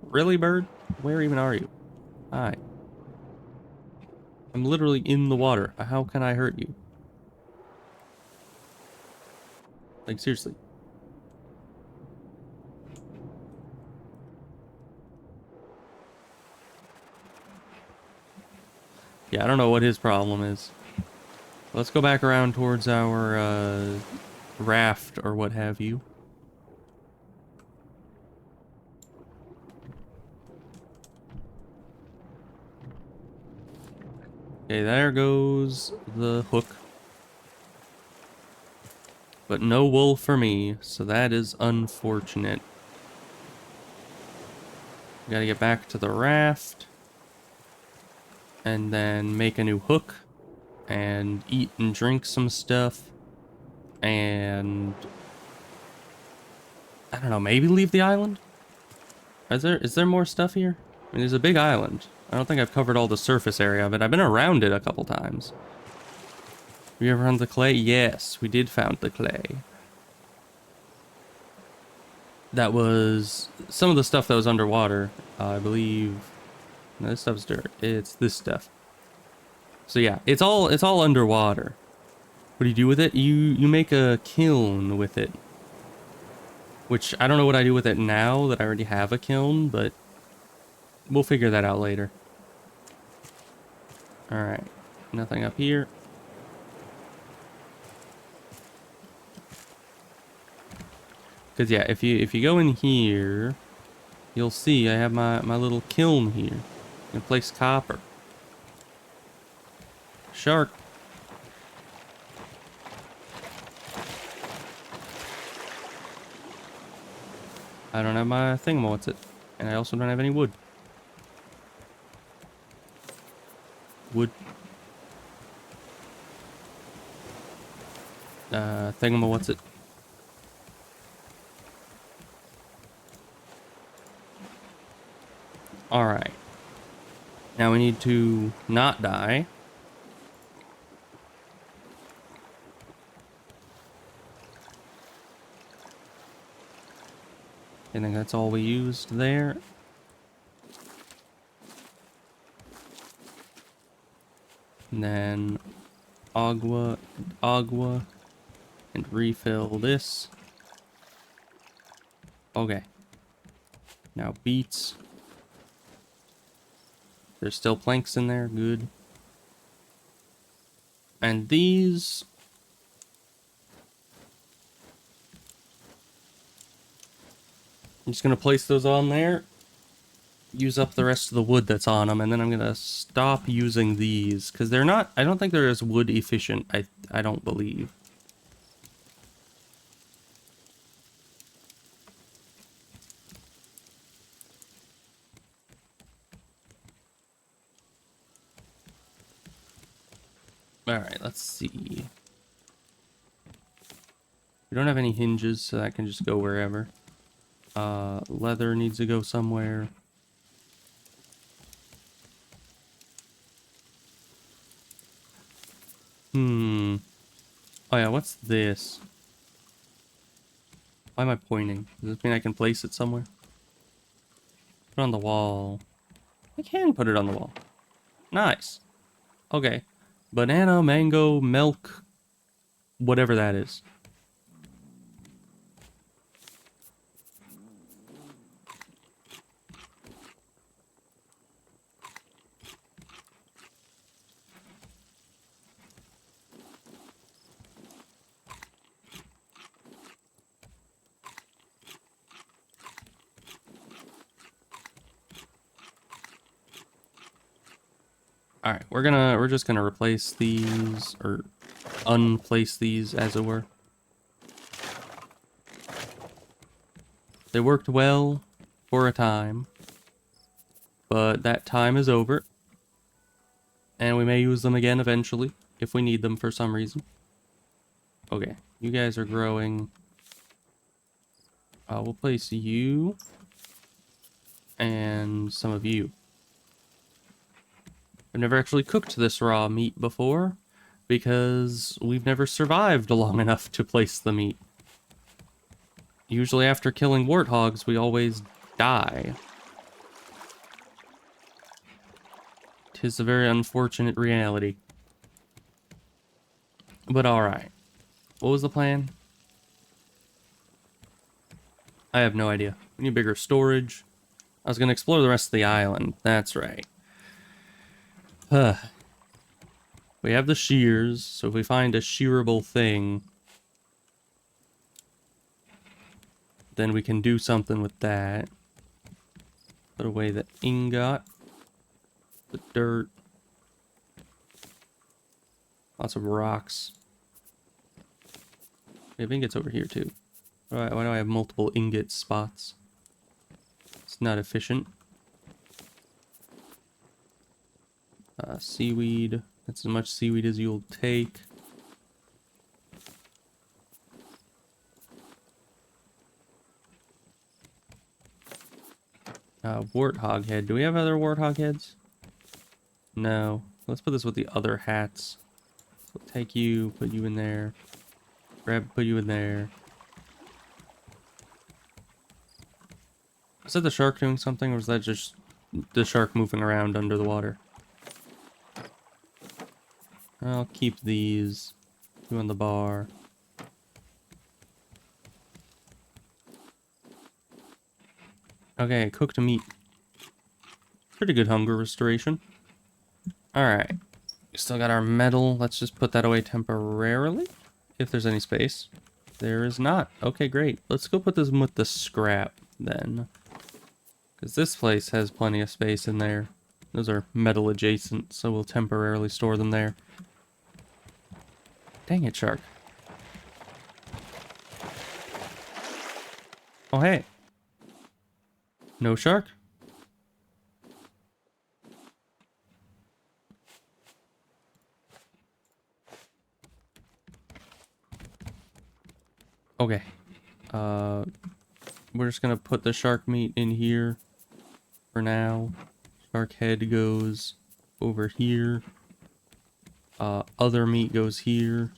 Really, bird? Where even are you? Hi. I'm literally in the water. How can I hurt you? Like, seriously. Yeah, I don't know what his problem is. Let's go back around towards our raft or what have you. Okay, there goes the hook. But no wool for me, so that is unfortunate. We gotta get back to the raft. And then make a new hook. And eat and drink some stuff. And... I don't know, maybe leave the island? Is there more stuff here? I mean, there's a big island. I don't think I've covered all the surface area of it. I've been around it a couple times. Have you ever found the clay? Yes, we did found the clay. That was some of the stuff that was underwater. I believe... No, this stuff's dirt. It's this stuff. So yeah, it's all underwater. What do you do with it? You make a kiln with it. Which, I don't know what I do with it now that I already have a kiln, but... We'll figure that out later. Alright. Nothing up here. Because yeah, if you go in here, you'll see I have my little kiln here. I can place copper. Shark. I don't have my thingamawhat's-it. And I also don't have any wood. Wood. Thingamawhat's-it. Alright. Now we need to not die. I think that's all we used there. And then agua, and refill this. Okay. Now beets. There's still planks in there. Good. And these... I'm just going to place those on there. Use up the rest of the wood that's on them. And then I'm going to stop using these. Because they're not... I don't think they're as wood efficient. I don't believe. Alright, let's see. We don't have any hinges, so that can just go wherever. Leather needs to go somewhere. Oh yeah, what's this? Why am I pointing? Does this mean I can place it somewhere? Put it on the wall. I can put it on the wall. Nice. Okay. Banana, mango, milk, whatever that is. Alright, we're just gonna replace these, or unplace these, as it were. They worked well for a time, but that time is over. And we may use them again eventually, if we need them for some reason. Okay, you guys are growing. We'll place you and some of you. I've never actually cooked this raw meat before because we've never survived long enough to place the meat. Usually after killing warthogs, we always die. 'Tis a very unfortunate reality. But alright. What was the plan? I have no idea. We need bigger storage. I was going to explore the rest of the island. That's right. We have the shears, so if we find a shearable thing, then we can do something with that. Put away the ingot, the dirt, lots of rocks. We have ingots over here too. Why do I have multiple ingot spots? It's not efficient. Seaweed. That's as much seaweed as you'll take. Warthog head. Do we have other warthog heads? No. Let's put this with the other hats. We'll take you, put you in there. Put you in there. Is that the shark doing something, or was that just the shark moving around under the water? I'll keep these. Two on the bar. Okay, cooked meat. Pretty good hunger restoration. Alright. We still got our metal. Let's just put that away temporarily. If there's any space. There is not. Okay, great. Let's go put this with the scrap then. Because this place has plenty of space in there. Those are metal adjacent, so we'll temporarily store them there. Dang it, shark. Oh, hey. No shark? Okay. We're just gonna put the shark meat in here for now. Shark head goes over here. Other meat goes here.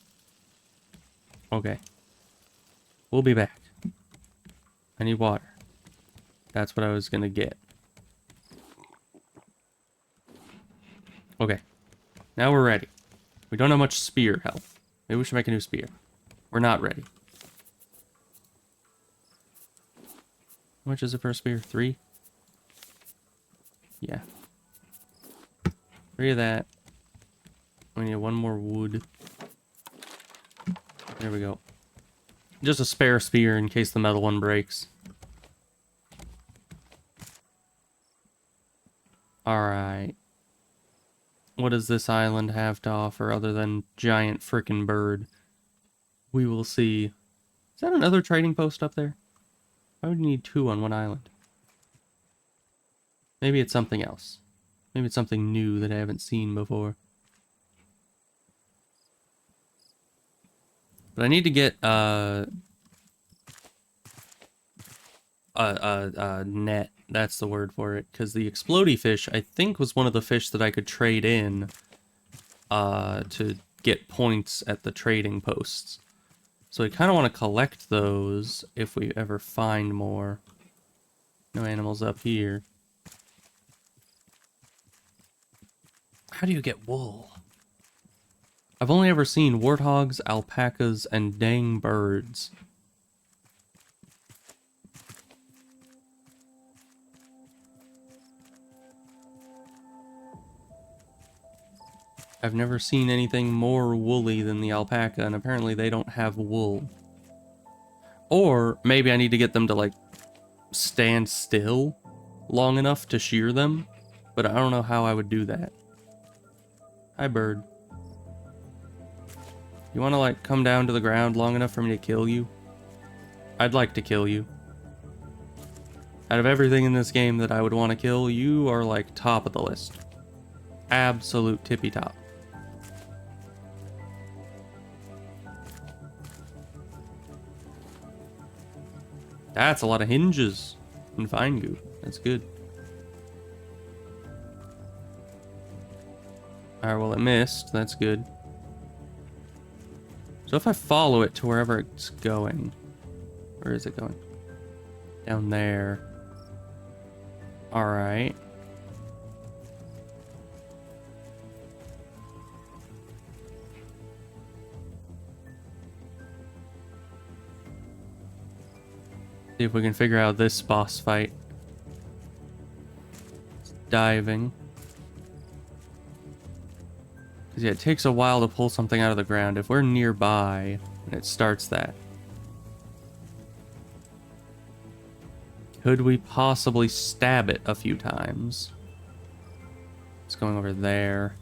Okay. We'll be back. I need water. That's what I was gonna get. Okay. Now we're ready. We don't have much spear health. Maybe we should make a new spear. We're not ready. How much is it for a spear? 3? Yeah. 3 of that. We need 1 more wood. There we go. Just a spare spear in case the metal one breaks. Alright. What does this island have to offer other than giant frickin' bird? We will see. Is that another trading post up there? Why would you need 2 on one island? Maybe it's something else. Maybe it's something new that I haven't seen before. But I need to get a net. That's the word for it. Because the explodey fish, I think, was one of the fish that I could trade in to get points at the trading posts. So I kind of want to collect those if we ever find more. No animals up here. How do you get wool? I've only ever seen warthogs, alpacas, and dang birds. I've never seen anything more woolly than the alpaca, and apparently they don't have wool. Or maybe I need to get them to, like, stand still long enough to shear them, but I don't know how I would do that. Hi, bird. You want to, like, come down to the ground long enough for me to kill you? I'd like to kill you. Out of everything in this game that I would want to kill, you are, like, top of the list. Absolute tippy top. That's a lot of hinges and fine goo. That's good. Alright, well, it missed. That's good. So if I follow it to wherever it's going... Where is it going? Down there. Alright. See if we can figure out this boss fight. It's diving. Because yeah, it takes a while to pull something out of the ground. If we're nearby, and it starts that. Could we possibly stab it a few times? It's going over there.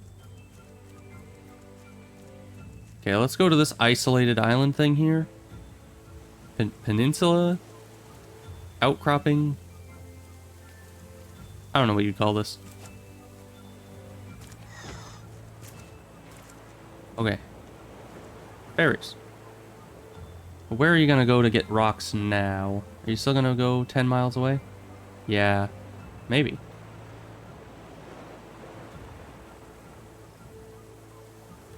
Okay, let's go to this isolated island thing here. Peninsula? Outcropping? I don't know what you'd call this. Okay. Berries. Where are you gonna go to get rocks now? Are you still gonna go 10 miles away? Yeah. Maybe.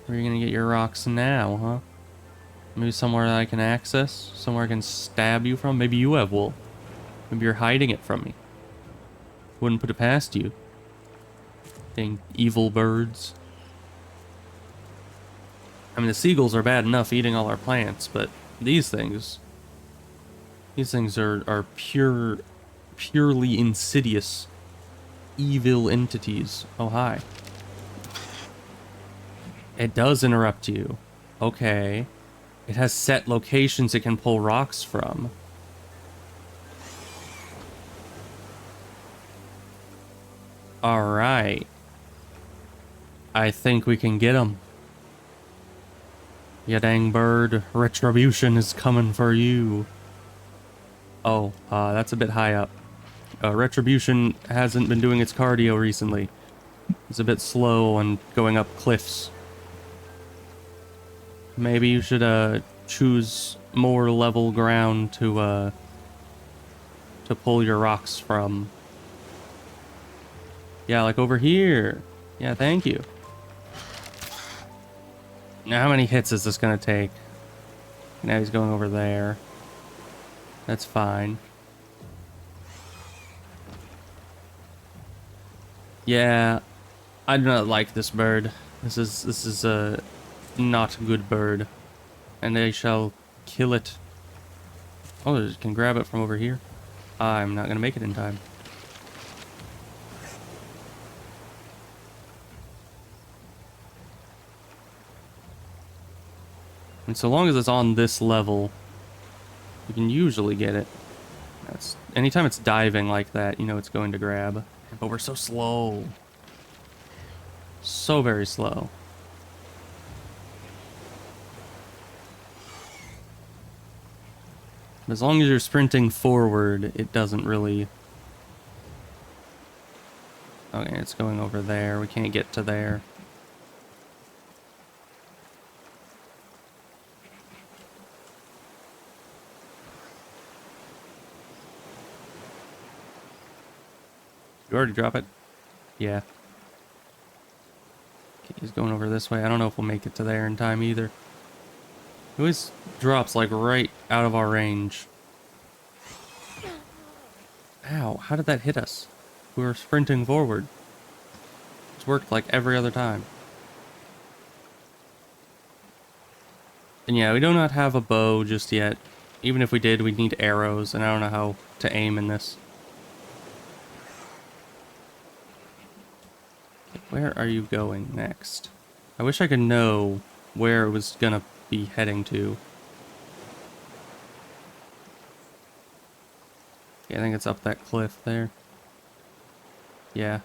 Where are you gonna get your rocks now, huh? Maybe somewhere that I can access? Somewhere I can stab you from? Maybe you have wool. Maybe you're hiding it from me. Wouldn't put it past you. Dang evil birds. I mean, the seagulls are bad enough eating all our plants, but these things are purely insidious, evil entities. Oh, hi. It does interrupt you. Okay. It has set locations it can pull rocks from. Alright. I think we can get them. Ya dang bird, retribution is coming for you. Oh, that's a bit high up. Retribution hasn't been doing its cardio recently. It's a bit slow on going up cliffs. Maybe you should choose more level ground to pull your rocks from. Yeah, like over here. Yeah, thank you. Now, how many hits is this gonna take? Now he's going over there. That's fine. Yeah, I do not like this bird. This is a not good bird, and they shall kill it. Oh, you can grab it from over here. I'm not gonna make it in time. And so long as it's on this level, you can usually get it. That's anytime it's diving like that, you know it's going to grab. But we're so slow. So very slow. As long as you're sprinting forward, it doesn't really... Okay, it's going over there. We can't get to there. You already drop it? Yeah. Okay, he's going over this way. I don't know if we'll make it to there in time either. He always drops like right out of our range. Ow, how did that hit us? We were sprinting forward. It's worked like every other time. And yeah, we do not have a bow just yet. Even if we did, we'd need arrows, and I don't know how to aim in this. Okay, where are you going next? I wish I could know where it was gonna be heading to. Okay, I think it's up that cliff there. Yeah.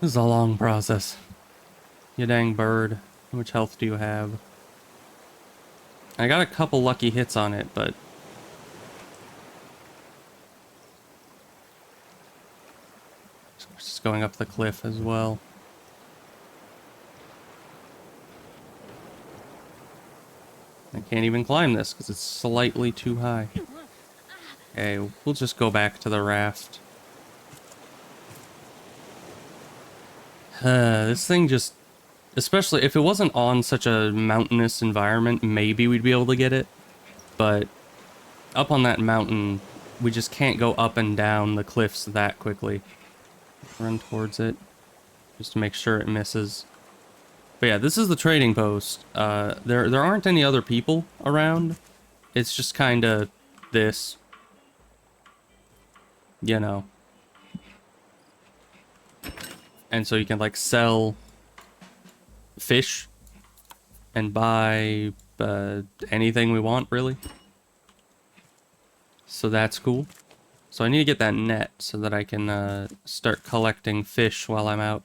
This is a long process. You dang bird. How much health do you have? I got a couple lucky hits on it, but... It's just going up the cliff as well. I can't even climb this because it's slightly too high. Okay, we'll just go back to the raft. This thing just... Especially if it wasn't on such a mountainous environment, maybe we'd be able to get it. But up on that mountain, we just can't go up and down the cliffs that quickly. Run towards it, just to make sure it misses. But yeah, this is the trading post. There aren't any other people around. It's just kind of this. You know. And so you can like sell fish and buy anything we want, really. So that's cool. So I need to get that net so that I can start collecting fish while I'm out.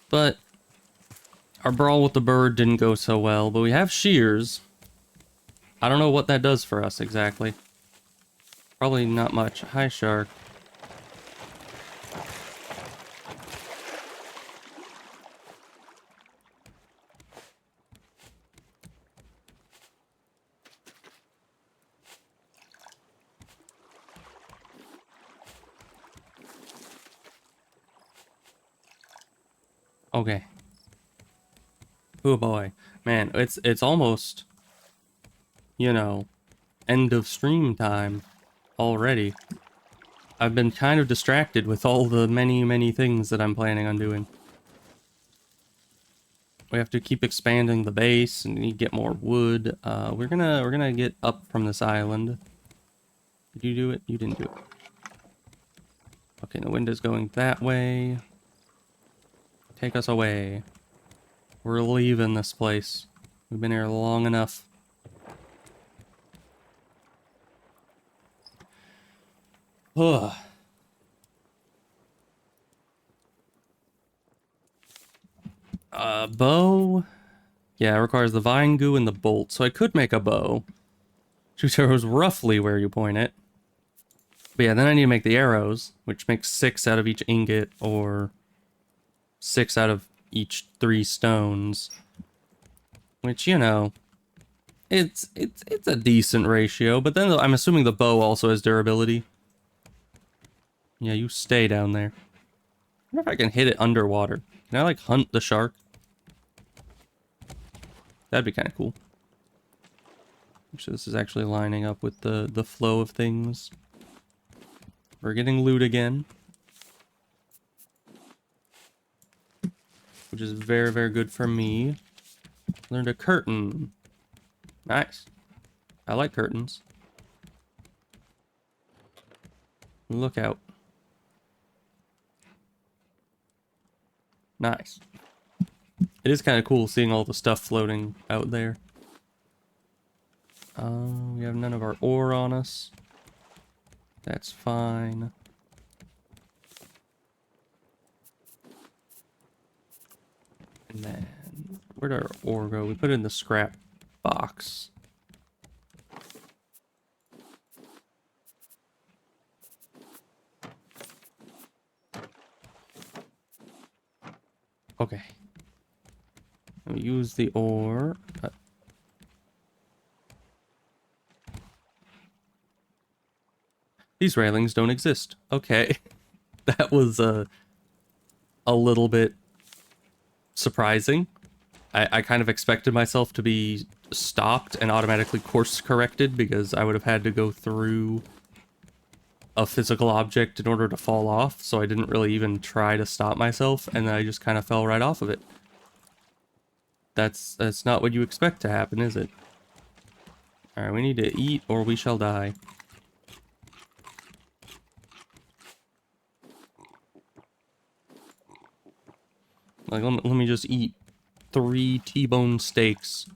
But our brawl with the bird didn't go so well, but we have shears. I don't know what that does for us exactly. Probably not much. Hi, shark. Okay. Oh boy. Man, it's almost, you know, end of stream time already. I've been kind of distracted with all the many things that I'm planning on doing. We have to keep expanding the base and need to get more wood. We're gonna get up from this island. Did you do it? You didn't do it. Okay, the wind is going that way. Take us away. We're leaving this place. We've been here long enough. Ugh. Bow. Yeah, it requires the vine goo and the bolt, so I could make a bow. Shoot arrows roughly where you point it. But yeah, then I need to make the arrows, which makes 6 out of each ingot, or 6 out of each 3 stones. Which, you know, it's a decent ratio, but then I'm assuming the bow also has durability. Yeah, you stay down there. I wonder if I can hit it underwater. Can I, like, hunt the shark? That'd be kind of cool. So this is actually lining up with the flow of things. We're getting loot again. Which is very good for me. Learned a curtain. Nice. I like curtains. Look out. Nice. It is kind of cool seeing all the stuff floating out there. We have none of our ore on us. That's fine. And then, where'd our ore go? We put it in the scrap box. Okay. We use the ore. These railings don't exist. Okay. That was a little bit surprising. I kind of expected myself to be stopped and automatically course corrected because I would have had to go through a physical object in order to fall off, so I didn't really even try to stop myself, and I just kind of fell right off of it. That's not what you expect to happen, is it? Alright, we need to eat or we shall die. Like, let me just eat 3 T-bone steaks.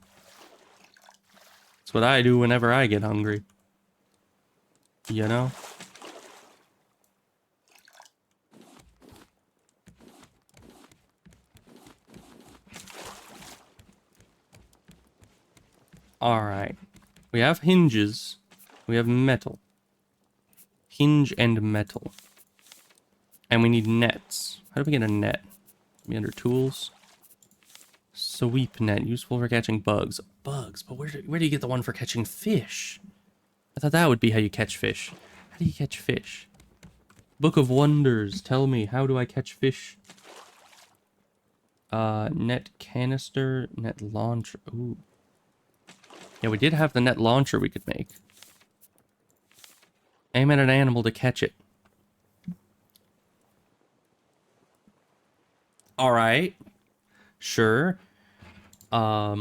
That's what I do whenever I get hungry. You know? Alright. We have hinges. We have metal. Hinge and metal. And we need nets. How do we get a net? Be under tools. Sweep net, useful for catching bugs. Bugs? But where do you get the one for catching fish? I thought that would be how you catch fish. How do you catch fish? Book of Wonders, tell me, how do I catch fish? Net canister, net launcher. Ooh. Yeah, we did have the net launcher we could make. Aim at an animal to catch it. Alright. Sure. But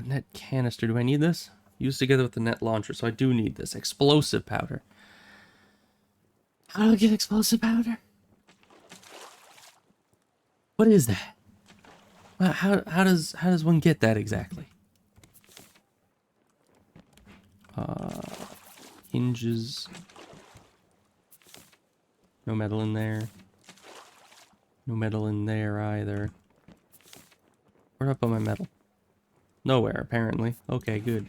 net canister, do I need this? Used together with the net launcher, so I do need this. Explosive powder. How do I get explosive powder? What is that? How does one get that exactly? Hinges. No metal in there. No metal in there either. Where'd I put my metal? Nowhere, apparently. Okay, good.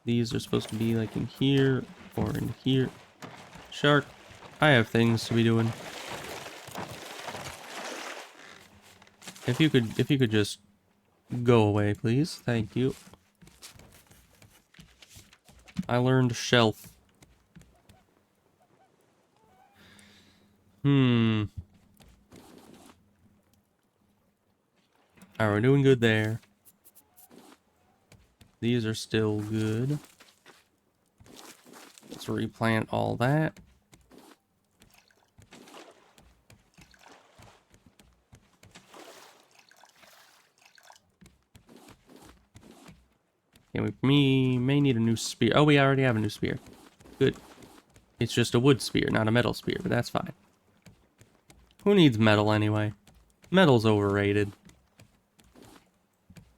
These are supposed to be like in here or in here. Shark, I have things to be doing. If you could just go away, please. Thank you. I learned shelf. Alright, we're doing good there. These are still good. Let's replant all that. Yeah, we may need a new spear. Oh, we already have a new spear. Good. It's just a wood spear, not a metal spear, but that's fine. Who needs metal anyway? Metal's overrated.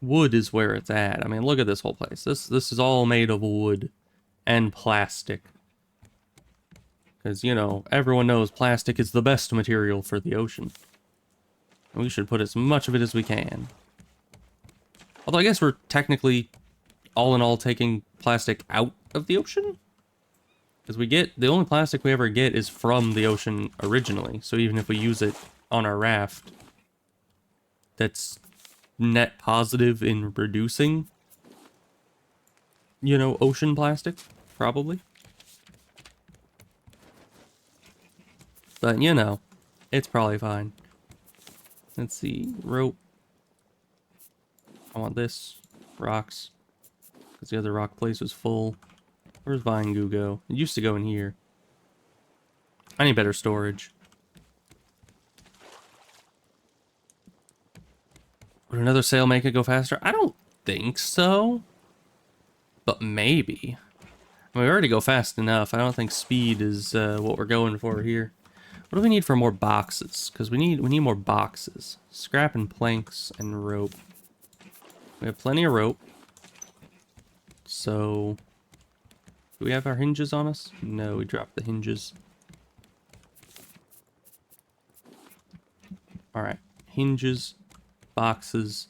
Wood is where it's at. I mean, look at this whole place. This is all made of wood and plastic. Because, you know, everyone knows plastic is the best material for the ocean. And we should put as much of it as we can. Although I guess we're technically, all in all, taking plastic out of the ocean? Because the only plastic we ever get is from the ocean originally. So even if we use it on our raft, that's net positive in reducing, you know, ocean plastic, probably. But, you know, it's probably fine. Let's see, rope. I want this. Rocks. Because the other rock place was full. Where's vine goo go? It used to go in here. I need better storage. Would another sail make it go faster? I don't think so. But maybe. I mean, we already go fast enough. I don't think speed is what we're going for here. What do we need for more boxes? Because we need more boxes. Scrap and planks and rope. We have plenty of rope. So, do we have our hinges on us? No, we dropped the hinges. Alright. Hinges. Boxes.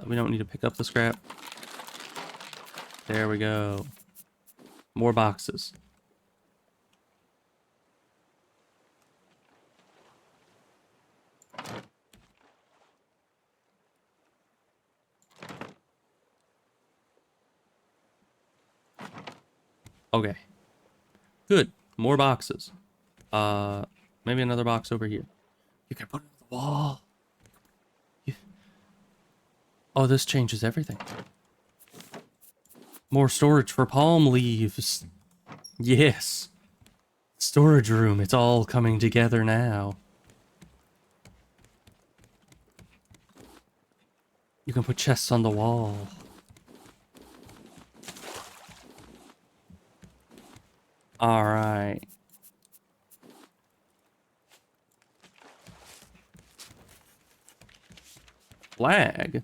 We don't need to pick up the scrap. There we go. More boxes. Okay. Good. More boxes. Maybe another box over here. You can put it on the wall. Oh, this changes everything. More storage for palm leaves. Yes. Storage room. It's all coming together now. You can put chests on the wall. Alright. Flag?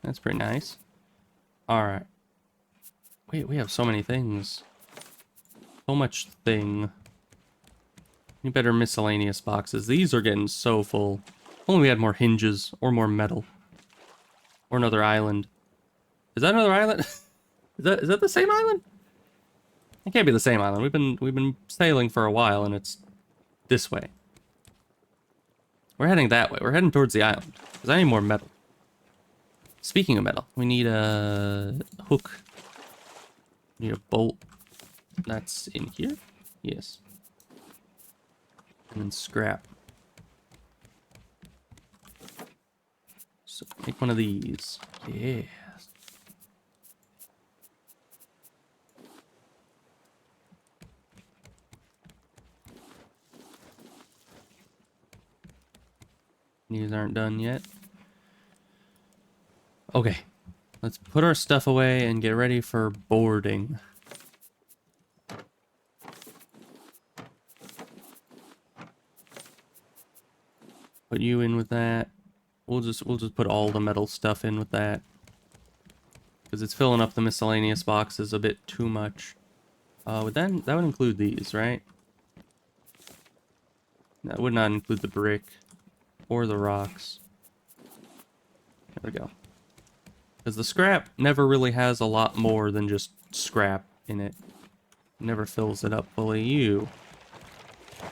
That's pretty nice. Alright. Wait, we have so many things. So much thing. Need better miscellaneous boxes. These are getting so full. If only we had more hinges or more metal. Or another island. Is that another island? is that the same island? It can't be the same island. We've been sailing for a while and it's this way. We're heading that way. We're heading towards the island. Because I need more metal. Speaking of metal, we need a hook. We need a bolt. That's in here? Yes. And then scrap. So make one of these. Yes. These aren't done yet. Okay. Let's put our stuff away and get ready for boarding. Put you in with that. We'll just put all the metal stuff in with that. Because it's filling up the miscellaneous boxes a bit too much. That would include these, right? That would not include the brick. Or the rocks. There we go. Because the scrap never really has a lot more than just scrap in it. It never fills it up fully. You.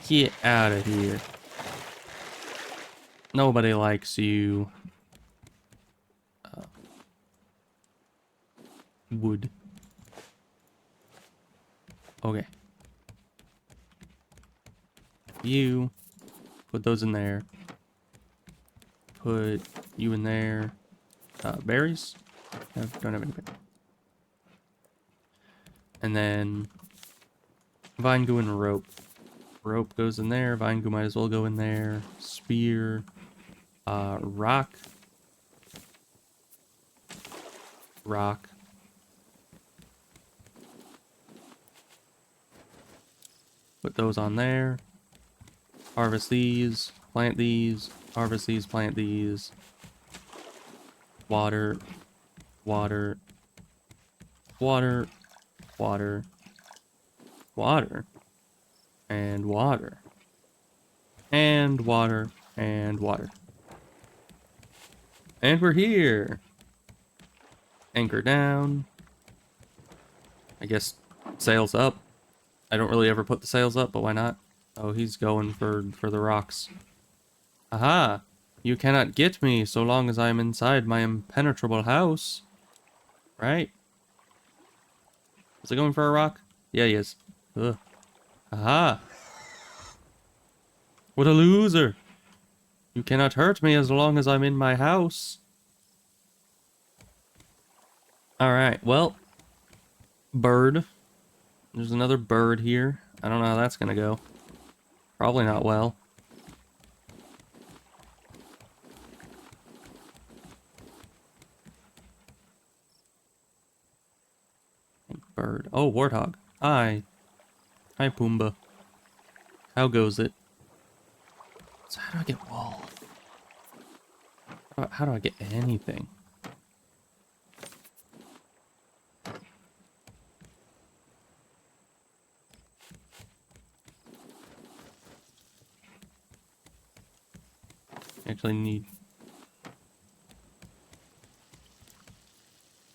Get out of here. Nobody likes you. Wood. Okay. You. Put those in there. Put you in there. Berries? No, don't have any berries. And then vine goo and rope. Rope goes in there. Vine goo might as well go in there. Spear. Rock. Rock. Put those on there. Harvest these. Plant these. Harvest these. Plant these. Water. Water. Water. Water. Water. And water. And water. And water. And we're here. Anchor down. I guess sails up. I don't really ever put the sails up, but why not? Oh, he's going for the rocks. Aha! You cannot get me so long as I am inside my impenetrable house. Right? Is he going for a rock? Yeah, he is. Ugh. Aha! What a loser! You cannot hurt me as long as I'm in my house. Alright, well. Bird. There's another bird here. I don't know how that's gonna go. Probably not well. Bird. Oh, warthog. Hi. Hi, Pumbaa. How goes it? So how do I get wool? How do I get anything? Actually need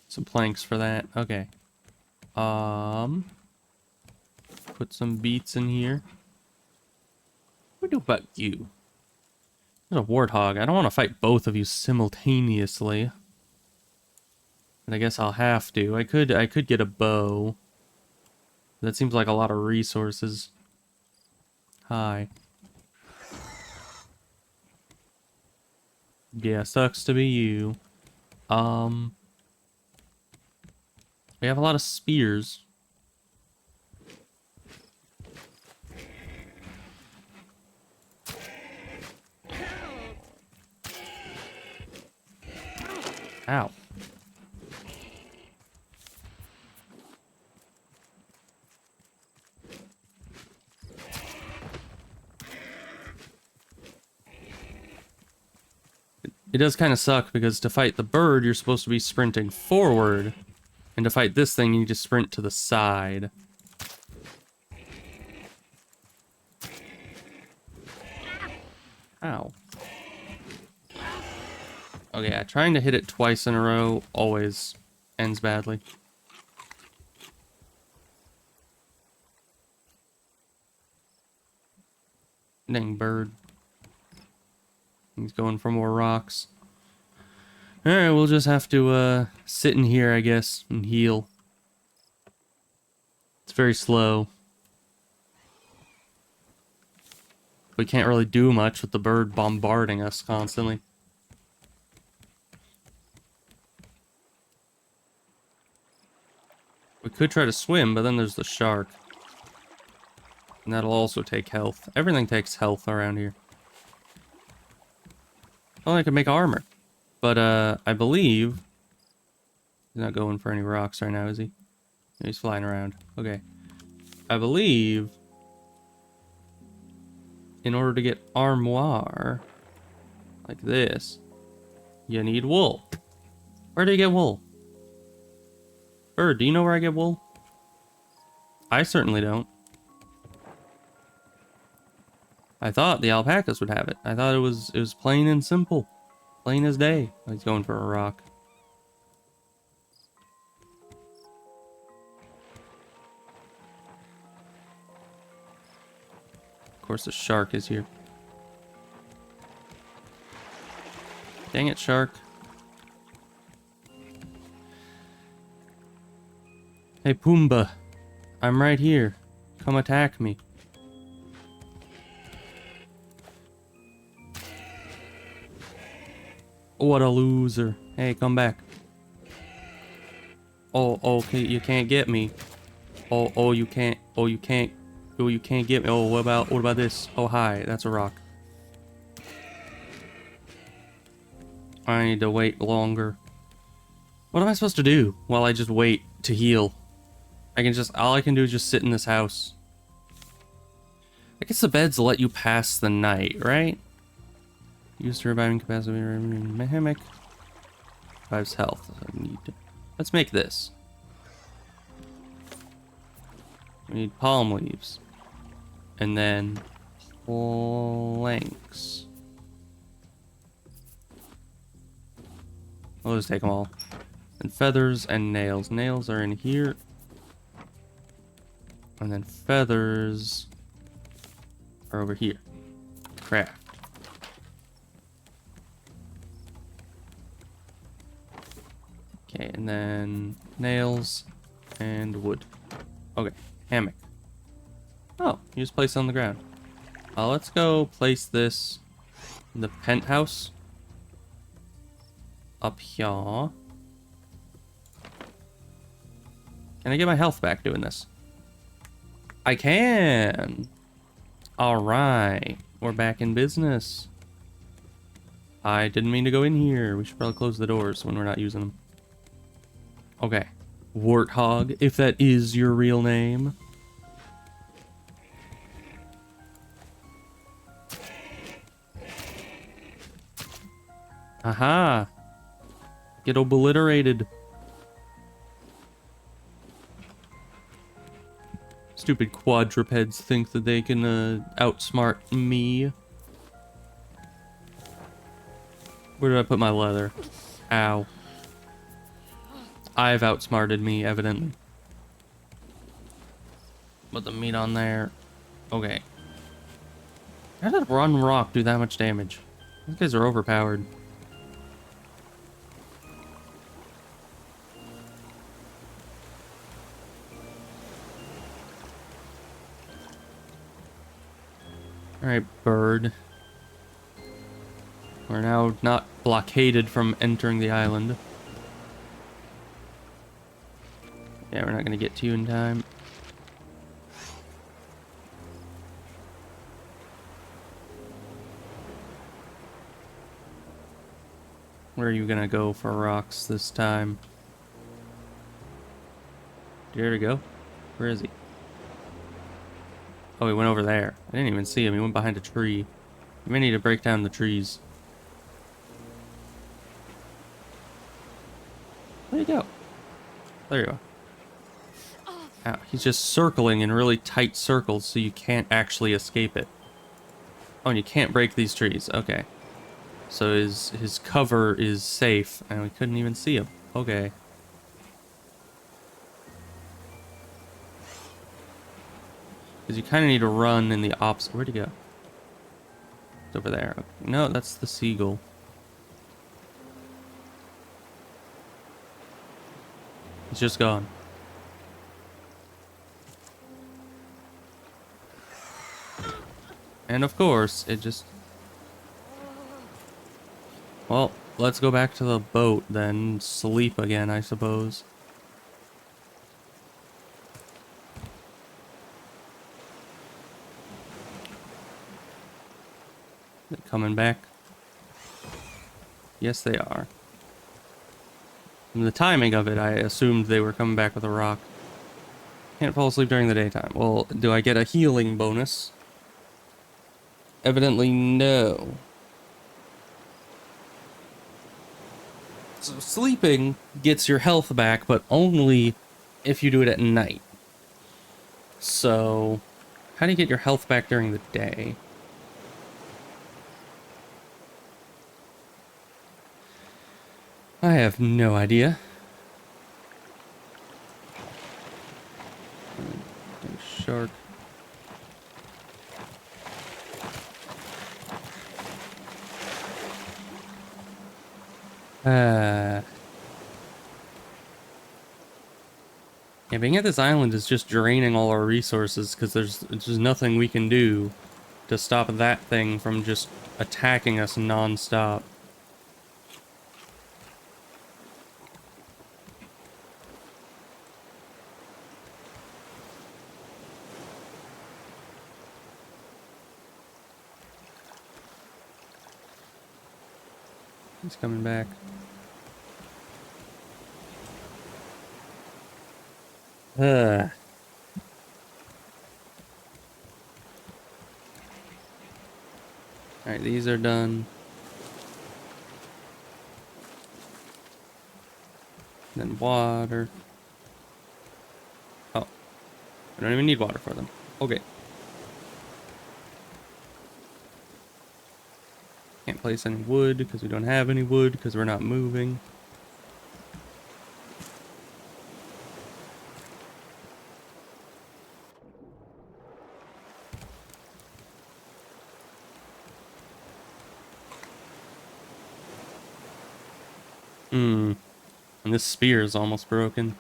some planks for that. Okay. Put some beets in here. What do we do about you? There's a warthog. I don't want to fight both of you simultaneously. But I guess I'll have to. I could get a bow. That seems like a lot of resources. Hi. Yeah, sucks to be you. We have a lot of spears. Ow. It does kind of suck because to fight the bird, you're supposed to be sprinting forward. And to fight this thing, you just sprint to the side. Ow. Okay, yeah, trying to hit it twice in a row always ends badly. Dang bird. He's going for more rocks. Alright, we'll just have to sit in here, I guess, and heal. It's very slow. We can't really do much with the bird bombarding us constantly. We could try to swim, but then there's the shark. And that'll also take health. Everything takes health around here. Well, I could make armor. But, I believe... He's not going for any rocks right now, is he? He's flying around. Okay. I believe... in order to get armoire... like this... you need wool. Where do you get wool? Bird, do you know where I get wool? I certainly don't. I thought the alpacas would have it. I thought it was plain and simple. Plain as day. Oh, he's going for a rock. Of course the shark is here. Dang it, shark. Hey, Pumbaa. I'm right here. Come attack me. What a loser. Hey, come back. Oh, okay, you can't get me. Oh, you can't. Oh, you can't. Oh, you can't get me. Oh, what about this? Oh, hi, that's a rock. I need to wait longer. What am I supposed to do while I just wait to heal? All I can do is just sit in this house. I guess the beds let you pass the night, right? Use the reviving capacity of hammock. Revives health. Let's make this. We need palm leaves. And then planks. I'll just take them all. And feathers and nails. Nails are in here. And then feathers are over here. Craft. Okay, and then nails and wood. Okay, hammock. Oh, you just place it on the ground. Let's go place this in the penthouse. Up here. Can I get my health back doing this? I can! Alright, we're back in business. I didn't mean to go in here. We should probably close the doors when we're not using them. Okay, Warthog, if that is your real name. Aha! Get obliterated. Stupid quadrupeds think that they can outsmart me. Where did I put my leather? Ow. I've outsmarted me, evidently. Put the meat on there. Okay. How did one rock do that much damage? These guys are overpowered. Alright, bird. We're now not blockaded from entering the island. Yeah, we're not gonna get to you in time. Where are you gonna go for rocks this time? Dare to go? Where is he? Oh, he went over there. I didn't even see him. He went behind a tree. You may need to break down the trees. Where'd he go? There you are. Ow, he's just circling in really tight circles so you can't actually escape it. Oh, and you can't break these trees. Okay. So his cover is safe, and we couldn't even see him. Okay. Because you kind of need to run in the opposite... Where'd he go? It's over there. Okay. No, that's the seagull. He's just gone. And of course, it just... Well, let's go back to the boat then. Sleep again, I suppose. They're coming back. Yes, they are. From the timing of it, I assumed they were coming back with a rock. Can't fall asleep during the daytime. Well, do I get a healing bonus? Evidently, no. So sleeping gets your health back, but only if you do it at night. So, how do you get your health back during the day? I have no idea. Shark. Yeah, being at this island is just draining all our resources because there's just nothing we can do to stop that thing from just attacking us non-stop. He's coming back. Alright, these are done. Then water. Oh, I don't even need water for them. Okay. Can't place any wood because we don't have any wood because we're not moving. And this spear is almost broken.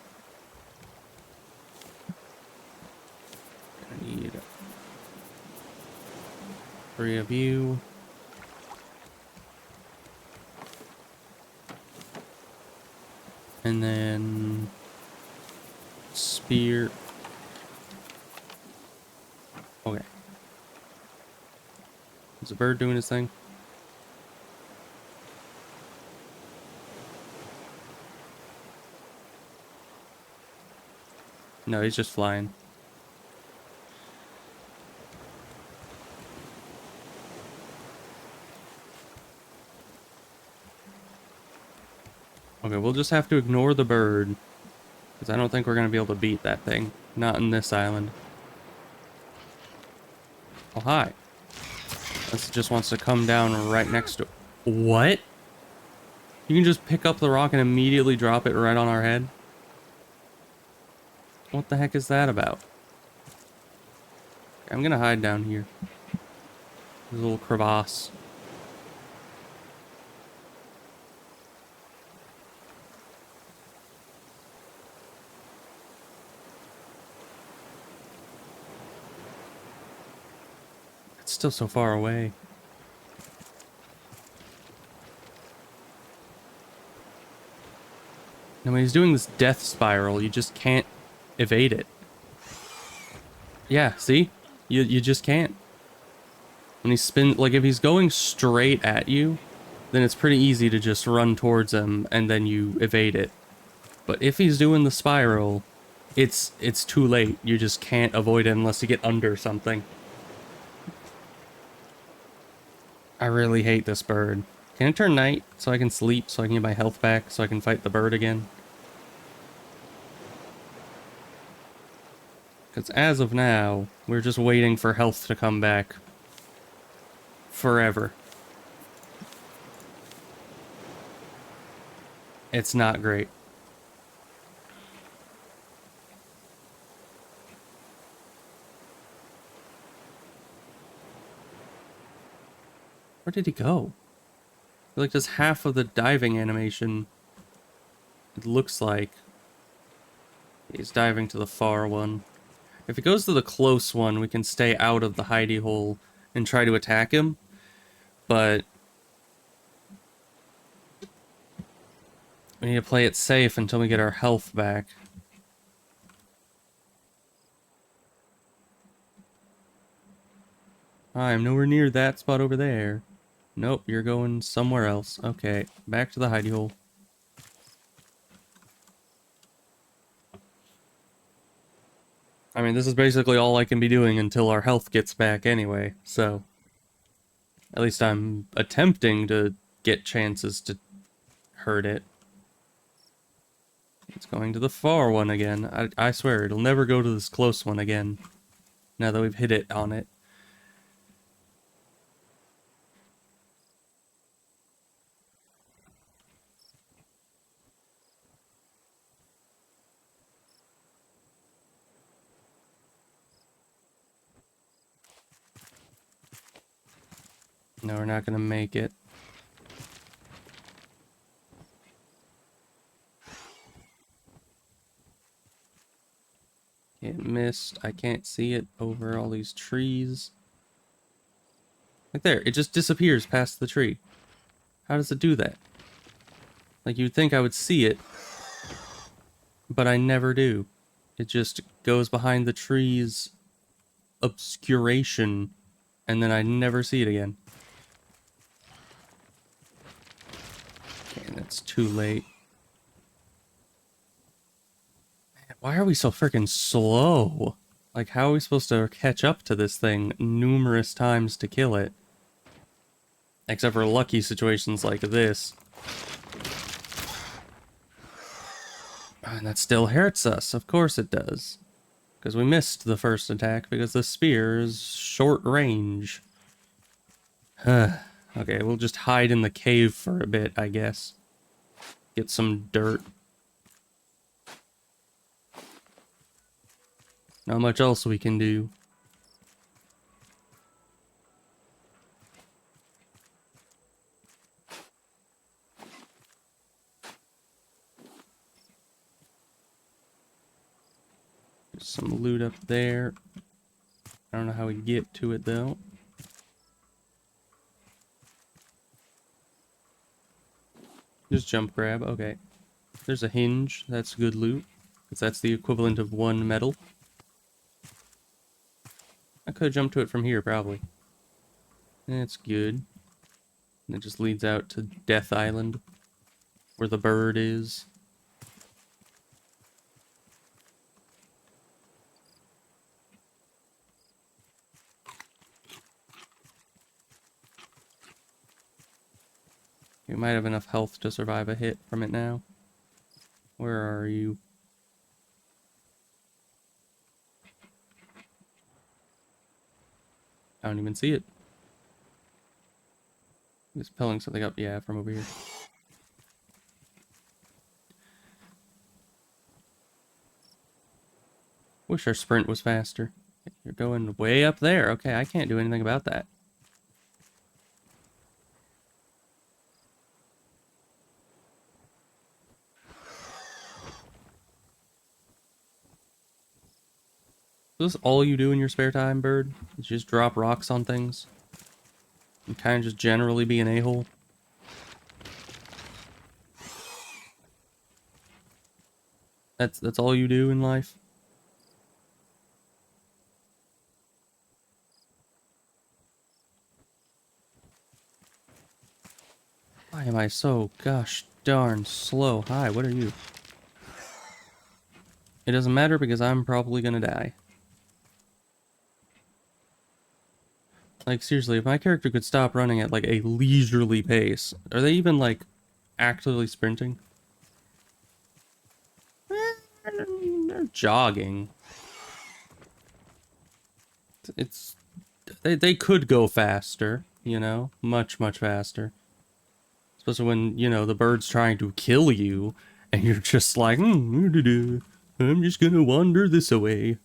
I need 3 of you. And then spear. Okay. Is the bird doing his thing? No, he's just flying. Okay, we'll just have to ignore the bird. Because I don't think we're going to be able to beat that thing. Not in this island. Oh, hi. This just wants to come down right next to... What? You can just pick up the rock and immediately drop it right on our head? What the heck is that about? I'm gonna hide down here. There's a little crevasse. It's still so far away. And when he's doing this death spiral, you just can't evade it. Yeah, see? You just can't. When he spins, like if he's going straight at you, then it's pretty easy to just run towards him and then you evade it. But if he's doing the spiral, it's too late. You just can't avoid it unless you get under something. I really hate this bird. Can it turn night so I can sleep, so I can get my health back, so I can fight the bird again? Because as of now, we're just waiting for health to come back. Forever. It's not great. Where did he go? I feel like just half of the diving animation, it looks like he's diving to the far one. If he goes to the close one, we can stay out of the hidey hole and try to attack him. But we need to play it safe until we get our health back. I'm nowhere near that spot over there. Nope, you're going somewhere else. Okay, back to the hidey hole. I mean, this is basically all I can be doing until our health gets back anyway, so... At least I'm attempting to get chances to hurt it. It's going to the far one again. I swear, it'll never go to this close one again. Now that we've hit it on it. No, we're not gonna make it. It missed. I can't see it over all these trees. Like there, it just disappears past the tree. How does it do that? Like you'd think I would see it, but I never do. It just goes behind the tree's obscuration, and then I never see it again. Okay, that's too late. Man, why are we so freaking slow? Like, how are we supposed to catch up to this thing numerous times to kill it? Except for lucky situations like this. And that still hurts us. Of course it does. Because we missed the first attack because the spear is short range. Okay, we'll just hide in the cave for a bit, I guess. Get some dirt. Not much else we can do. There's some loot up there. I don't know how we get to it though. Just jump grab, okay. There's a hinge, that's good loot. Because that's the equivalent of 1 metal. I could have jumped to it from here, probably. That's good. And it just leads out to Death Island, where the bird is. You might have enough health to survive a hit from it now. Where are you? I don't even see it. It's pulling something up, yeah, from over here. Wish our sprint was faster. You're going way up there. Okay, I can't do anything about that. Is this all you do in your spare time, bird? Is you just drop rocks on things? And kind of just generally be an a-hole? That's all you do in life? Why am I so gosh darn slow? Hi, what are you? It doesn't matter because I'm probably gonna die. Like, seriously, if my character could stop running at, like, a leisurely pace, are they even, like, actively sprinting? They're jogging. It's... They could go faster, you know? Much, much faster. Especially when, you know, the bird's trying to kill you, and you're just like, I'm just gonna wander this away.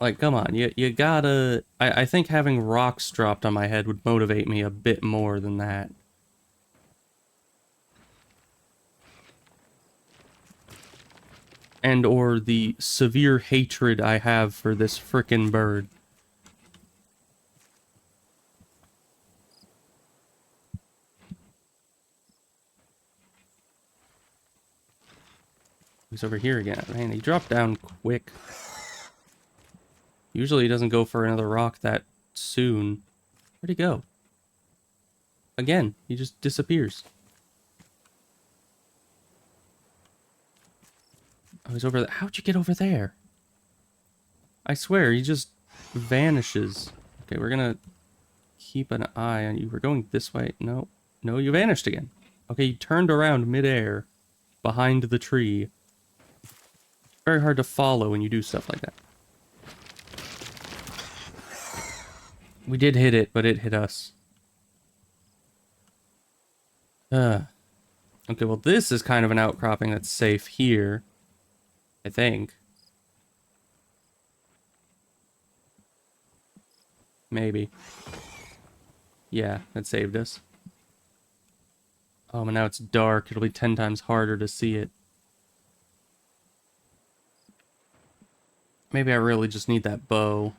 Like, come on, you gotta... I think having rocks dropped on my head would motivate me a bit more than that. And or the severe hatred I have for this frickin' bird. He's over here again. Man, he dropped down quick. Usually he doesn't go for another rock that soon. Where'd he go? Again, he just disappears. Oh, he's over there. How'd you get over there? I swear, he just vanishes. Okay, we're gonna keep an eye on you. We're going this way. No. No, you vanished again. Okay, you turned around midair behind the tree. Very hard to follow when you do stuff like that. We did hit it, but it hit us. Okay, well this is kind of an outcropping that's safe here. I think. Maybe. Yeah, that saved us. Oh, but now it's dark. It'll be 10 times harder to see it. Maybe I really just need that bow.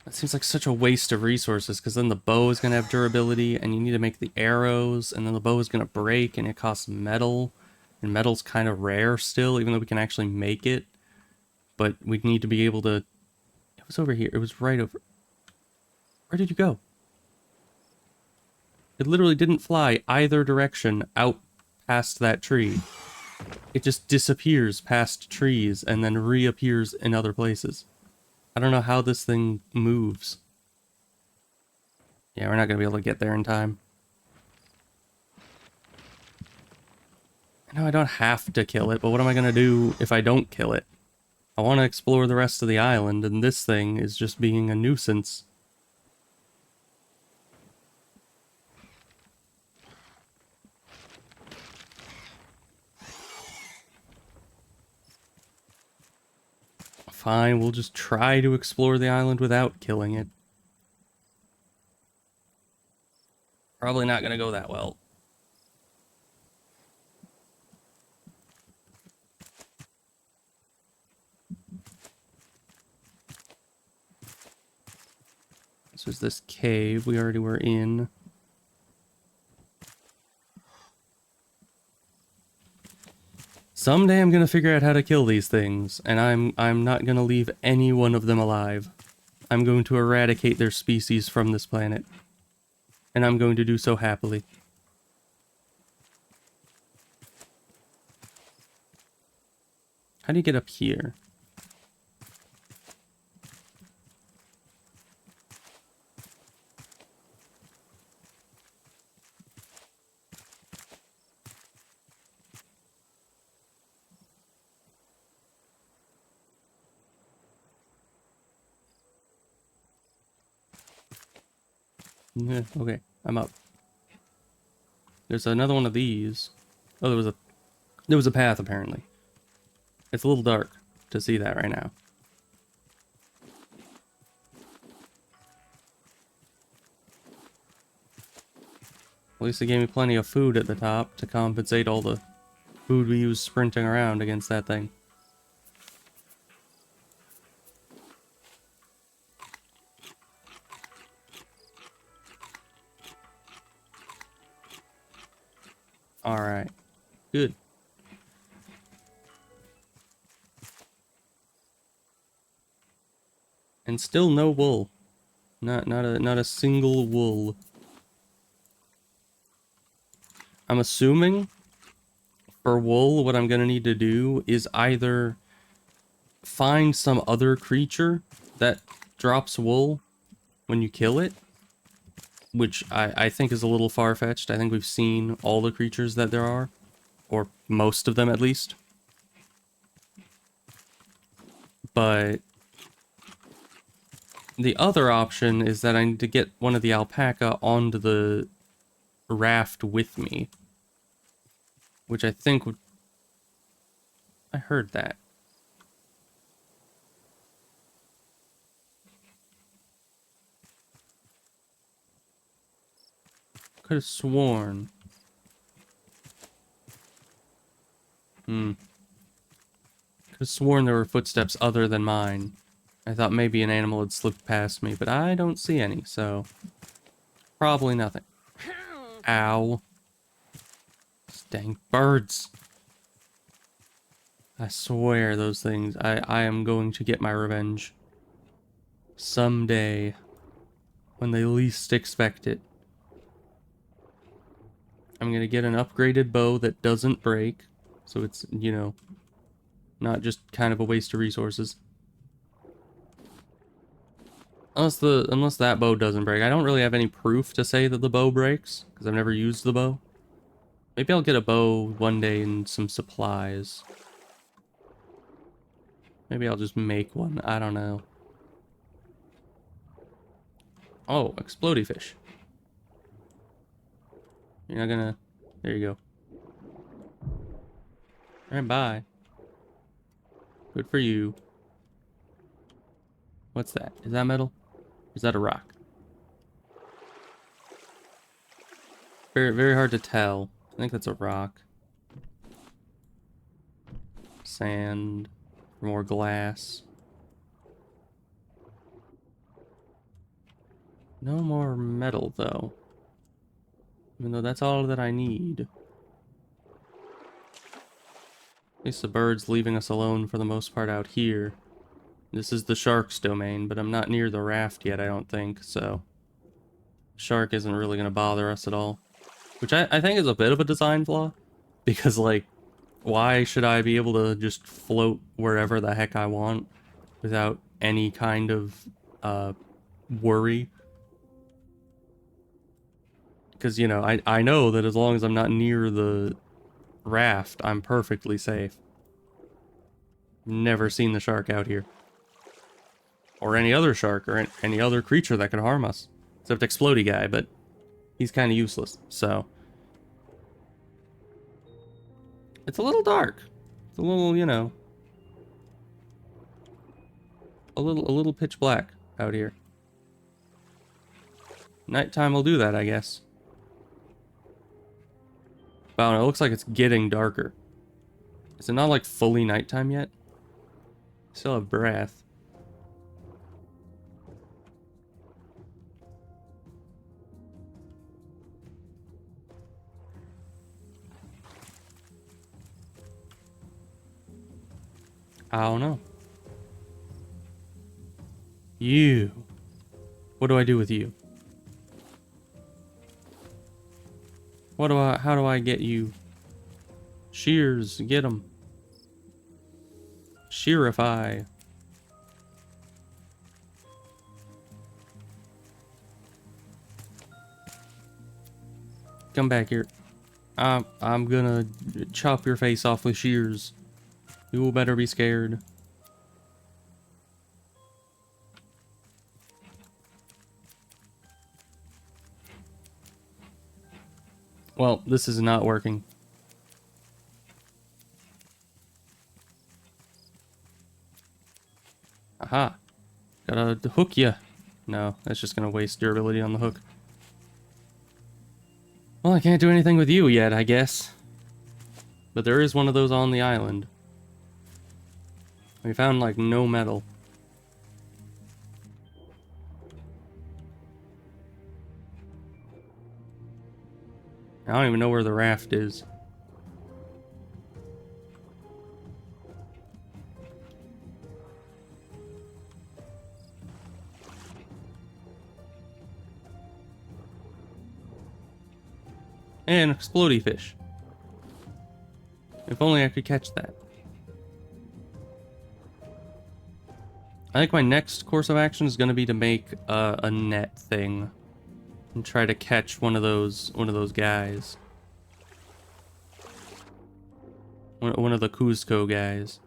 That seems like such a waste of resources, because then the bow is going to have durability, and you need to make the arrows, and then the bow is going to break, and it costs metal. And metal's kind of rare still, even though we can actually make it. But we need to be able to... It was over here. It was right over... Where did you go? It literally didn't fly either direction out past that tree. It just disappears past trees and then reappears in other places. I don't know how this thing moves. Yeah, we're not going to be able to get there in time. I know I don't have to kill it, but what am I going to do if I don't kill it? I want to explore the rest of the island, and this thing is just being a nuisance. Fine, we'll just try to explore the island without killing it. Probably not going to go that well. This is this cave we already were in. Someday I'm gonna figure out how to kill these things, and I'm not gonna leave any one of them alive. I'm going to eradicate their species from this planet. And I'm going to do so happily. How do you get up here? Yeah, okay, I'm up. There's another one of these. Oh, there was a path apparently. It's a little dark to see that right now. At least it gave me plenty of food at the top to compensate all the food we use sprinting around against that thing. Alright. Good. And still no wool. Not a single wool. I'm assuming for wool what I'm gonna need to do is either find some other creature that drops wool when you kill it, which I think is a little far-fetched. I think we've seen all the creatures that there are, or most of them at least. But the other option is that I need to get one of the alpaca onto the raft with me, which I think would... I heard that. Could have sworn. Could have sworn there were footsteps other than mine. I thought maybe an animal had slipped past me, but I don't see any, so... probably nothing. Ow. Dang birds. I swear those things. I am going to get my revenge. Someday. When they least expect it. I'm gonna get an upgraded bow that doesn't break. So it's, you know, not just kind of a waste of resources. Unless that bow doesn't break. I don't really have any proof to say that the bow breaks, because I've never used the bow. Maybe I'll get a bow one day and some supplies. Maybe I'll just make one. I don't know. Oh, explodey fish. You're not gonna... There you go. Alright, bye. Good for you. What's that? Is that metal? Or is that a rock? Very, very hard to tell. I think that's a rock. Sand. More glass. No more metal, though. Even though that's all that I need. At least the bird's leaving us alone for the most part out here. This is the shark's domain, but I'm not near the raft yet, I don't think, so... Shark isn't really going to bother us at all. Which I think is a bit of a design flaw. Because, like, why should I be able to just float wherever the heck I want without any kind of worry? Because, you know, I know that as long as I'm not near the raft, I'm perfectly safe. Never seen the shark out here. Or any other shark, or any other creature that could harm us. Except Explodey guy, but he's kind of useless, so... It's a little dark. It's a little, you know... A little pitch black out here. Nighttime will do that, I guess. Wow, and it looks like it's getting darker. Is it not, like, fully nighttime yet? Still have breath. I don't know. You. What do I do with you? How do I get you? Shears, get them. Shearify. Come back here. I'm gonna chop your face off with shears. You better be scared. Well, this is not working. Aha. Gotta hook ya. No, that's just gonna waste durability on the hook. Well, I can't do anything with you yet, I guess. But there is one of those on the island. We found, like, no metal. I don't even know where the raft is. And explodey fish. If only I could catch that. I think my next course of action is going to be to make a net thing and try to catch one of those guys. One of the Cuzco guys.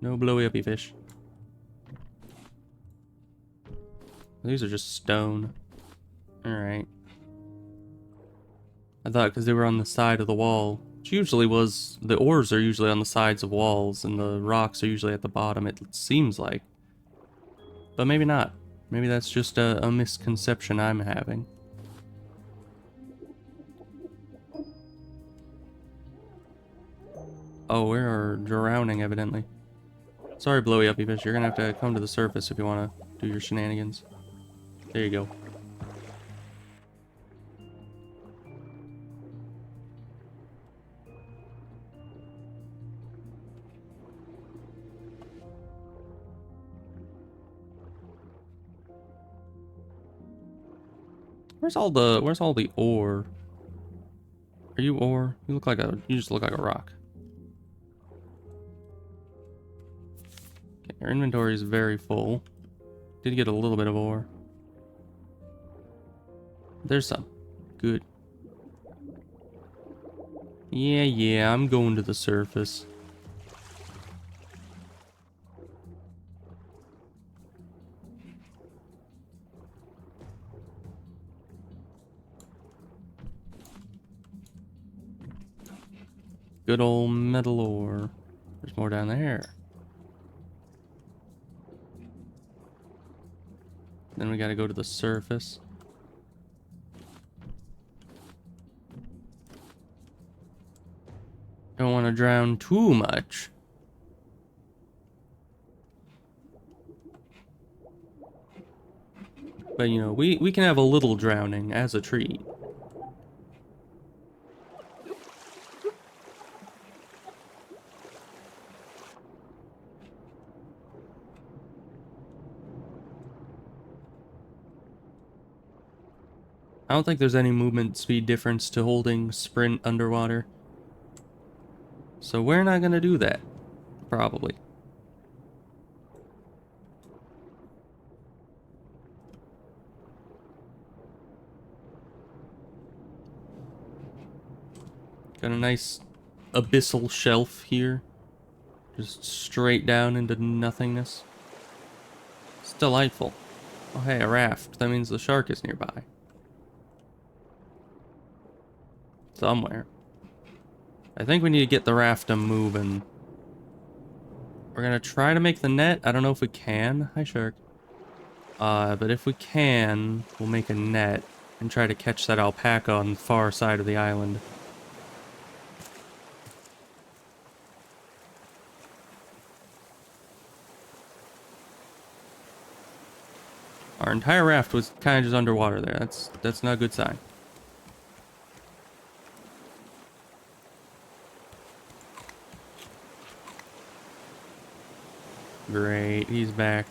No blowy uppy fish. These are just stone. Alright. I thought because they were on the side of the wall, which usually was, the ores are usually on the sides of walls and the rocks are usually at the bottom, it seems like. But maybe not. Maybe that's just a misconception I'm having. Oh, we're drowning, evidently. Sorry, blowy uppy fish. You're gonna have to come to the surface if you want to do your shenanigans. There you go. Where's all the ore? Are you ore? You just look like a rock. Okay, our inventory is very full. Did get a little bit of ore. There's some. Good. Yeah, I'm going to the surface. Good old metal ore. There's more down there. Then we gotta go to the surface. Don't want to drown too much. But you know, we can have a little drowning as a treat. I don't think there's any movement speed difference to holding sprint underwater. So we're not gonna do that. Probably. Got a nice abyssal shelf here. Just straight down into nothingness. It's delightful. Oh hey, a raft. That means the shark is nearby. Somewhere. I think we need to get the raft moving. We're gonna try to make the net. I don't know if we can. Hi, shark. But if we can, we'll make a net and try to catch that alpaca on the far side of the island. Our entire raft was kind of just underwater there. That's not a good sign. Great, he's back.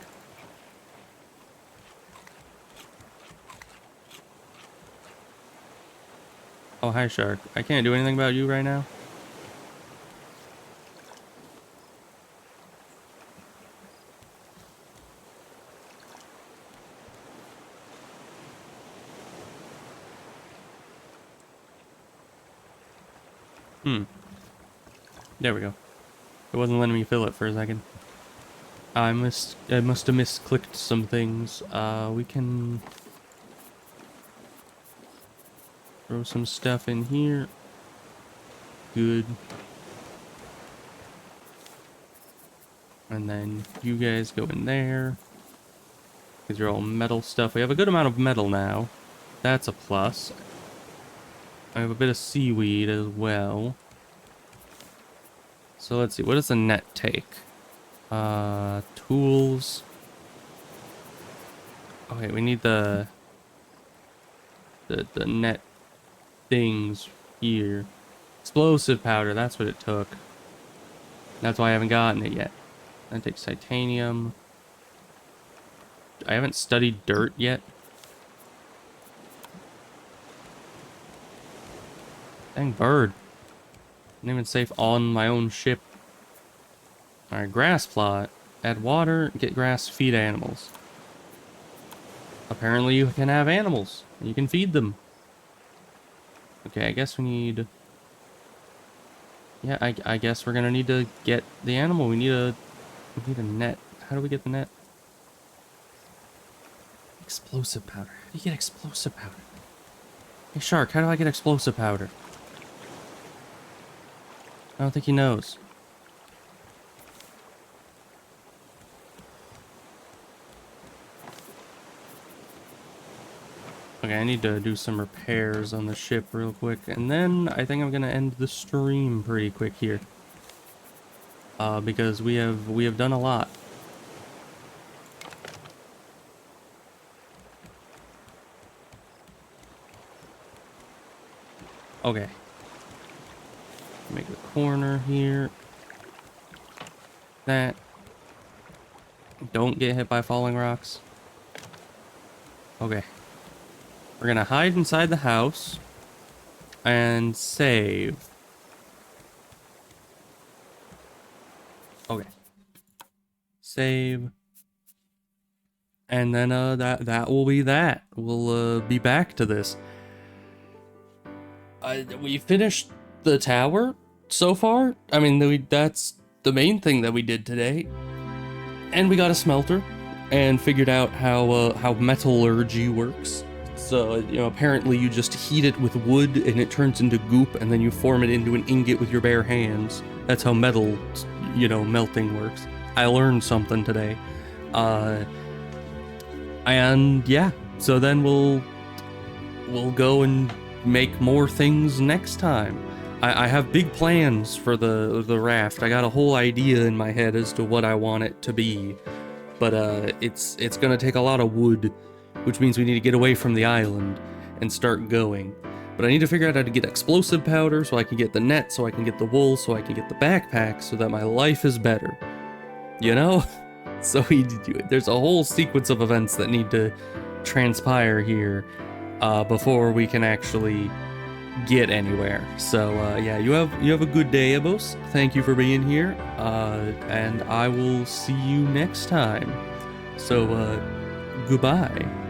Oh, hi, shark. I can't do anything about you right now. There we go. It wasn't letting me fill it for a second. I must have misclicked some things. We can Throw some stuff in here. Good. And then you guys go in there. Because you're all metal stuff. We have a good amount of metal now. That's a plus. I have a bit of seaweed as well. So let's see. What does the net take? Tools. Okay, we need the net things here. Explosive powder, that's what it took. That's why I haven't gotten it yet. That takes titanium. I haven't studied dirt yet. Dang bird. Not even safe on my own ship. Alright, grass plot. Add water, get grass, feed animals. Apparently you can have animals. You can feed them. Okay, I guess we need... Yeah, I guess we're gonna need to get the animal. We need a net. How do we get the net? Explosive powder. How do you get explosive powder? Hey, Shark, how do I get explosive powder? I don't think he knows. Okay, I need to do some repairs on the ship real quick, and then I think I'm gonna end the stream pretty quick here. Because we have done a lot. Okay. Make a corner here. That. Don't get hit by falling rocks. Okay. We're gonna hide inside the house and save. Okay. Save. And then that will be that. We'll be back to this. We finished the tower so far. I mean, that's the main thing that we did today. And we got a smelter and figured out how metallurgy works. So, you know, apparently you just heat it with wood and it turns into goop, and then you form it into an ingot with your bare hands. That's how metal, you know, melting works. I learned something today. And yeah, so then we'll go and make more things next time. I have big plans for the raft. I got a whole idea in my head as to what I want it to be. But it's gonna take a lot of wood, which means we need to get away from the island and start going. But I need to figure out how to get explosive powder so I can get the net, so I can get the wool, so I can get the backpack, so that my life is better. You know? So there's a whole sequence of events that need to transpire here before we can actually get anywhere. So yeah, you have a good day, Ebos. Thank you for being here, and I will see you next time. So goodbye.